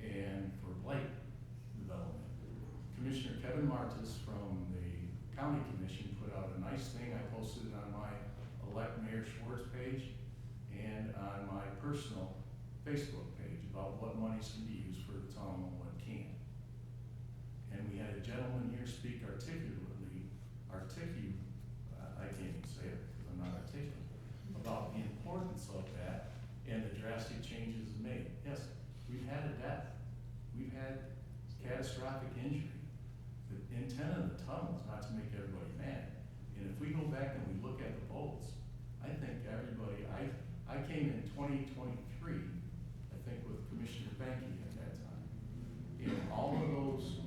and for Blake development. Commissioner Kevin Martis from the County Commission put out a nice thing. I posted it on my elect Mayor Schwartz page and on my personal Facebook page about what monies can be used for the tunnel and what can't. And we had a gentleman here speak I can't even say it because I'm not articulate, about the importance of that and the drastic changes made. Yes, we've had a death. We've had catastrophic injury. The intent of the tunnel is not to make everybody mad. And if we go back and we look at the votes, I think everybody, I came in 2023, I think with Commissioner Benke at that time. And all of those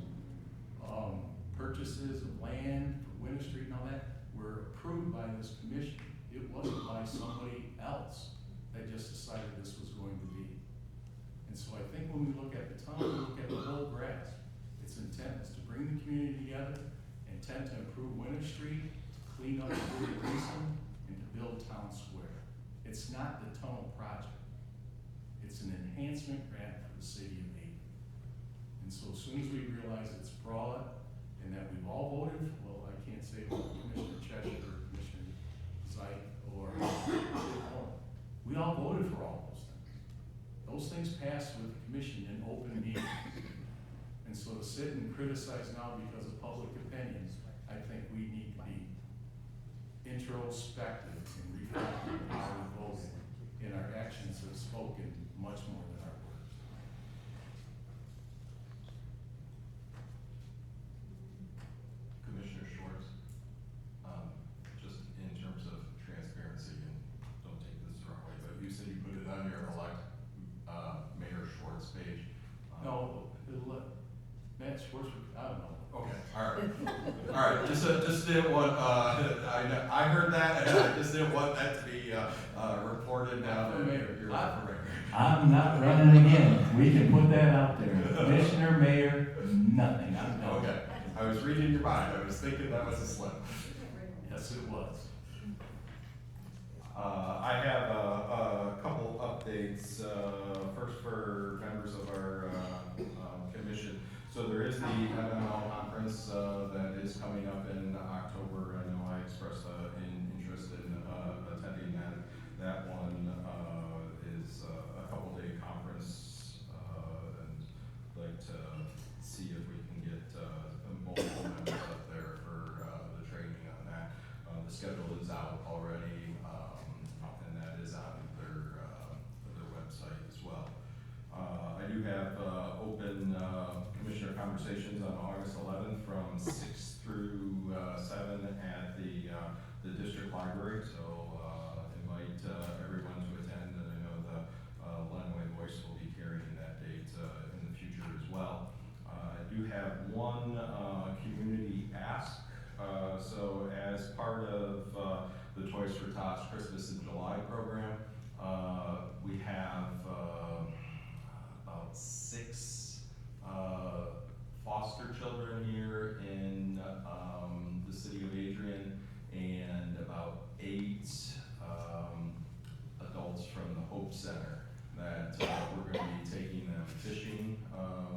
purchases of land for Winter Street and all that were approved by this commission. It wasn't by somebody else that just decided this was going to be. And so I think when we look at the tunnel, we look at the whole grasp. Its intent is to bring the community together, intent to improve Winter Street, to clean up the Gleason, and to build Town Square. It's not the tunnel project. It's an enhancement grant for the city of Adrian. And so as soon as we realize it's broad and that we've all voted, well, I can't say about Commissioner Cheshire or Commissioner Zeit or we all voted for all those things. Those things passed with the commission in open meetings. And so to sit and criticize now because of public opinions, I think we need to be introspective and reflect on how we voted. And our actions have spoken much more than our words. Commissioner Schwartz, just in terms of transparency, and don't take this the wrong way, but you said you put it on your elect Mayor Schwartz page. No, Matt Schwartz, I don't know. Okay, all right, just didn't want, I heard that, and I just didn't want that to be, reported now that you're not for mayor. I'm not running again. We can put that out there. Commissioner, mayor, nothing. I'm done. Okay, I was reading your mind, I was thinking that was a slip. Yes, it was. I have a couple updates, first for members of our, commission. So there is the MML conference, that is coming up in October. I know I expressed, interest in, attending that. That one, is a couple-day conference, and like to see if we can get, multiple members up there for, the training on that. The schedule is out already, and that is on their website as well. I do have, open, commissioner conversations on August 11th from 6 through 7 at the district library. So invite everyone to attend, and I know the Lenawee Voice will be carrying that date in the future as well. I do have one community ask. So as part of the Toys for Tots Christmas in July program, we have about 6 foster children here in the city of Adrian, and about 8 adults from the Hope Center that we're going to be taking them fishing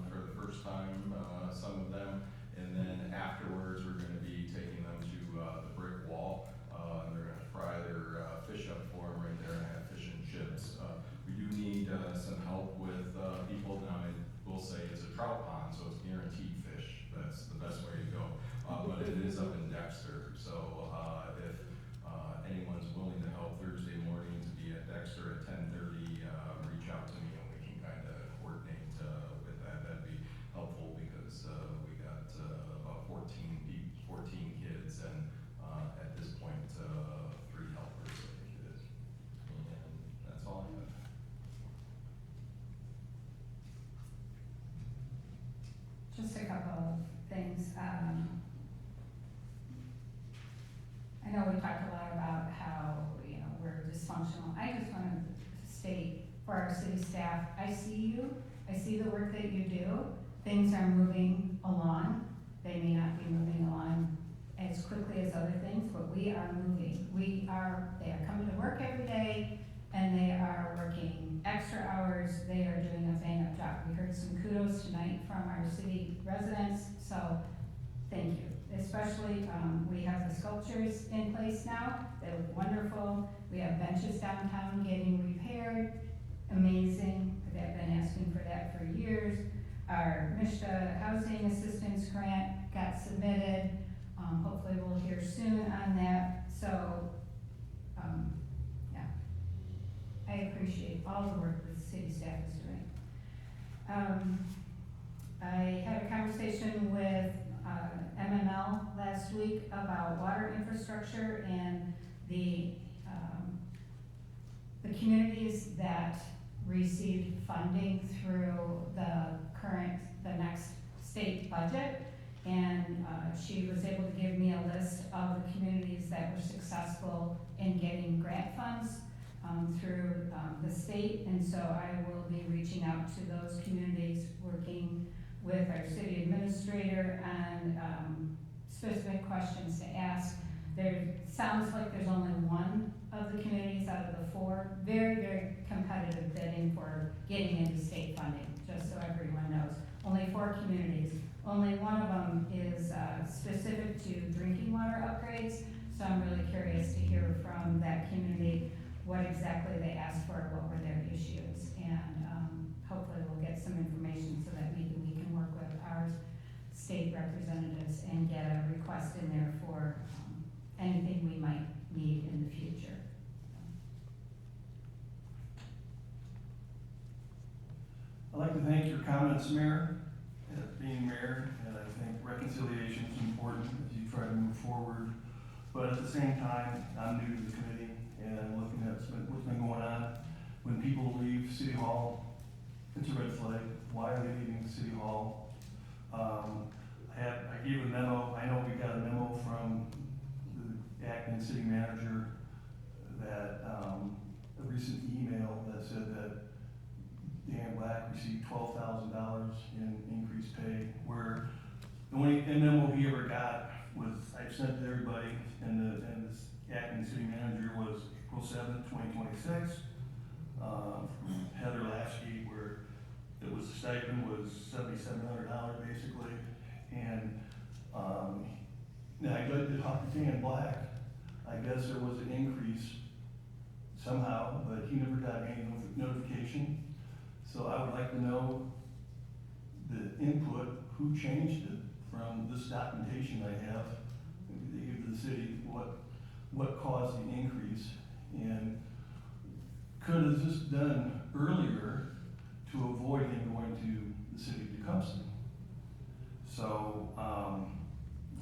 for the first time, some of them, and then afterwards we're going to be taking them to the brick wall, and they're going to fry their fish up for them right there and have fish and chips. We do need some help with people. Now I will say it's a trout pond, so it's guaranteed fish. That's the best way to go. But it is up in Dexter, so if anyone's willing to help Thursday morning to be at Dexter at 10:30, reach out to me and we can kind of coordinate with that. That'd be helpful because we got about 14 kids, and at this point 3 helpers, I think it is. And that's all I have. Just a couple of things. I know we talked a lot about how, we're dysfunctional. I just want to state for our city staff, I see you. I see the work that you do. Things are moving along. They may not be moving along as quickly as other things, but we are moving. They are coming to work every day, and they are working extra hours. They are doing a bang-up job. We heard some kudos tonight from our city residents, so thank you. Especially, we have the sculptures in place now. They look wonderful. We have benches downtown getting repaired. Amazing. They've been asking for that for years. Our MISHDA Housing Assistance Grant got submitted. Hopefully we'll hear soon on that. So, yeah. I appreciate all the work that the city staff is doing. I had a conversation with MML last week about water infrastructure and the communities that received funding through the next state budget. And she was able to give me a list of the communities that were successful in getting grant funds through the state. And so I will be reaching out to those communities, working with our city administrator on specific questions to ask. There sounds like there's only one of the communities out of the 4, very, very competitive bidding for getting into state funding, just so everyone knows. Only 4 communities. Only one of them is specific to drinking water upgrades, so I'm really curious to hear from that community what exactly they asked for, what were their issues, and hopefully we'll get some information so that maybe we can work with our state representatives and get a request in there for anything we might need in the future. I'd like to thank your comments, Mayor, as being mayor, and I think reconciliation is important as you try to move forward. But at the same time, I'm new to the committee and looking at what's been going on. When people leave City Hall, it's a red flag. Why are they leaving City Hall? I I gave a memo, I know we got a memo from the acting city manager that, a recent email that said that Dan Black received $12,000 in increased pay, where the only memo he ever got was, I sent to everybody, and this acting city manager was April 7th, 2026, from Heather Lasky, where it was, the stipend was $7,700 basically, and, now I'd like to talk to Dan Black. I guess there was an increase somehow, but he never got any notification. So I would like to know the input, who changed it from this documentation I have, they gave to the city, what caused the increase, and could have this done earlier to avoid him going to the city of Tecumseh. So,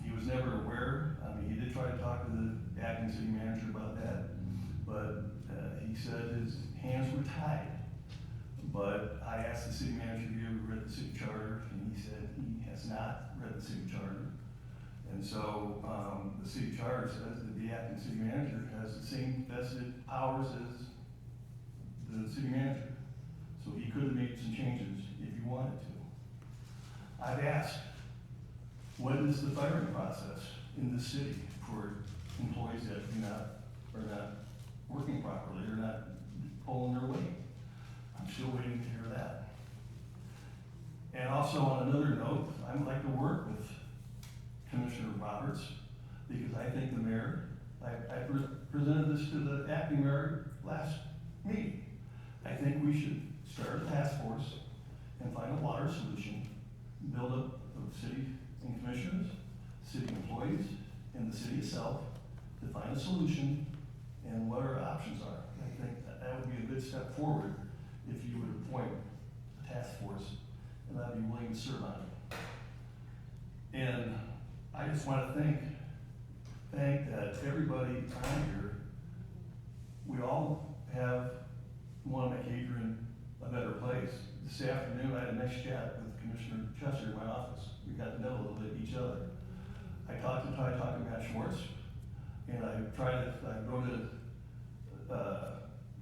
he was never aware. I mean, he did try to talk to the acting city manager about that, but he said his hands were tied. But I asked the city manager if he ever read the city charter, and he said he has not read the city charter. And so the city charter says that the acting city manager has the same vested powers as the city manager. So he could have made some changes if he wanted to. I've asked, what is the firing process in the city for employees that are not working properly, or not pulling their weight? I'm still waiting to hear that. And also on another note, I would like to work with Commissioner Roberts, because I think the mayor, I presented this to the acting mayor last meeting. I think we should start a task force and find a water solution, build up the city and commissioners, city employees, and the city itself to find a solution and what our options are. I think that would be a good step forward if you would appoint a task force, and I'd be willing to serve on it. And I just want to thank that everybody on here, we all want to make Adrian a better place. This afternoon, I had a nice chat with Commissioner Chester in my office. We got to know a little bit each other. I talked to Matt Schwartz, and I go to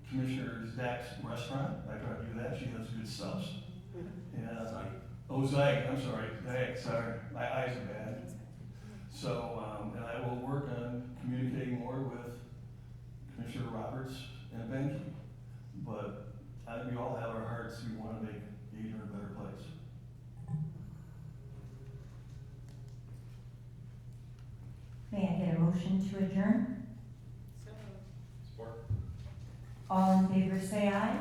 Commissioner Zach's restaurant. I try to do that. She has good subs. And Zach, I'm sorry. Zach, sorry. My eyes are bad. So, and I will work on communicating more with Commissioner Roberts and Benke. But I think we all have our hearts. We want to make Adrian a better place. May I get a motion to adjourn? Support. All in favor say aye.